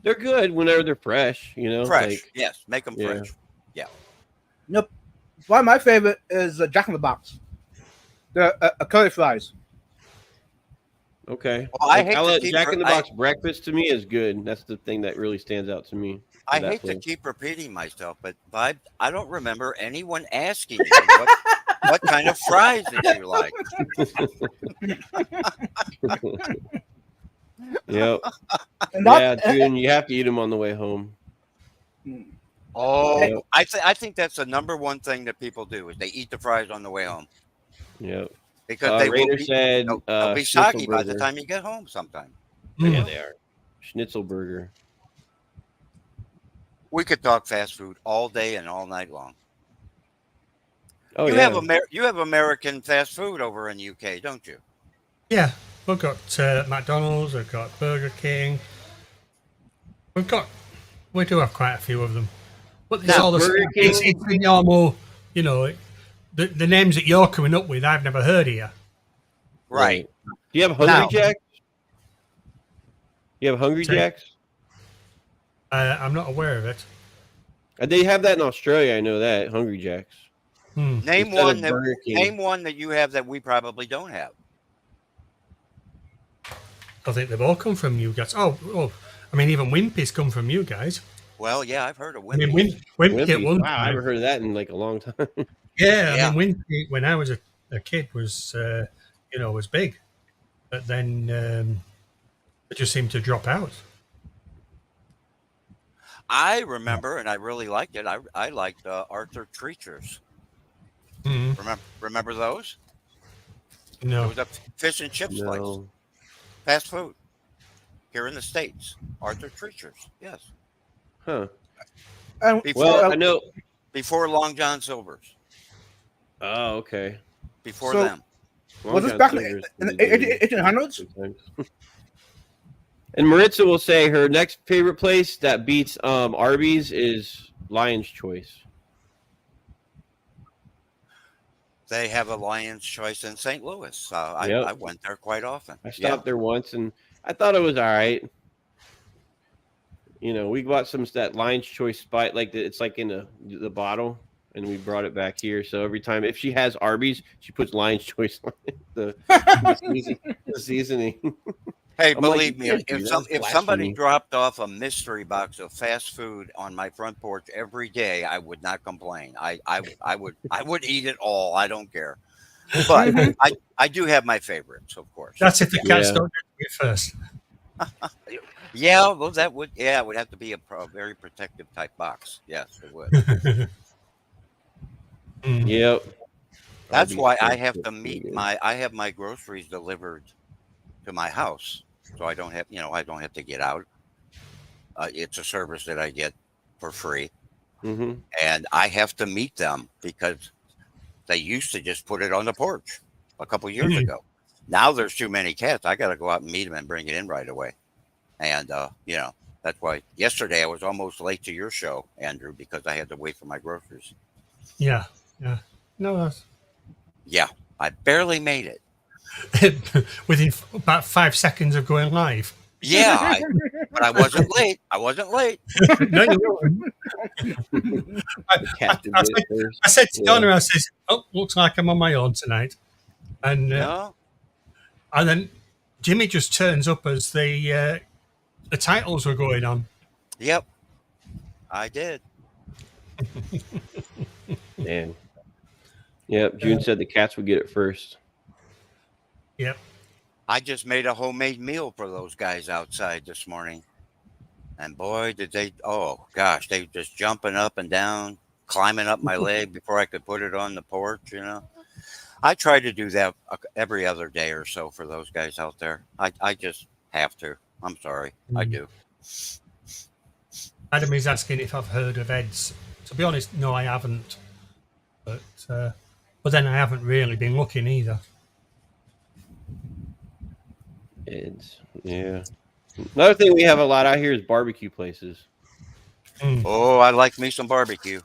they're good whenever they're fresh. Fresh. like- Yes, make them Yeah. fresh. One of my favorite is Jack in the Box. The curly fries. Okay. Well, I Like, hate I'll to let keep Jack re- in the Box breakfast to me is good. That's the thing that really stands out to me. I that hate to place. keep repeating myself, but Vibe, I don't remember anyone asking you what kind of fries did you like. Yep. And Yeah, that, June, you have to eat them on the way home. Oh, Yep. I think that's the number one thing that people do is they eat the fries on the way home Yep. because they will Rainer be said they'll be schnitzel soggy by the burger. time you get home. Sometime Yeah, Mm. they are. Schnitzel burger. we could talk fast food all day and all night long. Oh you yeah. have you have American fast food over in UK, don't you? Yeah, we've got McDonald's, we've got Burger King. We do have quite a few of them. But it's Now, all the Burger same. It's King- the normal, you know, the names that you're coming up with, I've never heard of you. Right. Do you have Hungry Now- Jacks? You have Hungry Say- Jacks? I'm not aware of it. They have that in Australia. I know that Hungry Jacks. Hmm. Name Instead one of that Burger King. name one that you have that we probably don't have. I think they've all come from you guys. Oh, I mean, even Wimpy's come from you guys. Well, yeah, I've heard of I mean, Wimpy. Wimpy at Wimpy. one Wow, I time. haven't heard of that in like a long time. Yeah, Yeah. I mean, Wimpy, when I was a kid, was was big, but then it just seemed to drop out. I remember, and I really liked it. I liked Arthur Treacher's. Mm, Remember those? It no, was a fish and chips place, No. fast food here in the States. Arthur Treacher's, yes. Huh. and, Before Well, I know. before Long John Silver's, Oh, okay. before So- them. Long was this John back in Silver's the pretty good 1800s? sometimes. And Maritza will say her next favorite place that beats Arby's is Lion's Choice. They have a Lion's Choice in St. Louis. I Yep. went there quite often. I stopped there once and I thought it was all right. You know, we bought some that Lion's Choice spite, like it's like in the bottle, and we brought it back here. So every time, if she has Arby's, she puts Lion's Choice on it, the seasoning. Hey, I'm like, believe you me, can't do if that. if It's somebody blasphemy. dropped off a mystery box of fast food on my front porch every day, I would not complain. I would eat it all. I don't care. But I do have my favorites, of course. that's if the cats Yeah. don't do it first. Yeah, well, it would have to be a very protective type box. Yes, it would. Mm. Yep. That's Arby's why I Choice have is to pretty meet good. I have my groceries delivered to my house, so I don't have to get out. It's a service that I get for free, Mhm. and I have to meet them because they used to just put it on the porch a couple years Mhm. ago. Now there's too many cats. I got to go out and meet them and bring it in right away. And that's why yesterday I was almost late to your show, Andrew, because I had to wait for my groceries. Yeah. No, that's Yeah, I barely made it. within about 5 seconds of going live. Yeah, but I wasn't late. I wasn't late. No, you weren't. Cat did I it said- first. I said to Yeah. Donna, I says, "Oh, looks like I'm on my own tonight," and No, then Jimmy just turns up as the titles were going on. yep, I did. Man. Yep. June said the cats would get it first. Yep. I just made a homemade meal for those guys outside this morning. And boy, did they, oh gosh, they were just jumping up and down, climbing up my leg before I could put it on the porch, I try to do that every other day or so for those guys out there. I just have to. I'm sorry. I Mm. do. Adam is asking if I've heard of Ed's. To be honest, no, I haven't. But then I haven't really been looking either. It's yeah. Another thing we have a lot out here is barbecue places. Mm. Oh, I like me some barbecue.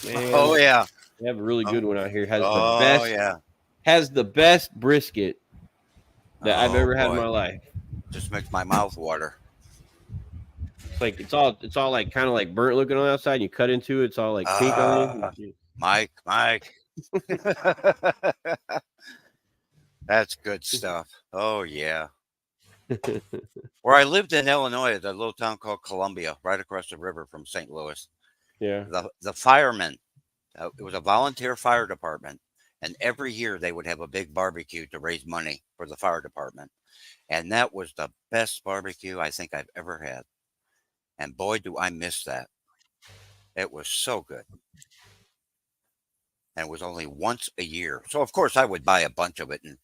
Man, Oh, yeah. we have a really good one out here. Has Oh, the best yeah. has the best brisket that I've Oh, ever had in boy. my life. Just makes my mouth water. It's like it's all like kind of like burnt looking on the outside. And you cut into it, it's all like pink on it. Mike. That's good stuff. Oh, yeah. Where I lived in Illinois, at a little town called Columbia, right across the river from St. Louis. Yeah. The firemen, it was a volunteer fire department, and every year they would have a big barbecue to raise money for the fire department. And that was the best barbecue I think I've ever had. And boy, do I miss that. It was so good. And it was only once a year. So, of course, I would buy a bunch of it and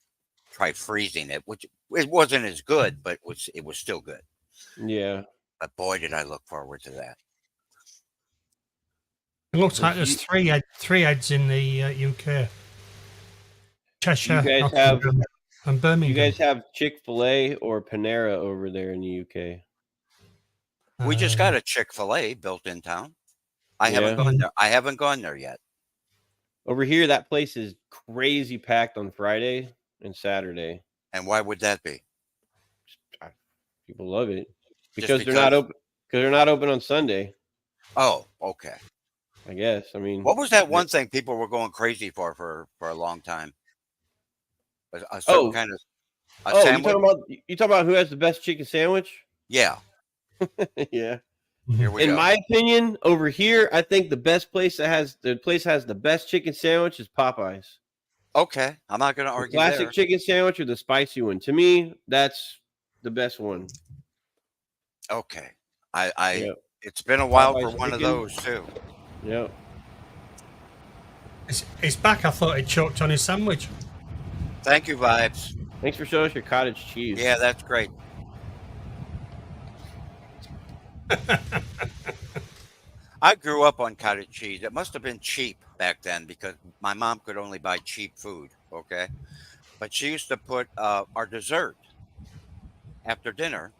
try freezing it, which it wasn't as good, but it was still good. Yeah. But boy, did I look forward to that. It looks like there's three heads in the UK. Cheshire, You guys Nottingham, and You Birmingham. guys have Chick-fil-A or Panera over there in the UK? We just got a Chick-fil-A built in town. I haven't Yeah. gone there. I haven't gone there yet. Over here, that place is crazy packed on Friday and Saturday. And why would that be? People love it Just because they're not open. Because they're not open on Sunday. Oh, okay. I guess. I mean, What was that one thing people were going crazy for a long time? A certain kind of sandwich? you talking about who has the best chicken sandwich? Yeah. Yeah. Here we In go. my opinion, over here, I think the best place has the best chicken sandwich is Popeyes. Okay, I'm not going to The argue classic there. chicken sandwich or the spicy one. To me, that's the best one. Okay, Yep. It's been a while Popeye's for one of chicken. those too. Yep. It's back. I thought he choked on his sandwich. Thank you, Vibes. Thanks for showing us your cottage cheese. Yeah, that's great. I grew up on cottage cheese. It must have been cheap back then because my mom could only buy cheap food. Okay, but she used to put our dessert after dinner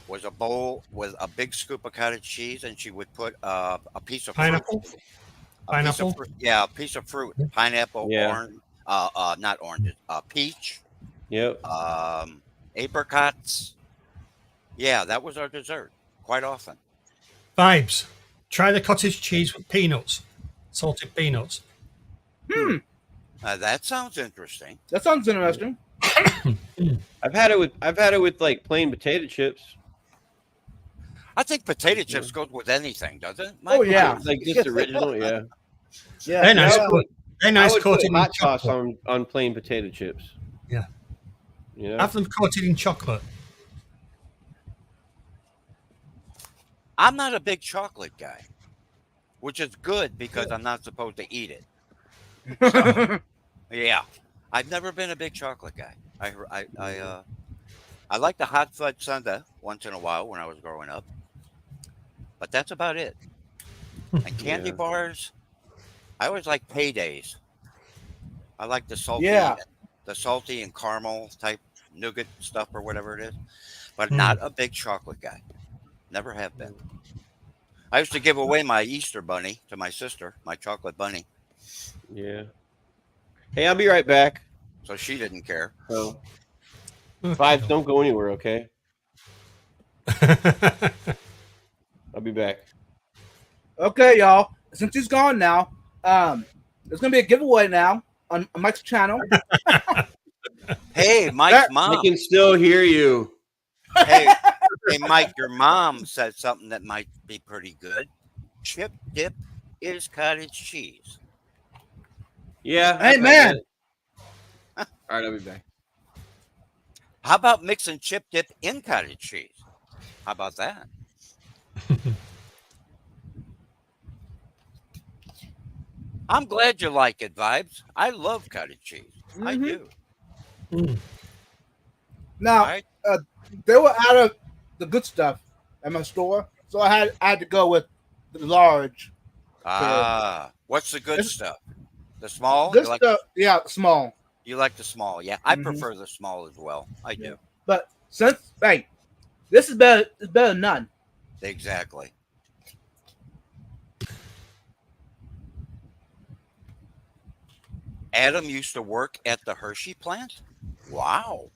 was a bowl with a big scoop of cottage cheese, and she would put a piece of Pineapple? fruit. Pineapple? Yeah, a piece of fruit. Pineapple, Yeah. orange, not oranges, peach, Yep. apricots. Yeah, that was our dessert quite often. Vibes. Try the cottage cheese with peanuts, salted peanuts. That sounds interesting. That sounds interesting. I've had it with like plain potato chips. I think potato chips goes with anything, doesn't it? Oh, yeah. Like just original, yeah. Yeah. They're nice. I would- They're I nice would put coated in hot sauce chocolate. on plain potato chips. Yeah. You know? Have them coated in chocolate. I'm not a big chocolate guy, which is good because I'm not supposed to eat it. Yeah, I've never been a big chocolate guy. I like the hot fudge sundae once in a while when I was growing up, but that's about it. And candy Yeah. bars, I always like paydays. I like the salty, Yeah. the salty and caramel type nougat stuff or whatever it is, but not a big chocolate guy. Never have been. I used to give away my Easter bunny to my sister, my chocolate bunny, Yeah. Hey, I'll be right back. so she didn't care. So Vibes, don't go anywhere, okay? I'll be back. Okay, y'all. Since he's gone now, there's gonna be a giveaway now on Mike's channel. Hey, Mike's mom. I can still hear you. Hey, Mike, your mom said something that might be pretty good. Chip dip is cottage cheese. Yeah. Hey, I've had man. that. All right, I'll be back. How about mixing chip dip in cottage cheese? How about that? I'm glad you like it, Vibes. I love cottage cheese. I Mhm. do. Now, Right? they were out of the good stuff at my store, so I had to go with the large. What's the good It's- stuff? The small? Good stuff, yeah, small. You like the small? Yeah, I Mhm. prefer the small as well. I do. But since this is better. It's better than none. Exactly. Adam used to work at the Hershey plant. Wow.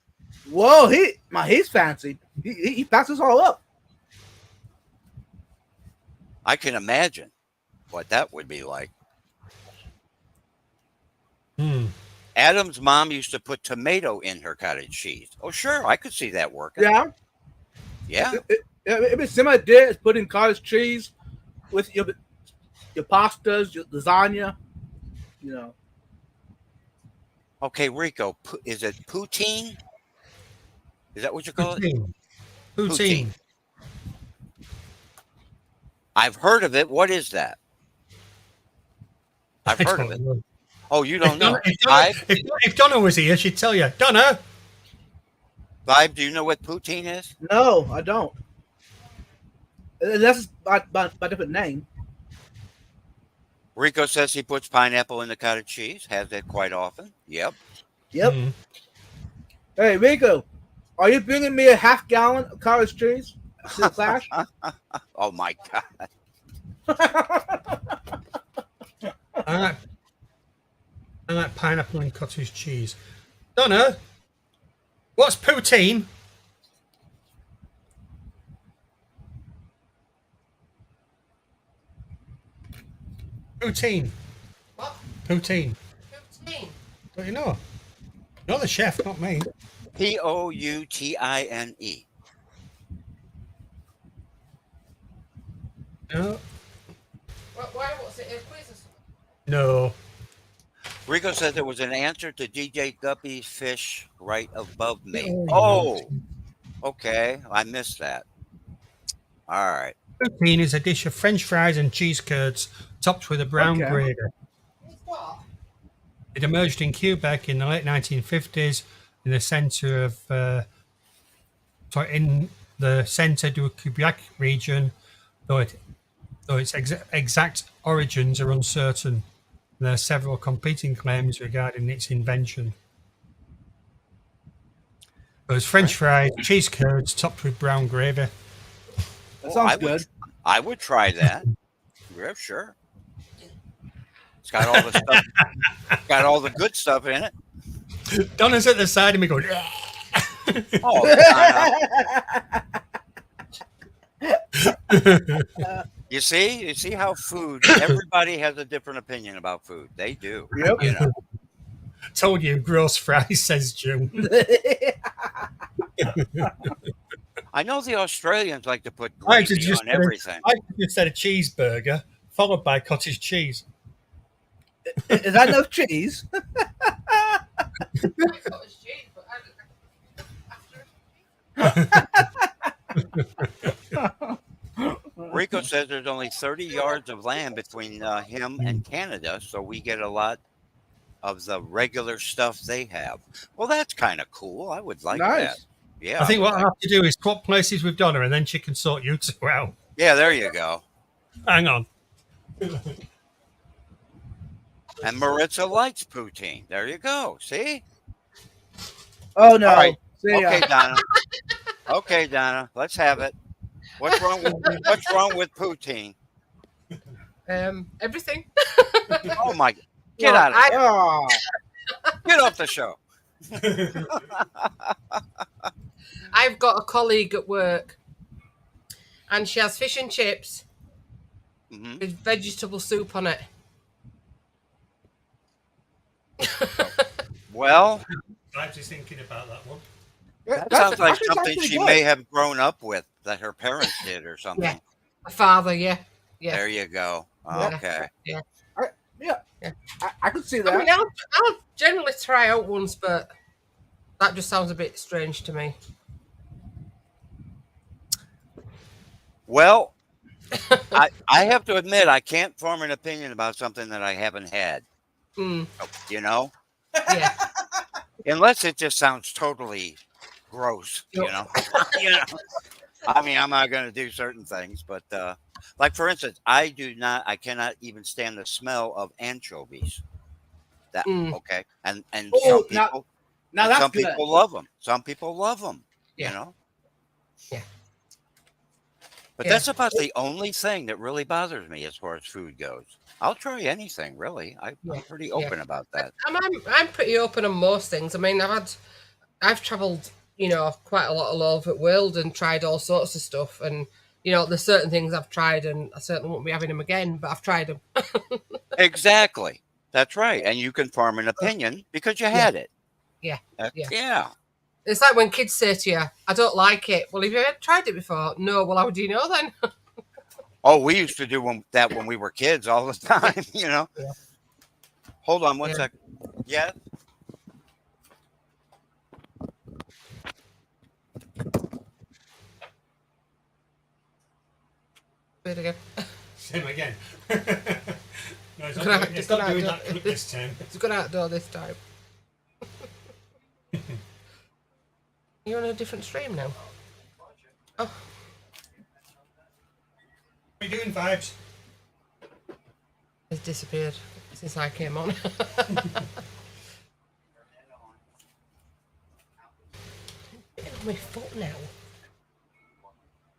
Whoa, he's fancy. He packs us all up. I can imagine what that would be like. Adam's mom used to put tomato in her cottage cheese. Oh, sure, I could see that working. Yeah. Yeah. It was similar idea as putting cottage cheese with your pastas, your lasagna. You know. Okay, Rico, is it poutine? Is that what you call it? Poutine. Poutine. Poutine. I've heard of it. What is that? I've I heard don't of it. know. Oh, you don't know. If Donna was here, she'd tell you. Donna, Vibe, do you know what poutine is? No, I don't. That's by different name. Rico says he puts pineapple in the cottage cheese. Has that quite often. Yep. Yep. Mm. Hey, Rico, are you bringing me a half-gallon of cottage cheese to the clash? Oh my God. I like pineapple and cottage cheese. Donna, what's poutine? Poutine. What? Poutine. 15. Don't you know? You're the chef, not me. Poutine. No. Why? What's it? A quiz or something? No. Rico says there was an answer to DJ Guppy's fish right above me. Oh. Oh, okay. I missed that. All right. Poutine is a dish of French fries and cheese curds topped with a brown Okay. gravy. It's what? It emerged in Quebec in the late 1950s in the center of, in the centre du Quebec region, though its exact origins are uncertain. There are several competing claims regarding its invention. It was French fries, cheese curds topped with brown gravy. That sounds good. I would try that. Yeah, sure. It's got all the stuff. Got all the good stuff in it. Donna's at the side of me going, Oh, you see how food. Everybody has a different opinion about food. They do. Yep. You know. told you, gross fries, says June. I know the Australians like to put I gravy just on everything. I just said a cheeseburger followed by cottage cheese. Is that enough cheese? I thought it was cheese, but Rico says there's only 30 yards of land between him and Canada, so we get a lot of the regular stuff they have. Well, that's kind of cool. I would like that. Nice. Yeah. I think what I have to do is swap places with Donna, and then she can sort you two out. Yeah, there you go. Hang on. And Maritza likes poutine. There you go. See? Oh no. All right. See, Okay, Donna. Okay, Donna. Let's have it. What's wrong with poutine? everything. Oh my! Get out of here! oh, Get off the show. I've got a colleague at work, and she has fish and chips Mhm. with vegetable soup on it. Well, I'm just thinking about that one. that that's- sounds like actually something sounds pretty she good. may have grown up with, that her parents did or something. Yeah. My father, yeah. There you go. Yeah. Okay. I could see I that. mean, I'll generally try out once, but that just sounds a bit strange to me. Well, I have to admit I can't form an opinion about something that I haven't had. Mm, You know, yeah. unless it just sounds totally gross. You Yep. know. You know. I mean, I'm not going to do certain things, but like for instance, I cannot even stand the smell of anchovies. That Mm. okay, and Oh, some people, Now and that's some good. people love them. Some people love them. Yeah. You know. Yeah. But Yeah. that's about the only thing that really bothers me as far as food goes. I'll try anything, really. I'm Yeah. pretty Yeah. open about that. I'm pretty open on most things. I mean, I've travelled, quite a lot all over the world and tried all sorts of stuff. And there's certain things I've tried, and I certainly won't be having them again. But I've tried them. Exactly. That's right. And you can form an opinion because you had it. Yeah. Yeah. Yeah. It's like when kids say to you, I don't like it. Well, have you ever tried it before? No. Well, how do you know then? Oh, we used to do that when we were kids all the time, you know. Yeah. Hold on one Yeah. second. Yeah. Do it again. Same again. No, it's Good not, night, it's good not night, doing good that this time. It's a good outdoor this time. You're on a different stream now. Oh, What are you doing, Vibes? it's disappeared since I came on. It's on my foot now.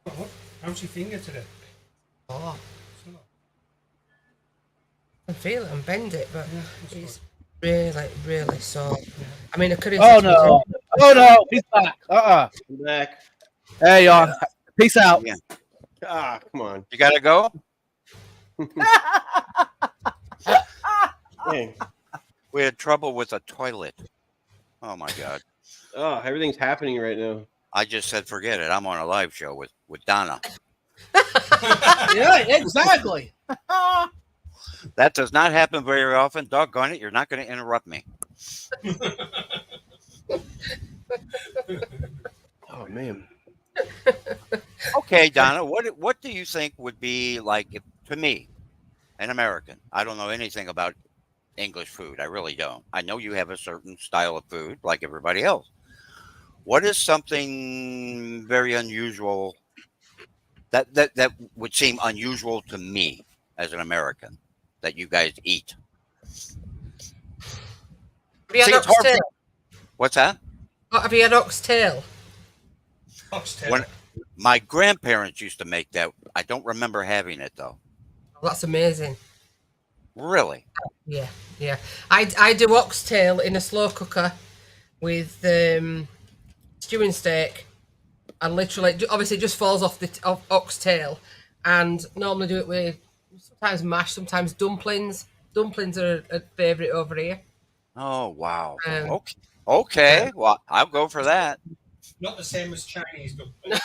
What? How's your finger today? Oh, So, I feel it and bend it, but yeah, that's it's really, really sore. I mean, I could have. Oh no! Oh no! He's back. I'm back. Hey y'all. Peace out. Yeah. Ah, come on. You got to go? Dang. We had trouble with a toilet. Oh, my God. Oh, everything's happening right now. I just said, forget it. I'm on a live show with Donna. Yeah, exactly. That does not happen very often. Doggone it. You're not going to interrupt me. Oh man. Okay, Donna, what do you think would be like, to me, an American? I don't know anything about English food. I really don't. I know you have a certain style of food like everybody else. What is something very unusual that would seem unusual to me as an American that you guys eat? Have you had See, it's hard oxtail? What's that? What, have you had oxtail? Oxtail. When my grandparents used to make that. I don't remember having it though. Oh, that's amazing. Really? Yeah, yeah. I do oxtail in a slow cooker with stewing steak, and literally, obviously, it just falls off the oxtail, and normally do it with sometimes mash, sometimes dumplings. Dumplings are a favourite over here. Oh wow. Um, Okay. Okay. Well, I'll go for that. Not the same as Chinese dumplings.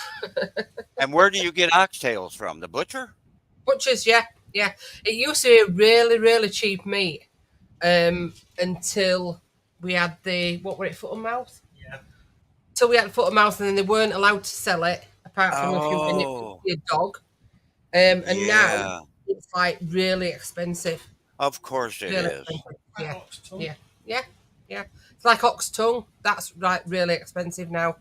And where do you get oxtails from? The butcher? Butchers, yeah, yeah. It used to be really, really cheap meat until we had foot and mouth. Yeah. Till we had foot and mouth, and then they weren't allowed to sell it apart from if you were in it Oh. with your dog. And Yeah. now it's like really expensive. Of course it Really is. expensive. Like Yeah, ox tongue. yeah, yeah. It's like ox tongue. That's right, really expensive now.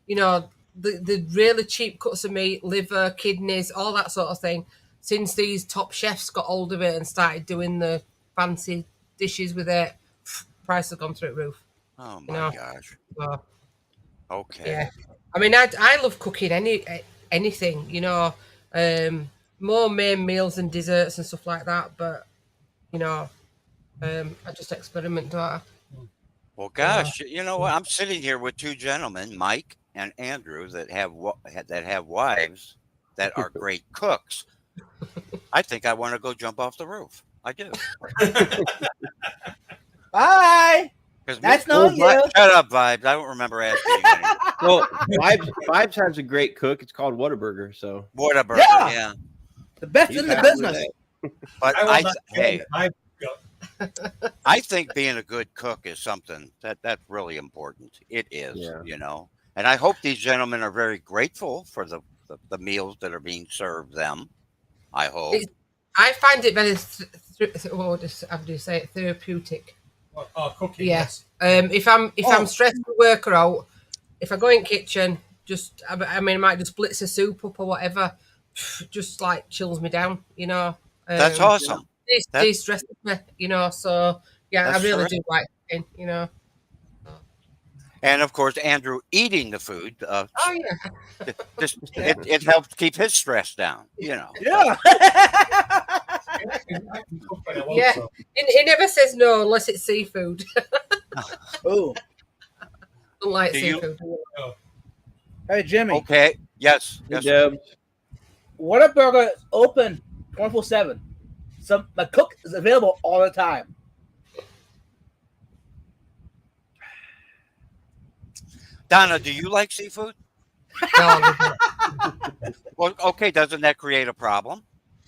You know, the really cheap cuts of meat, liver, kidneys, all that sort of thing. Since these top chefs got hold of it and started doing the fancy dishes with it, price has gone through the roof. Oh You my know. gosh. So, Okay. yeah. I mean, I love cooking anything, you know, more main meals and desserts and stuff like that. But, you know, I just experiment, don't I? Well, gosh, you know what? I'm sitting here with two gentlemen, Mike and Andrew, that have wives that are great cooks. I think I want to go jump off the roof. I do. Bye. 'Cause That's me- no Vi- you. Shut up, Vibes. I don't remember asking you anything. Well, Vibes has a great cook. It's called Whataburger. So Whataburger, Yeah. yeah. The best he's in the happy with business. that. But I want that hey, job that I've got. I think being a good cook is something that's really important. It is, Yeah. you know. And I hope these gentlemen are very grateful for the meals that are being served them. I hope. It's- I find it very, how do you say it, therapeutic. Oh, cooking. Yeah. Yes. If I'm Oh. stressed to work her out, if I go in kitchen, I mean, I might just blitz a soup up or whatever, just like chills me down, you know. That's awesome. That- De-stresses me, you know. So yeah, That's I really terrific. do like cooking, you know. And of course, Andrew eating the food, Oh yeah, just it helps keep his stress down. You know. Yeah. I can cook when I want Yeah. to. he never says no unless it's seafood. Oh, Don't like Do you- seafood. hey Jimmy. Okay. Yes. Hey, Yes. Deb. Whataburger is open 24/7. The cook is available all the time. Donna, do you like seafood? No, I don't. Well, okay, doesn't that create a problem?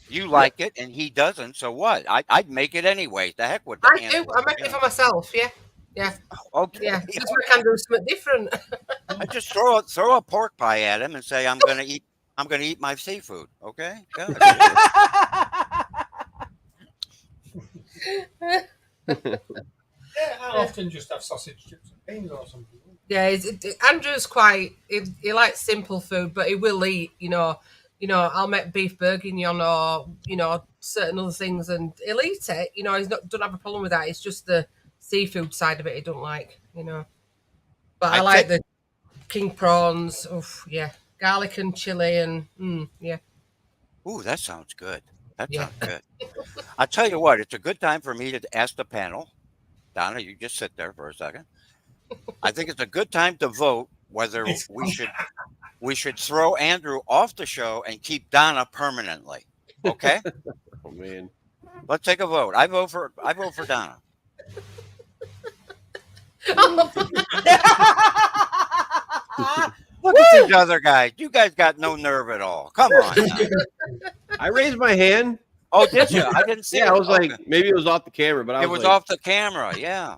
You like it and he doesn't, so what? I'd make it anyway. The heck with the I do. I make it for myself. Yeah. Yeah. Okay. Yeah. Just we can do something different. I just throw a pork pie at him and say I'm gonna eat my seafood. Okay, good. Yeah, I often just have sausage, chips, and beans or something. Yeah, Andrew's quite. He likes simple food, but he will eat. I'll make beef bourguignon or certain other things, and he'll eat it. He's not don't have a problem with that. It's just the seafood side of it he don't like. But I like the king prawns. Oof, yeah, garlic and chili, and yeah. Ooh, that sounds good. That Yeah. sounds good. I'll tell you what, it's a good time for me to ask the panel. Donna, you just sit there for a second. I think it's a good time to vote whether we should throw Andrew off the show and keep Donna permanently. Okay? Oh man. Let's take a vote. I vote for Donna. Look at these other guys. You guys got no nerve at all. Come on. Now. I raised my hand. Oh, did you? I didn't see it. Yeah, I was Okay. like, maybe it was off the camera, but I It was was like, off the camera. Yeah.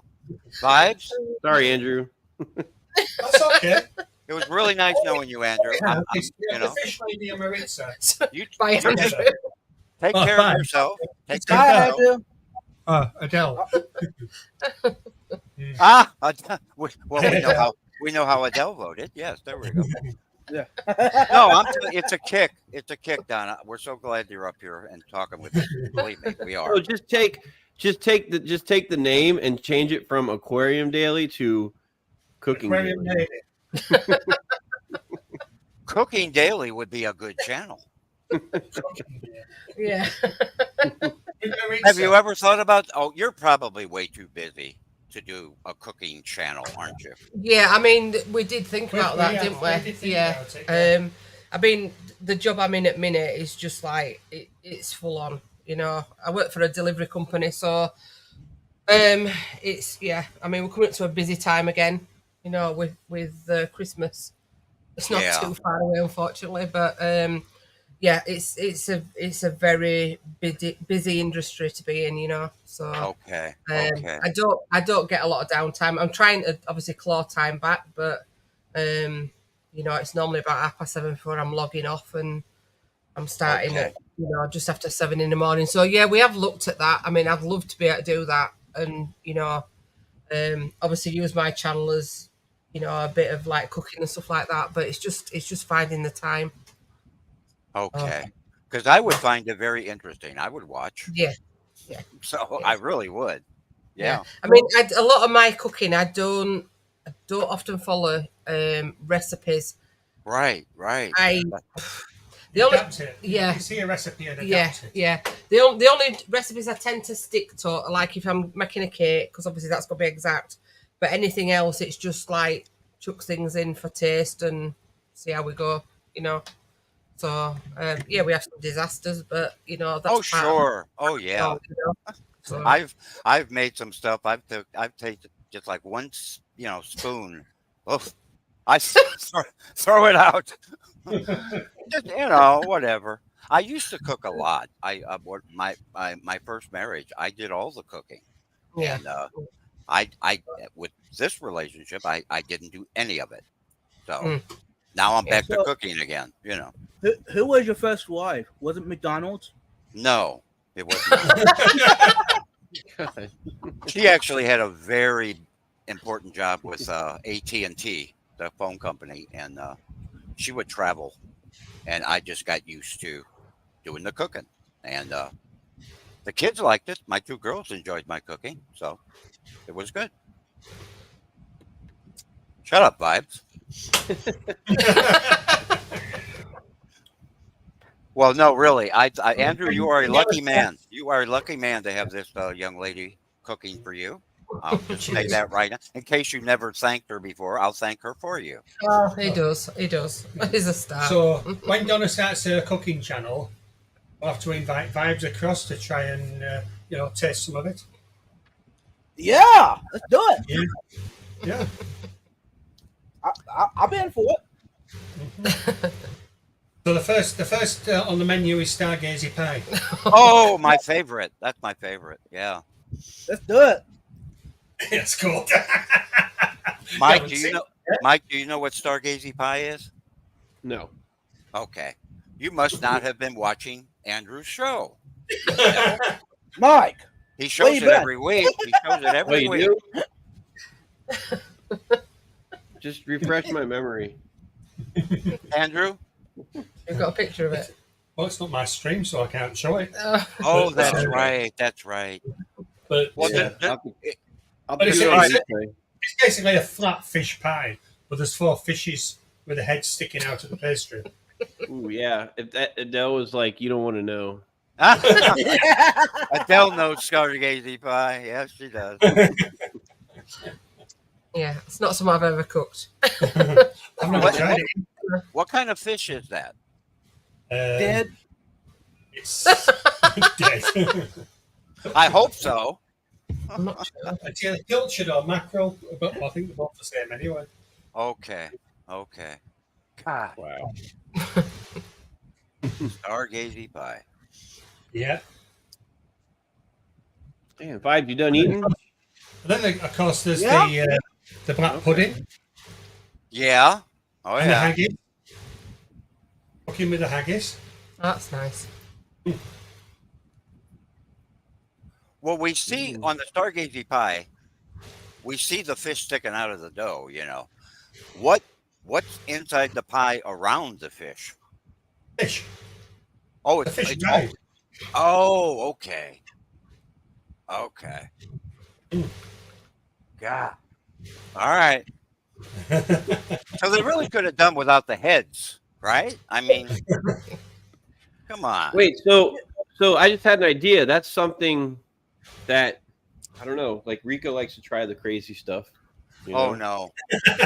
Vibes. sorry, Andrew. That's okay. It was really nice knowing you, Andrew. Yeah, You the know, fish lady and Maritza. you Bye, take Andrew. care of Bye. yourself. Take Bye, care of yourself. Andrew. Adele. We know how Adele voted. Yes, there we go. Yeah. No, it's a kick. It's a kick, Donna. We're so glad you're up here and talking with us. Believe me, we are. So just take the name and change it from Aquarium Daily to Cooking Aquarium Daily. lady. Cooking Daily would be a good channel. Yeah. Have you ever thought about? Oh, you're probably way too busy to do a cooking channel, aren't you? Yeah, I mean, we did think about that, didn't we? we did think Yeah. about it, yeah. I mean, the job I'm in at minute is just like it's full on. I work for a delivery company, so it's I mean, we're coming up to a busy time again. With Christmas. It's not Yeah. too far away, unfortunately, but yeah, it's a very busy industry to be in. So. Okay. I don't get a lot of downtime. I'm trying to obviously claw time back, but it's normally about 7:30 before I'm logging off, and I'm starting Okay. at just after 7 in the morning. So yeah, we have looked at that. I mean, I'd love to be able to do that, and obviously use my channel as a bit of like cooking and stuff like that. But it's just finding the time. Okay. Because I would find it very interesting. I would watch. Yeah. So I really would. Yeah. I mean, a lot of my cooking, I don't often follow recipes. Right. The only Adapt it. yeah. You see a recipe and Yeah, adapt it. yeah. The only recipes I tend to stick to are like if I'm making a cake, because obviously that's got to be exact. But anything else, it's just chuck things in for taste and see how we go. So yeah, we have some disasters, but that's Oh, part of sure. Oh, yeah. it, So, I've made some stuff. I've tasted just like one spoon. Oh, I throw it out. Just, whatever. I used to cook a lot. My first marriage, I did all the cooking. yeah. And I with this relationship, I didn't do any of it. So now I'm back to cooking again. Who was your first wife? Was it McDonald's? No, it wasn't. She actually had a very important job with AT&T, the phone company, and she would travel, and I just got used to doing the cooking, and the kids liked it. My two girls enjoyed my cooking, so it was good. Shut up, Vibes. Well, no, really. Andrew, you are a lucky man. You are a lucky man to have this young lady cooking for you. I'll just say that right now. In case you never thanked her before, I'll thank her for you. Oh, he does. He's a star. So when Donna starts her cooking channel, we'll have to invite Vibes across to try and taste some of it. Yeah, let's do it. Yeah. I'll be in for it. So the first on the menu is Stargazy pie. Oh, my favorite. That's my favorite. Yeah. Let's do it. It's cool. Mike, Yeah, do you know? Mike, do you know what Stargazy pie is? No. Okay. You must not have been watching Andrew's show. Mike. He Where shows you it been? every week. He shows it Oh, every you week. do? Just refresh my memory. Andrew? You've got a picture of it. Well, it's not my stream, so I can't show it. Oh, But, that's right. That's right. But Well, Yeah, I'll But put it's- it on it's- replay. it's basically a flat fish pie, but there's 4 fishes with a head sticking out of the pastry. Ooh, yeah. If that Adele was like, you don't want to know. Adele knows Stargazy pie. Yes, she does. Yeah, it's not something I've ever cooked. I've never What- tried it. What kind of fish is that? Dead. It's dead. I hope so. I'm not sure. It's either pilchard or mackerel, but I think they're both the same anyway. Okay. Okay. God, Wow. Stargazy pie. Yeah. Damn, Vibe, you done eating? And then, of course, there's Yeah. the black pudding Yeah. Oh, and the yeah. haggis. Cooking with the haggis. That's nice. Well, we see on the Stargazy pie, we see the fish sticking out of the dough, you know. What's inside the pie around the fish? Fish. Oh, The it's, fish it's died. oh, okay. Okay. God. All right. So they really could have done without the heads, right? I mean, come on. Wait, so I just had an idea. That's something that I don't know. Like Rico likes to try the crazy stuff. You Oh know? no.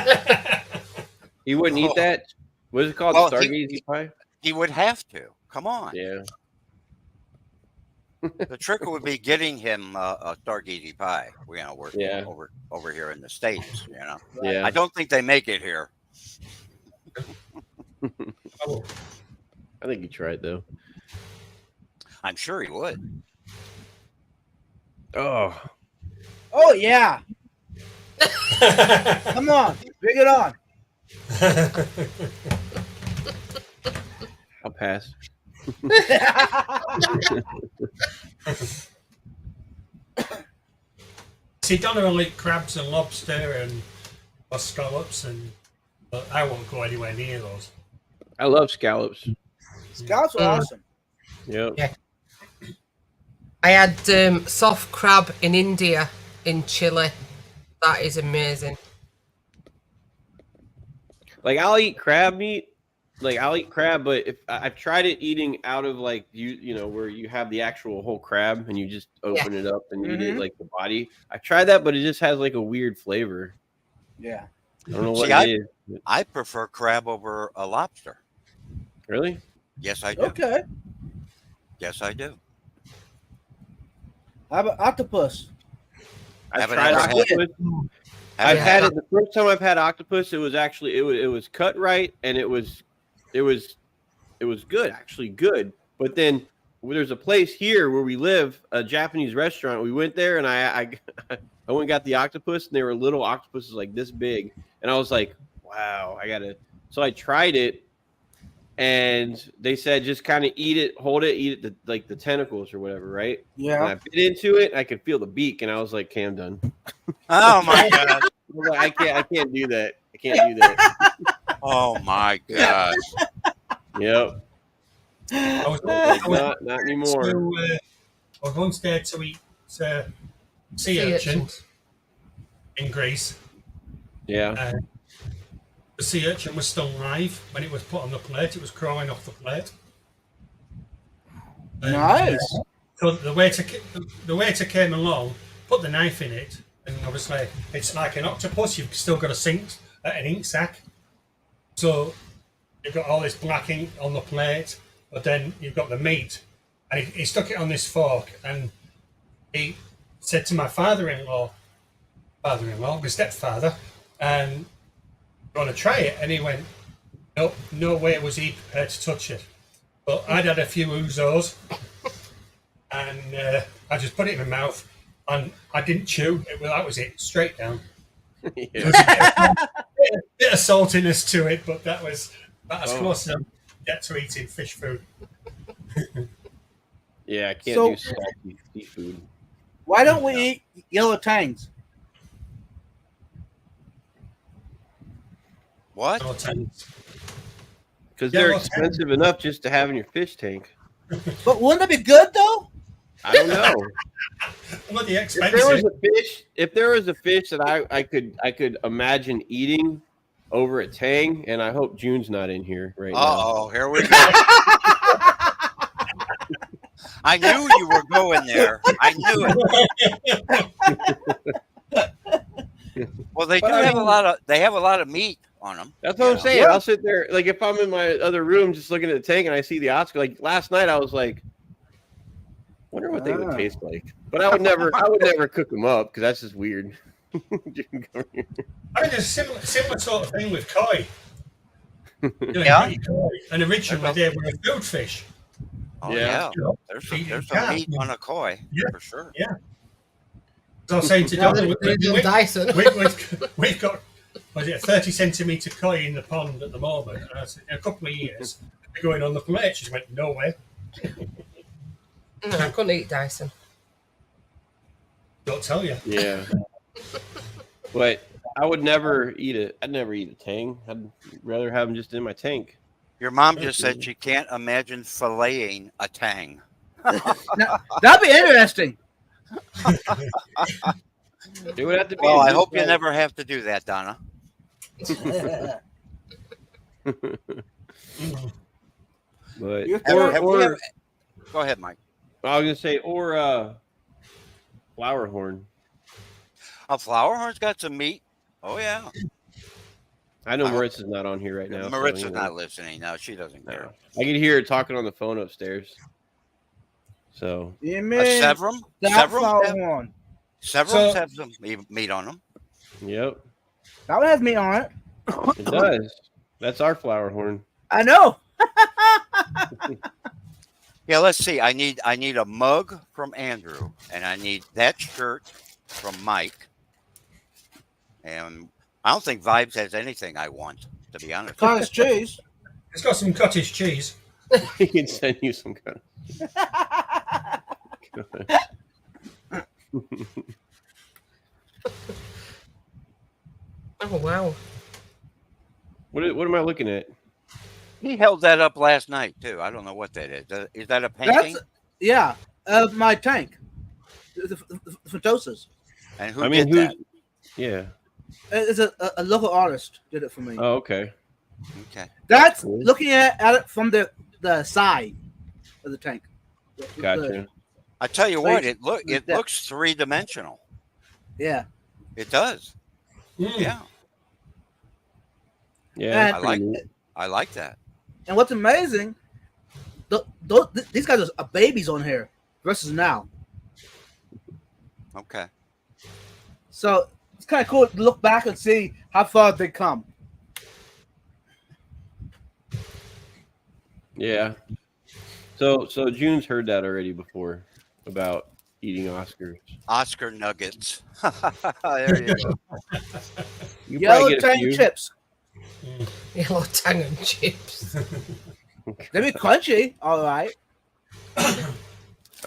He wouldn't Oh. eat that. What is it called? Well, Stargazy pie? He would have to. Come on. Yeah. The trick would be getting him a Stargazy pie. You know, we're Yeah. over here in the States. You know, Yeah. I don't think they make it here. Oh, I think he tried though. I'm sure he would. Oh, Oh yeah. Come on. Bring it on. I'll pass. See, Donna will eat crabs and lobster and or scallops, and but I won't go anywhere near those. I love scallops. Scouts are awesome. Yep. Yeah. I had soft crab in India, in Chile. That is amazing. Like I'll eat crab meat. Like I'll eat crab, but if I've tried it eating out of like you know where you have the actual whole crab and you just open it up and eat it like the body. I tried that, but it just has like a weird flavor. Yeah. I don't know See, what it is. I prefer crab over a lobster. Really? Yes, I do. Okay. Yes, I do. How about octopus? I've Haven't tried ever had octopus. I've Yeah. had it the first time I've had octopus. It was actually it was cut right and it was good, actually good. But then there's a place here where we live, a Japanese restaurant. We went there and I went and got the octopus and they were little octopuses like this big. And I was like, wow, so I tried it and they said just kind of eat it, hold it, eat it like the tentacles or whatever, right? And Yeah. I bit into it, I could feel the beak, and I was like, okay, I'm done. Oh my god. I was like, I can't do that. I can't do that. Oh my gosh. Yep. I was, Like, I was not anymore. I was once there to eat sea Sea urchin urchins. in Greece. Yeah. The sea urchin was still live when it was put on the plate. It was crawling off the plate. And, Nice. So the waiter came along, put the knife in it, and obviously it's like an octopus. You've still got an ink sac. So you've got all this black ink on the plate, but then you've got the meat, and he stuck it on this fork, and he said to my father-in-law, my stepfather, and want to try it? And he went, nope, no way was he prepared to touch it. But I'd had a few ouzos, and I just put it in my mouth, and I didn't chew. That was it, straight down. There Yeah. was a bit of saltiness to it, but that was about as Oh. close as I get to eating fish food. Yeah, I can't So- do salty seafood. Why don't we eat yellow tangs? What? No thanks. Because Yeah, they're well, expensive enough just to have in your fish tank. But wouldn't that be good though? I don't know. Bloody If there was expensive. a fish that I could imagine eating over a tang, and I hope June's not in here right now. Oh, here we go. I knew you were going there. I knew it. Well, they do But I have a mean- lot of. They have a lot of meat on them. That's what I'm Yeah. saying. Yeah. I'll sit there, like if I'm in my other room just looking at the tank and I see the Oscar. Like last night, I was like, wonder what they would Ah. taste like. But I would never cook them up because that's just weird. I mean, there's a similar sort of thing with koi. You know, Yeah. you eat koi, and originally they were a food fish. Oh Yeah. yeah, You know, there's You some can. meat on a koi Yeah. for sure. So I was saying to No, Don, they're doing Dyson. we've got, was it a 30 centimetre koi in the pond at the moment? And I said, in a couple of years, they're going on the plate. She went, no way. No, I couldn't eat Dyson. Don't tell you. Yeah. But I would never eat it. I'd never eat a tang. I'd rather have them just in my tank. Your mom just said she can't imagine filleting a tang. That'd be interesting. It would have to be. Well, a I good hope you size. never have to do that, Donna. But You- Have we or ever- Go ahead, Mike. I was gonna say flower horn. A flower horn's got some meat. Oh yeah. I know I hope- Maritza's not on here right now. so Maritza's anyway. not listening. No, she doesn't care. No. I could hear her talking on the phone upstairs. So You A mean Severum? that flower Severums have, horn? Severums So- have some meat on them. yep, That one has meat on it. it does. That's our flower horn. I know. Yeah, let's see. I need a mug from Andrew, and I need that shirt from Mike. And I don't think Vibes has anything I want, to be honest. Cottage cheese. It's got some cottage cheese. He can send you some kind of. Oh wow. What am I looking at? He held that up last night too. I don't know what that is. Is that a painting? Yeah, of my tank. The Photosys. And who I mean, did that? Yeah. It's a local artist did it for me. Oh, okay. Okay. That's Cool. looking at it from the side of the tank. Gotcha. I tell you So what, you- it that- looks 3-dimensional. Yeah. It does. Mm. Yeah, Yeah. And- that's pretty neat. I like that. And what's amazing, these guys are babies on here versus now. Okay. So it's kind of cool to look back and see how far they come. Yeah. So June's heard that already before about eating Oscars. Oscar nuggets. There you go. You Yellow probably get a tank few. chips. Yellow tang and chips. They be crunchy, all right.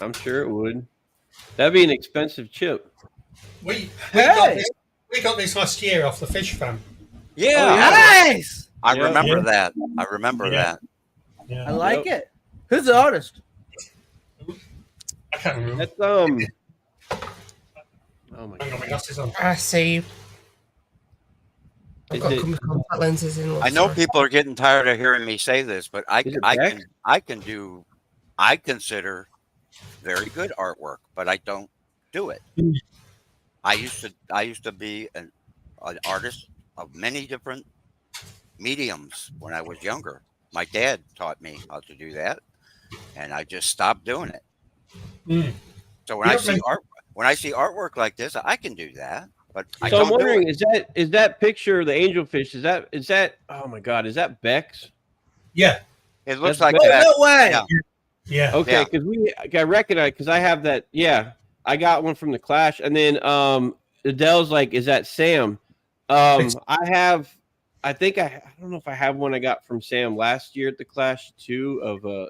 I'm sure it would. That'd be an expensive chip. We Hey! got this last year off the fish farm. Yeah, Oh, yeah. Nice. I Yeah. remember Yeah. that. I remember Yeah. that. Yeah. I like it. Who's the artist? I can't remember. That's Oh my Hang on, god. my glasses on. I see. I've Is got it- contact lenses in. I know sorry. people are getting tired of hearing me say this, but I Is it Beck? consider very good artwork, but I don't do it. Mm. I used to be an artist of many different mediums when I was younger. My dad taught me how to do that, and I just stopped doing it. Mm. So when You I don't see make- art, when I see artwork like this, I can do that. But I So I'm don't do wondering, it. is that picture of the angelfish? Is that? Oh my God, is that Beck's? Yeah, It looks That's like better. that. No way. Yeah. yeah. Okay, Yeah. because I recognize because I have that. Yeah, I got one from the Clash, and then Adele's like, is that Sam? I think I don't know if I have one I got from Sam last year at the Clash too of a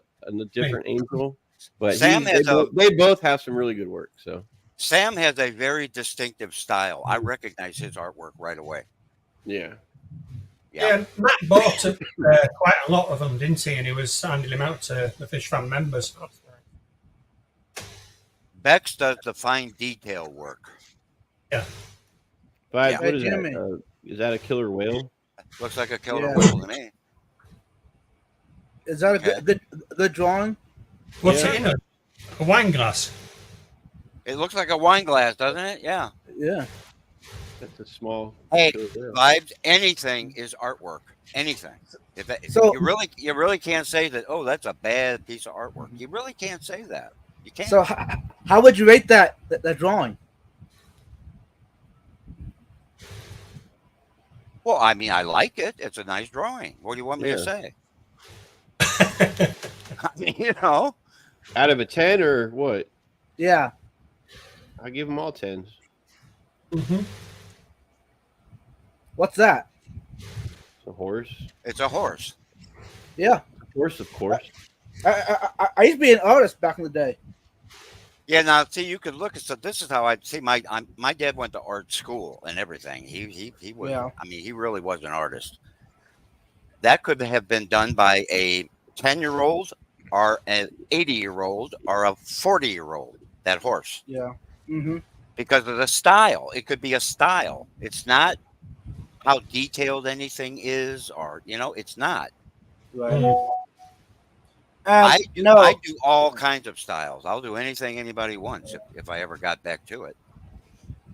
different angel, but Sam has they both have some really good work. So Sam has a very distinctive style. I recognize his artwork right away. yeah, Yeah, Matt bought quite a lot of them, didn't he? And he was handing them out to the Fish Fan members. Bex does the fine detail work. Vibes, Yeah. what is Hey, that? Jimmy. Is that a killer whale? Looks like a killer Yeah. whale to me. Is that a Okay. good drawing? What's Yeah. it in a wine glass? It looks like a wine glass, doesn't it? Yeah. Yeah. That's a small Hey, killer whale. Vibes. Anything is artwork. Anything. If So- you really can't say that. Oh, that's a bad piece of artwork. You really can't say that. You can't. So how would you rate that drawing? Well, I mean, I like it. It's a nice drawing. What do you want me to Yeah. say? I mean, you know, Out of a 10 or what? Yeah. I give them all 10s. Mm-hmm. What's that? It's a horse. it's a horse. Yeah. Horse, of course. I used to be an artist back in the day. Yeah. Now, see, you could look at. So this is how I see my dad went to art school and everything. He was. Yeah. I mean, he really was an artist. That could have been done by a 10-year-old or an 80-year-old or a 40-year-old. That horse. Yeah. Mm-hmm. Because of the style. It could be a style. It's not how detailed anything is, or it's not. Right. I no. do all kinds of styles. I'll do anything anybody wants if I ever got back to it.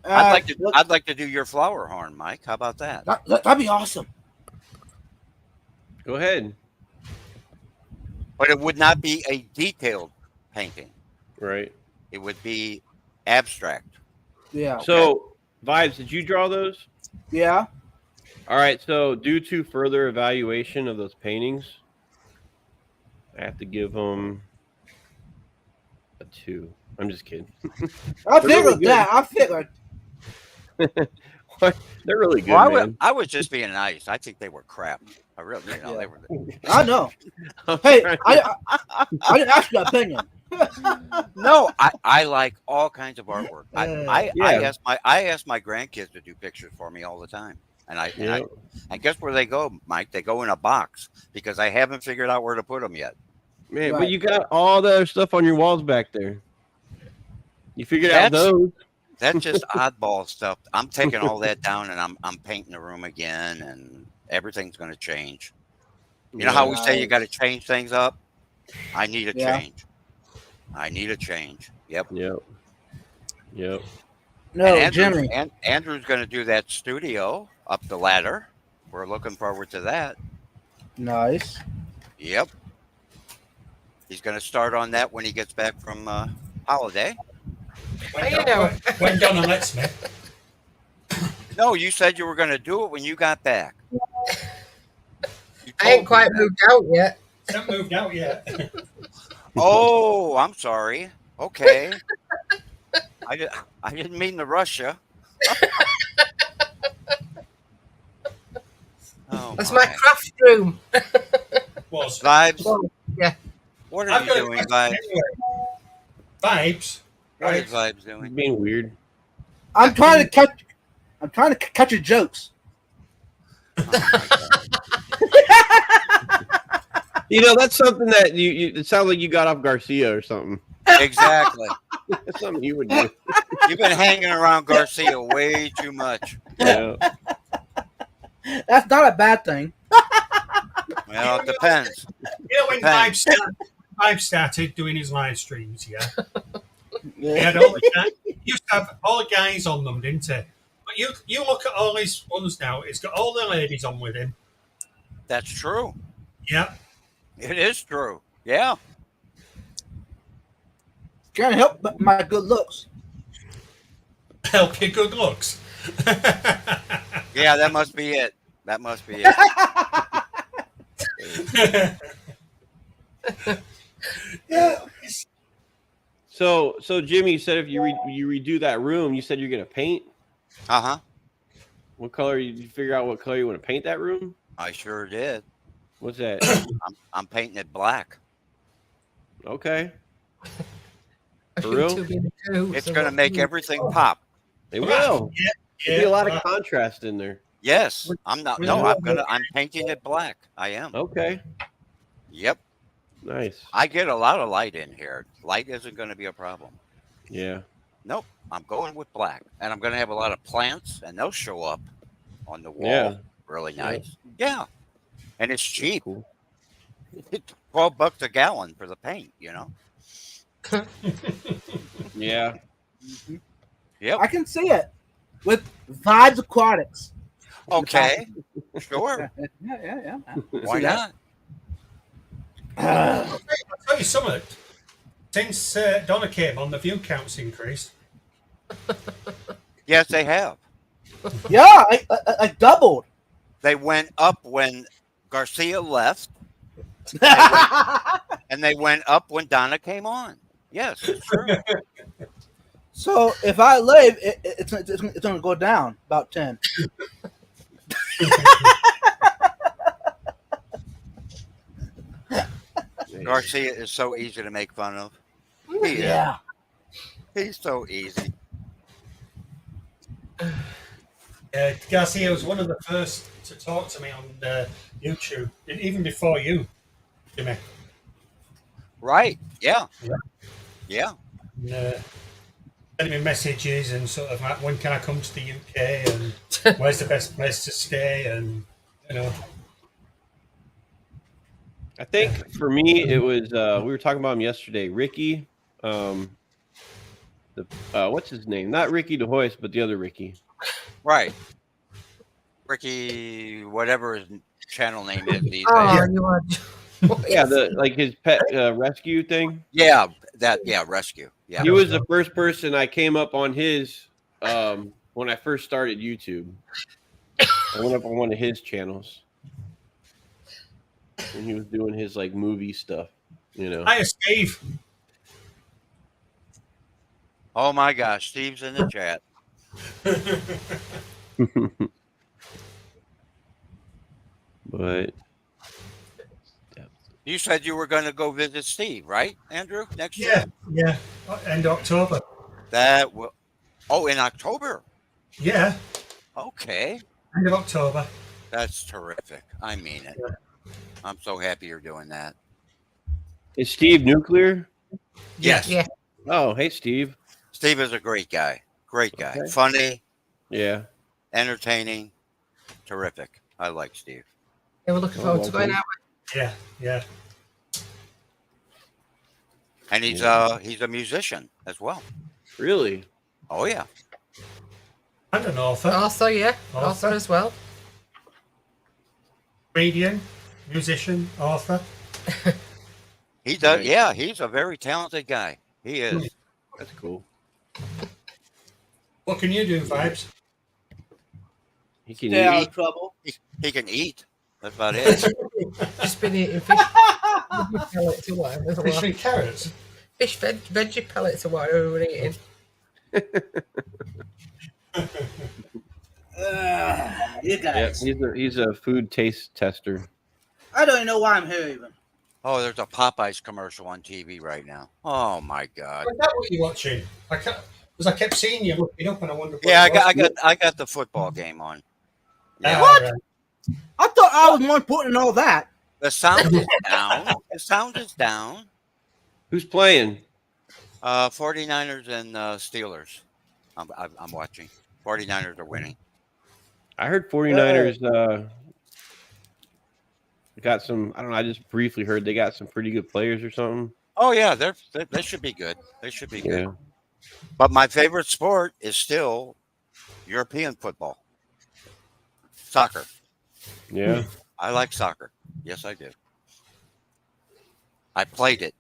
I'd like to do your flower horn, Mike. How about that? That'd be awesome. Go ahead. But it would not be a detailed painting. Right. It would be abstract. Yeah. So, Vibes, did you draw those? Yeah. All right. So, due to further evaluation of those paintings, I have to give them a 2. I'm just kidding. I They're really figured good. that. I figured. They're really good, Well, man. I was just being nice. I think they were crap. I really, Yeah. they were. I know. Hey, I didn't ask your opinion. No, I like all kinds of artwork. I Yeah. ask my grandkids to do pictures for me all the time, and Yeah. I guess where they go, Mike, they go in a box because I haven't figured out where to put them yet. Man, Right. but you got all the other stuff on your walls back there. You figured out That's- those. That's just oddball stuff. I'm taking all that down and I'm painting the room again, and everything's going to change. You know how we say you got to change things up? I need a Yeah. change. I need a change. Yep. Yep. No, and Jimmy. Andrew's going to do that studio up the ladder. We're looking forward to that. Nice. Yep. He's going to start on that when he gets back from holiday. When Donna lets me. No, you said you were going to do it when you got back. You I ain't told me quite that. moved out yet. It's not moved out yet. Oh, I'm sorry. Okay. I didn't mean to rush you. Oh, That's my craft room. Was. Vibes. Yeah. What are I've you got a doing, question Vibes? anyway. Vibes. What Right. is Vibes doing? Being weird. I'm trying to catch your jokes. You know, that's something that you it sounds like you got off Garcia or something. Exactly. That's something you would do. You've been hanging around Garcia way too much. Yeah. That's not a bad thing. Well, it depends. You know when Depends. Vibes started doing his live streams, yeah? He Yeah. had all the guys, he used to have all the guys on them, didn't he? But you look at all his ones now, he's got all the ladies on with him. That's true. Yeah. It is true. Yeah. Can't help but my good looks. Help your good looks. Yeah, that must be it. That must be it. Yeah. So Jimmy, you said if you you redo that room, you said you're gonna paint. Uh-huh. What color? You figure out what color you want to paint that room? I sure did. What's that? I'm painting it black. Okay, I for shoot real? two being a two, It's so going to what- make everything pop. It will. Yeah. There'll be a lot yeah. of contrast in there. Yes. I'm not. No, Yeah. I'm painting it black. I am. Okay, Yep. nice. I get a lot of light in here. Light isn't going to be a problem. Yeah, Nope. I'm going with black. And I'm going to have a lot of plants, and they'll show up on the wall. yeah. Really Yeah. nice. Yeah. And it's cheap. Cool. It's $12 a gallon for the paint, you know? Yeah. Yep. I can see it with Vibes Aquatics. Okay. Sure. Yeah. Why See that? not? I'll tell you something. Since Donna came on, the view count's increased. Yes, they have. Yeah, I doubled. They went up when Garcia left, and they went up when Donna came on. Yes, it's true. So if I leave, it's going to go down about 10. Garcia is so easy to make fun of. He is. Yeah. He's so easy. Garcia was one of the first to talk to me on YouTube, even before you, Jimmy. Right. Yeah. Yeah. Yeah. And, sending me messages and sort of like, when can I come to the UK and where's the best place to stay, and you know. I think for me it was we were talking about him yesterday. Ricky, the what's his name? Not Ricky DeHoyce, but the other Ricky. Right. Ricky, whatever his channel name is these Oh, days. you are. Yeah, the like his pet rescue thing. Yeah. Rescue. Yeah. He was the first person I came up on his when I first started YouTube. I went up on one of his channels when he was doing his like movie stuff, you know. Hi, Steve. Oh my gosh, Steve's in the chat. But You said you were going to go visit Steve, right, Andrew? Next year. Yeah, end of October. That will. Oh, in October. Yeah, Okay, end of October. that's terrific. I mean it. I'm so happy you're doing that. is Steve Nuclear? Yes. Yeah. Oh, hey Steve. Steve is a great guy. Great guy. Okay. Funny, Yeah. entertaining, terrific. I like Steve. Yeah, we're looking forward to going out. Yeah. And he's a musician as well. Really? Oh yeah. And an author, Also, yeah, Author. also as well. comedian, musician, author. He does. Right. Yeah, he's a very talented guy. He is. That's cool. What can you do, Vibes? He can Stay out eat. of trouble. He can eat. That's about it. Just been eating fish pellets or whatever. Fish and carrots. Fish veggie pellets or whatever we were eating. You Yeah, guys. he's a food taste tester. I don't even know why I'm here even. Oh, there's a Popeyes commercial on TV right now. Oh my God. Is that what you're watching? Because I kept seeing you looking up, and I wondered. Yeah, what it was. I got the football game on. Yeah. What? right. I thought I was more important than all that. The sound is down. The sound is down. Who's playing? 49ers and Steelers. I'm watching. 49ers are winning. I heard 49ers got some. I don't know. I just briefly heard they got some pretty good players or something. Oh yeah, they should be good. They should be good. Yeah. But my favorite sport is still European football. Soccer. Yeah. I like soccer. Yes, I do. I played it.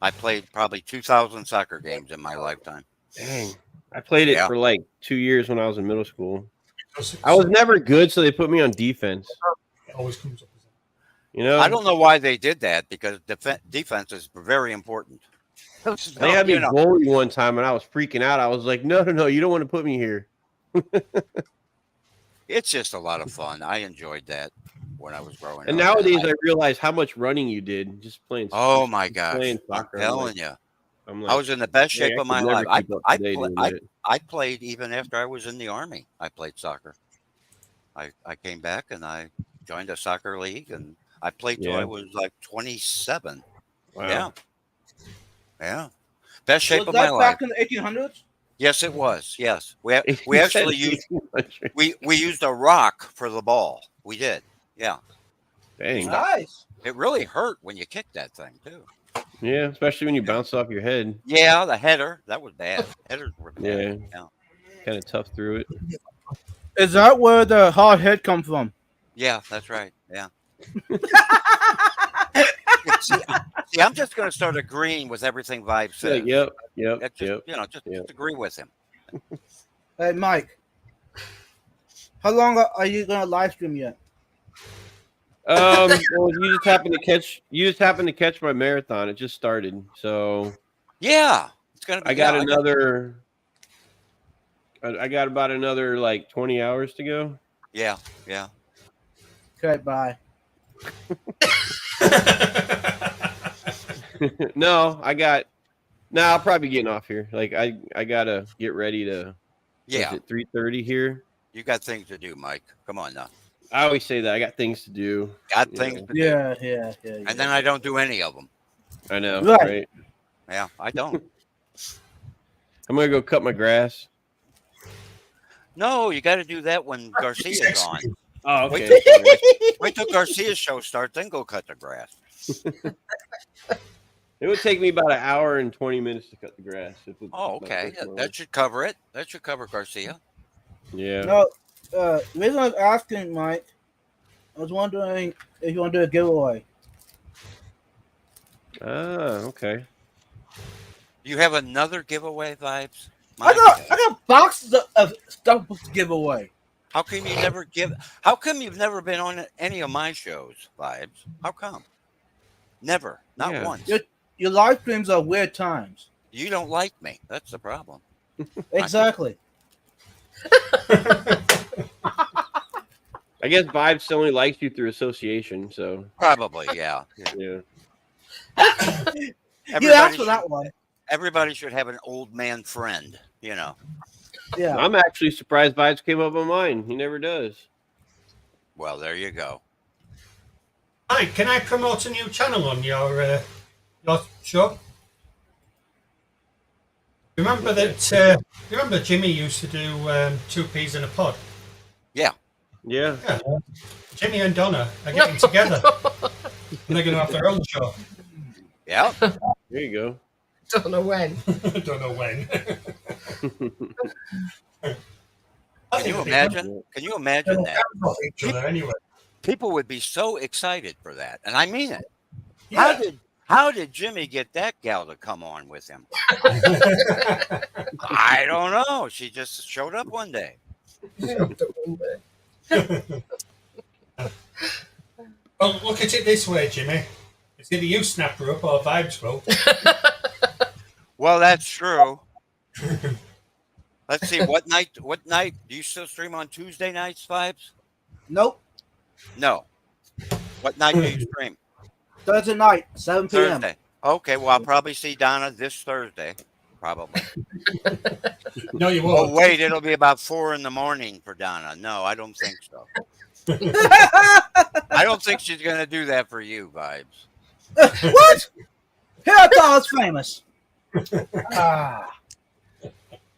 I played probably 2,000 soccer games in my lifetime. Dang. I played it Yeah. for like 2 years when I was in middle school. I was never good, so they put me on defense. It always comes up. You know, I don't know why they did that because defense is very important. they had me You know, goalie one time, and I was freaking out. I was like, no, you don't want to put me here. it's just a lot of fun. I enjoyed that when I was growing And up. nowadays, I realize how much running you did just playing. Oh my gosh! playing I'm soccer. telling you, I'm I was in the best "Hey, shape I of my could never life. keep up today doing that." I played even after I was in the army. I played soccer. I came back and I joined a soccer league and I played till Yeah. I was like 27. Wow. Yeah. Best shape Was of my that life. back in the 1800s? Yes, it was. Yes. We actually used we used a rock for the ball. We did. Yeah. Dang. Nice. It really hurt when you kicked that thing too. Yeah, especially when you bounce off your head. Yeah, the header, that was bad. Headers were bad. Yeah. Kind of tough through it. Is that where the hard head come from? Yeah, that's right. Yeah. see, I'm just going to start agreeing with everything Vibe says. Yep. Just, you know, just agree with him. Hey, Mike. How long are you gonna live stream yet? Well, you just happened to catch my marathon. It just started, so yeah, it's gonna be. I got another. I got about another like 20 hours to go. Yeah. Okay, bye. No, I'll probably be getting off here. Like I gotta get ready to. Yeah. At 3:30 here. You got things to do, Mike. Come on now. I always say that I got things to do. Got things to do. Yeah. And then I don't do any of them. I know, Right. Yeah, I don't. I'm gonna go cut my grass. No, you got to do that when Garcia's on. Oh, okay. Wait till Garcia's show starts, then go cut the grass. It would take me about an hour and 20 minutes to cut the grass. Oh, okay. That should cover it. That should cover Garcia. Yeah. No, the reason I was asking, Mike, I was wondering if you want to do a giveaway. Ah, okay. You have another giveaway, Vibes? I got boxes of stuff to give away. How come you never give? How come you've never been on any of my shows, Vibes? How come? Never, not once. Your live streams are weird times. You don't like me. That's the problem. Exactly. I guess Vibes only likes you through association, so Probably, yeah. yeah. You asked for that one. Everybody should have an old man friend, you know. Yeah. I'm actually surprised Vibes came up on mine. He never does. Well, there you go. Hi, can I promote a new channel on your show? Remember that? Remember Jimmy used to do 2 peas in a pod? Yeah. Yeah. Jimmy and Donna are getting together. And they're going to have their own show. Yeah. There you go. Don't know when. Don't know when. Can you imagine? Can you imagine that? Each other anyway. People would be so excited for that, and I mean it. Yeah. How did Jimmy get that gal to come on with him? I don't know. She just showed up one day. Well, look at it this way, Jimmy. It's either you snap her up or Vibes will. Well, that's true. Let's see. What night? Do you still stream on Tuesday nights, Vibes? Nope. No. What night do you stream? Thursday night, 7 p.m. Thursday. Okay. Well, I'll probably see Donna this Thursday. Probably. No, you won't. Oh, wait. It'll be about 4 a.m. for Donna. No, I don't think so. I don't think she's going to do that for you, Vibes. What? Here I thought I was famous.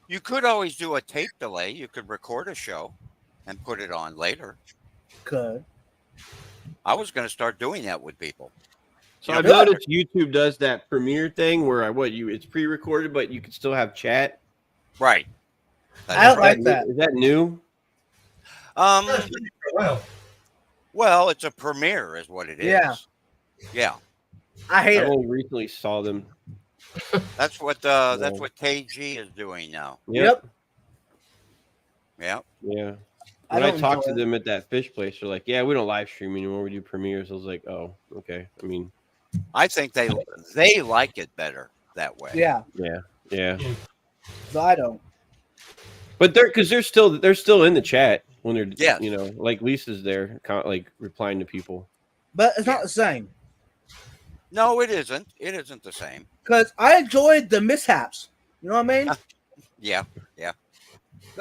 You could always do a tape delay. You could record a show and put it on later. Good. I was going to start doing that with people. So I've noticed YouTube does that premiere thing where it's pre-recorded, but you can still have chat. Right. I don't like that. Is that new? Well, it's a premiere, is what it is. Yeah. Yeah. I hate I it. only recently saw them. That's what KG is doing now. Yep. Yeah. Yeah. I When I, don't talked to enjoy it. them at that fish place, they're like, "Yeah, we don't live stream anymore. We do premieres." I was like, "Oh, okay." I mean, I think they like it better that way. Yeah, yeah. but I don't. But they're still in the chat when they're Yes. you know, like Lisa's there, like replying to people. But it's not the same No, it isn't. It isn't the same. because I enjoyed the mishaps. You know what I mean? Yeah.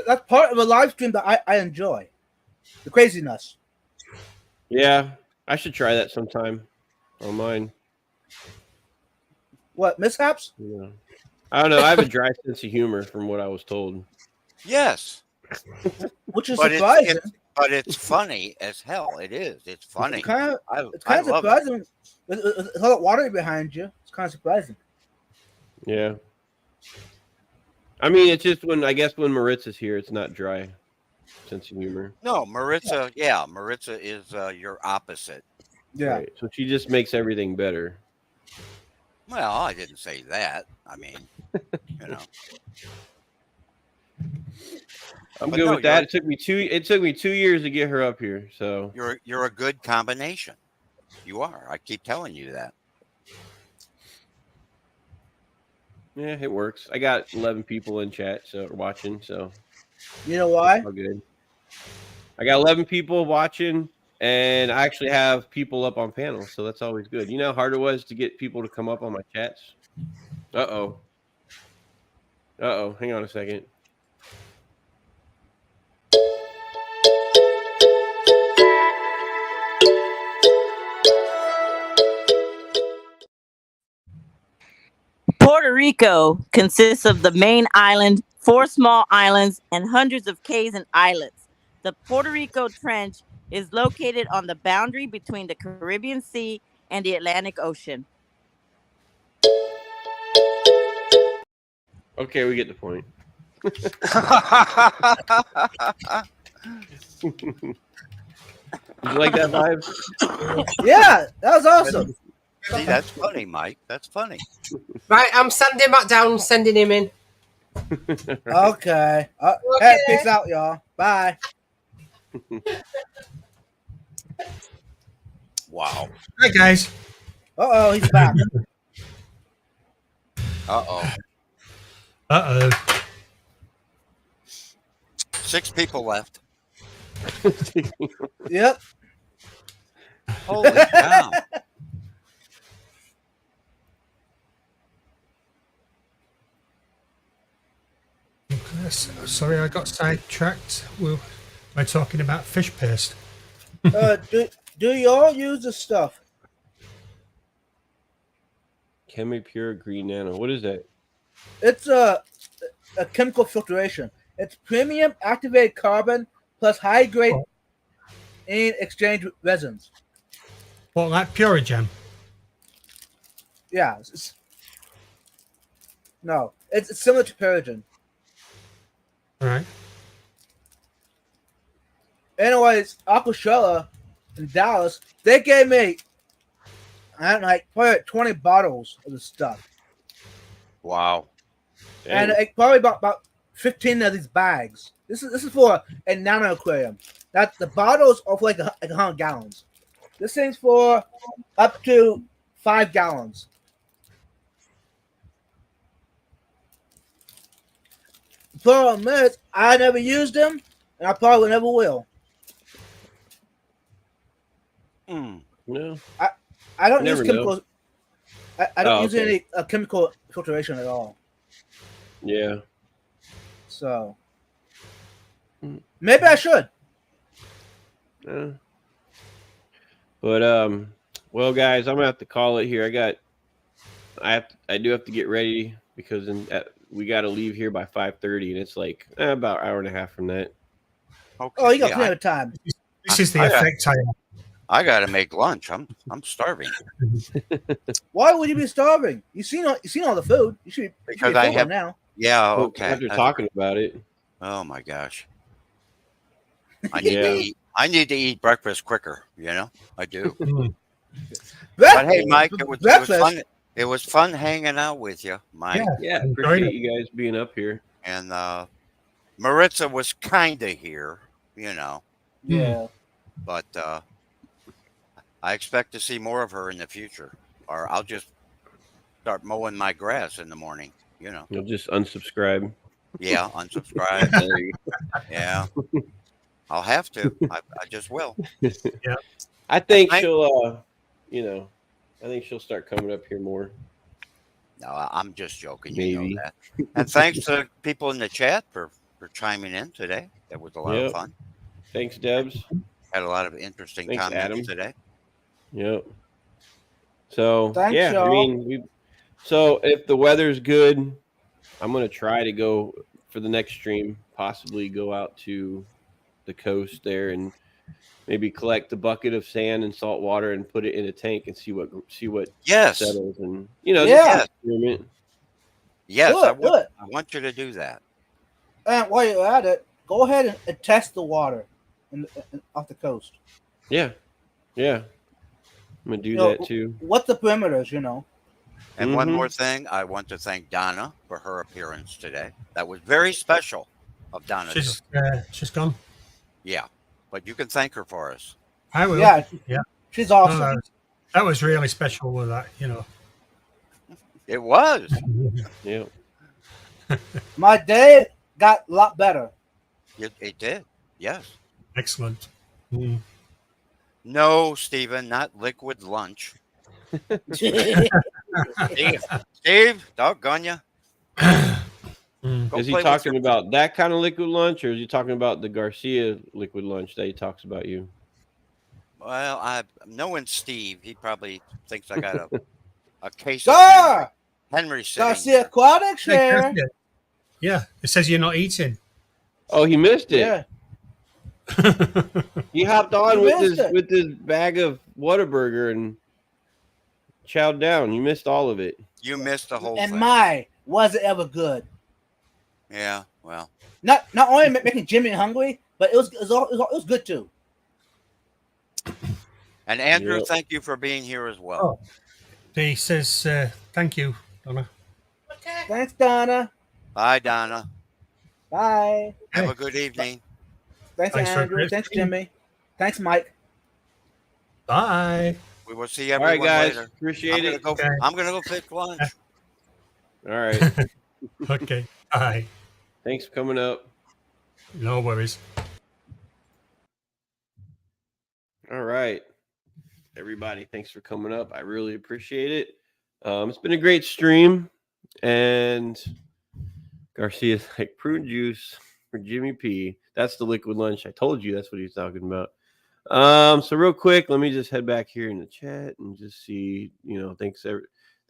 That's part of a live stream that I enjoy. The craziness. Yeah, I should try that sometime on mine. What mishaps? Yeah. I don't know. I have a dry sense of humor, from what I was told. Yes. Which is But surprising. But it's funny as hell. It is. It's funny. It's kind of I surprising love it. with all that water behind you. It's kind of surprising. Yeah. I mean, it's just when Maritza's here, it's not dry sense of humor. No, Maritza. Yeah, Maritza is your opposite. Yeah. Right. So she just makes everything better. Well, I didn't say that. I mean, you know. I'm But good no, with that. It took me 2 years to get her up here. So You're a good combination. You are. I keep telling you that. yeah, it works. I got 11 people in chat, so watching. So You know why? all good. I got 11 people watching, and I actually have people up on panels, so that's always good. You know how hard it was to get people to come up on my chats? Uh-oh. Hang on a second. Puerto Rico consists of the main island, 4 small islands, and hundreds of cays and islets. The Puerto Rico Trench is located on the boundary between the Caribbean Sea and the Atlantic Ocean. Okay, we get the point. Did you like that vibe? Yeah, that was awesome. See, that's funny, Mike. That's funny. Right, I'm sanding back down, sending him in. Okay. Hey, Okay. peace out, y'all. Bye. Wow. Hi guys. Oh, he's back. Uh-oh. Uh 6 people left. Yep. Holy cow. oh. Sorry, I got sidetracked. We're talking about fish paste. Do y'all use this stuff? Chemi Pure Green Nano. What is that? It's a chemical filtration. It's premium activated carbon plus high grade in exchange resins. What, like Purigen? Yeah. No, it's similar to Purigen. Right. Anyways, Aquashella in Dallas, they gave me, I don't know, like probably like 20 bottles of the stuff. Wow. And like, probably about 15 of these bags. This is for a nano aquarium. That the bottles are for like 100 gallons. This thing's for up to 5 gallons. The problem is, I never used them, and I probably never will. Mm. No. I don't Never use know. chemicals. I don't Oh, use okay. any chemical filtration at all. Yeah. So Mm. maybe I should. But well, guys, I'm gonna have to call it here. I do have to get ready because we got to leave here by 5:30, and it's like about an hour and a half from that. Okay. Oh, you got Yeah, plenty of time. This is the I- effect I have. I got to make lunch. I'm starving Why would you be starving? You seen all the food. You should be Because full I by have- now. Yeah. But Okay. After talking about it, Oh my gosh. I need to eat. I need to eat breakfast quicker. You know, I do. Mm. But hey, Mike, it was breakfast. fun. It was fun hanging out with you, Mike. Yeah, Enjoyed appreciate it. you guys being up here. And Maritza was kind of here, Yeah. but I expect to see more of her in the future, or I'll just start mowing my grass in the morning. You'll just unsubscribe. Yeah, unsubscribe. There you Yeah, I'll have to. I just will. I think I- she'll, I think she'll start coming up here more. No, I'm just joking. You Maybe. know that. And thanks to people in the chat for chiming in today. That was a lot Yep. of fun. Thanks, Debs. Had a lot of interesting Thanks, comments Adam. today. Yep. So Thanks, yeah, I y'all. mean, so if the weather's good, I'm gonna try to go for the next stream. Possibly go out to the coast there and maybe collect a bucket of sand and salt water and put it in a tank and see what Yes, settles and Yeah. just experiment. yes, Do it, do it. I want you to do that. And while you're at it, go ahead and test the water off the coast. Yeah, I'm gonna do No, that too. What's the perimeters, you know? And one Mhm. more thing, I want to thank Donna for her appearance today. That was very special of Donna. She's gone. Yeah, but you can thank her for us. I will. Yeah. Yeah. She's awesome. No, that was really special with that, It was. Yeah. My day got a lot better. It did. Yes. Excellent. Mm. No, Stephen, not liquid lunch. Steve, doggone ya. Mm. Go Is he play with talking your- about that kind of liquid lunch, or is he talking about the Garcia liquid lunch that he talks about you? Well, knowing Steve, he probably thinks I got a case Sir! of Henry sitting Garcia there. Aquatics Hey, here. Garcia. Yeah, it says you're not eating. Oh, he missed it. Yeah. He hopped on You with missed this it. with this bag of Whataburger and chowed down. You missed all of it. You missed the whole And thing. was it ever good? Yeah, well, Not only making Jimmy hungry, but it was good too. and Andrew, Yep. thank you for being here as well. Oh. He says, thank you, Donna. Okay. Thanks, Donna. Bye, Donna. Bye. Have Hey. a good evening. Thanks, Thanks for Andrew. Chris. Thanks, Jimmy. Thanks, Mike. Bye. We will see All everyone right, guys. later. Appreciate it. Okay. I'm gonna go fix lunch. All right. Okay. Bye. Thanks for coming up. No worries. All right. Everybody, thanks for coming up. I really appreciate it. It's been a great stream. And Garcia's like prune juice for Jimmy P. That's the liquid lunch. I told you that's what he's talking about. So real quick, let me just head back here in the chat and just see, thank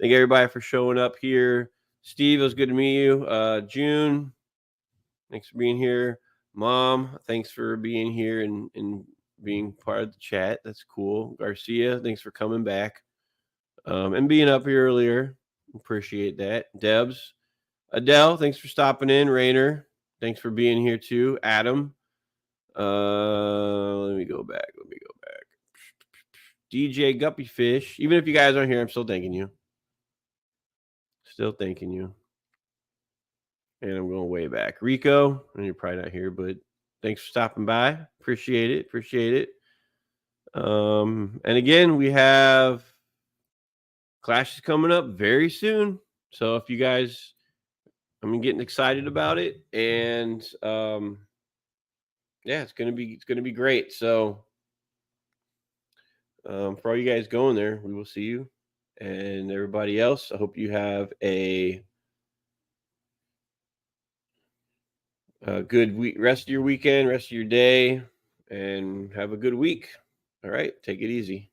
everybody for showing up here. Steve, it was good to meet you. June, thanks for being here. Mom, thanks for being here and being part of the chat. That's cool. Garcia, thanks for coming back and being up here earlier. Appreciate that. Debs, Adele, thanks for stopping in. Rainer, thanks for being here too. Adam, let me go back. DJ Guppy Fish, even if you guys aren't here, I'm still thanking you. Still thanking you. And I'm going way back. Rico, and you're probably not here, but thanks for stopping by. Appreciate it. And again, we have clashes coming up very soon. So if you guys, I'm getting excited about it, and yeah, it's gonna be great. So for all you guys going there, we will see you, and everybody else. I hope you have a good week, rest of your weekend, rest of your day, and have a good week. All right, take it easy.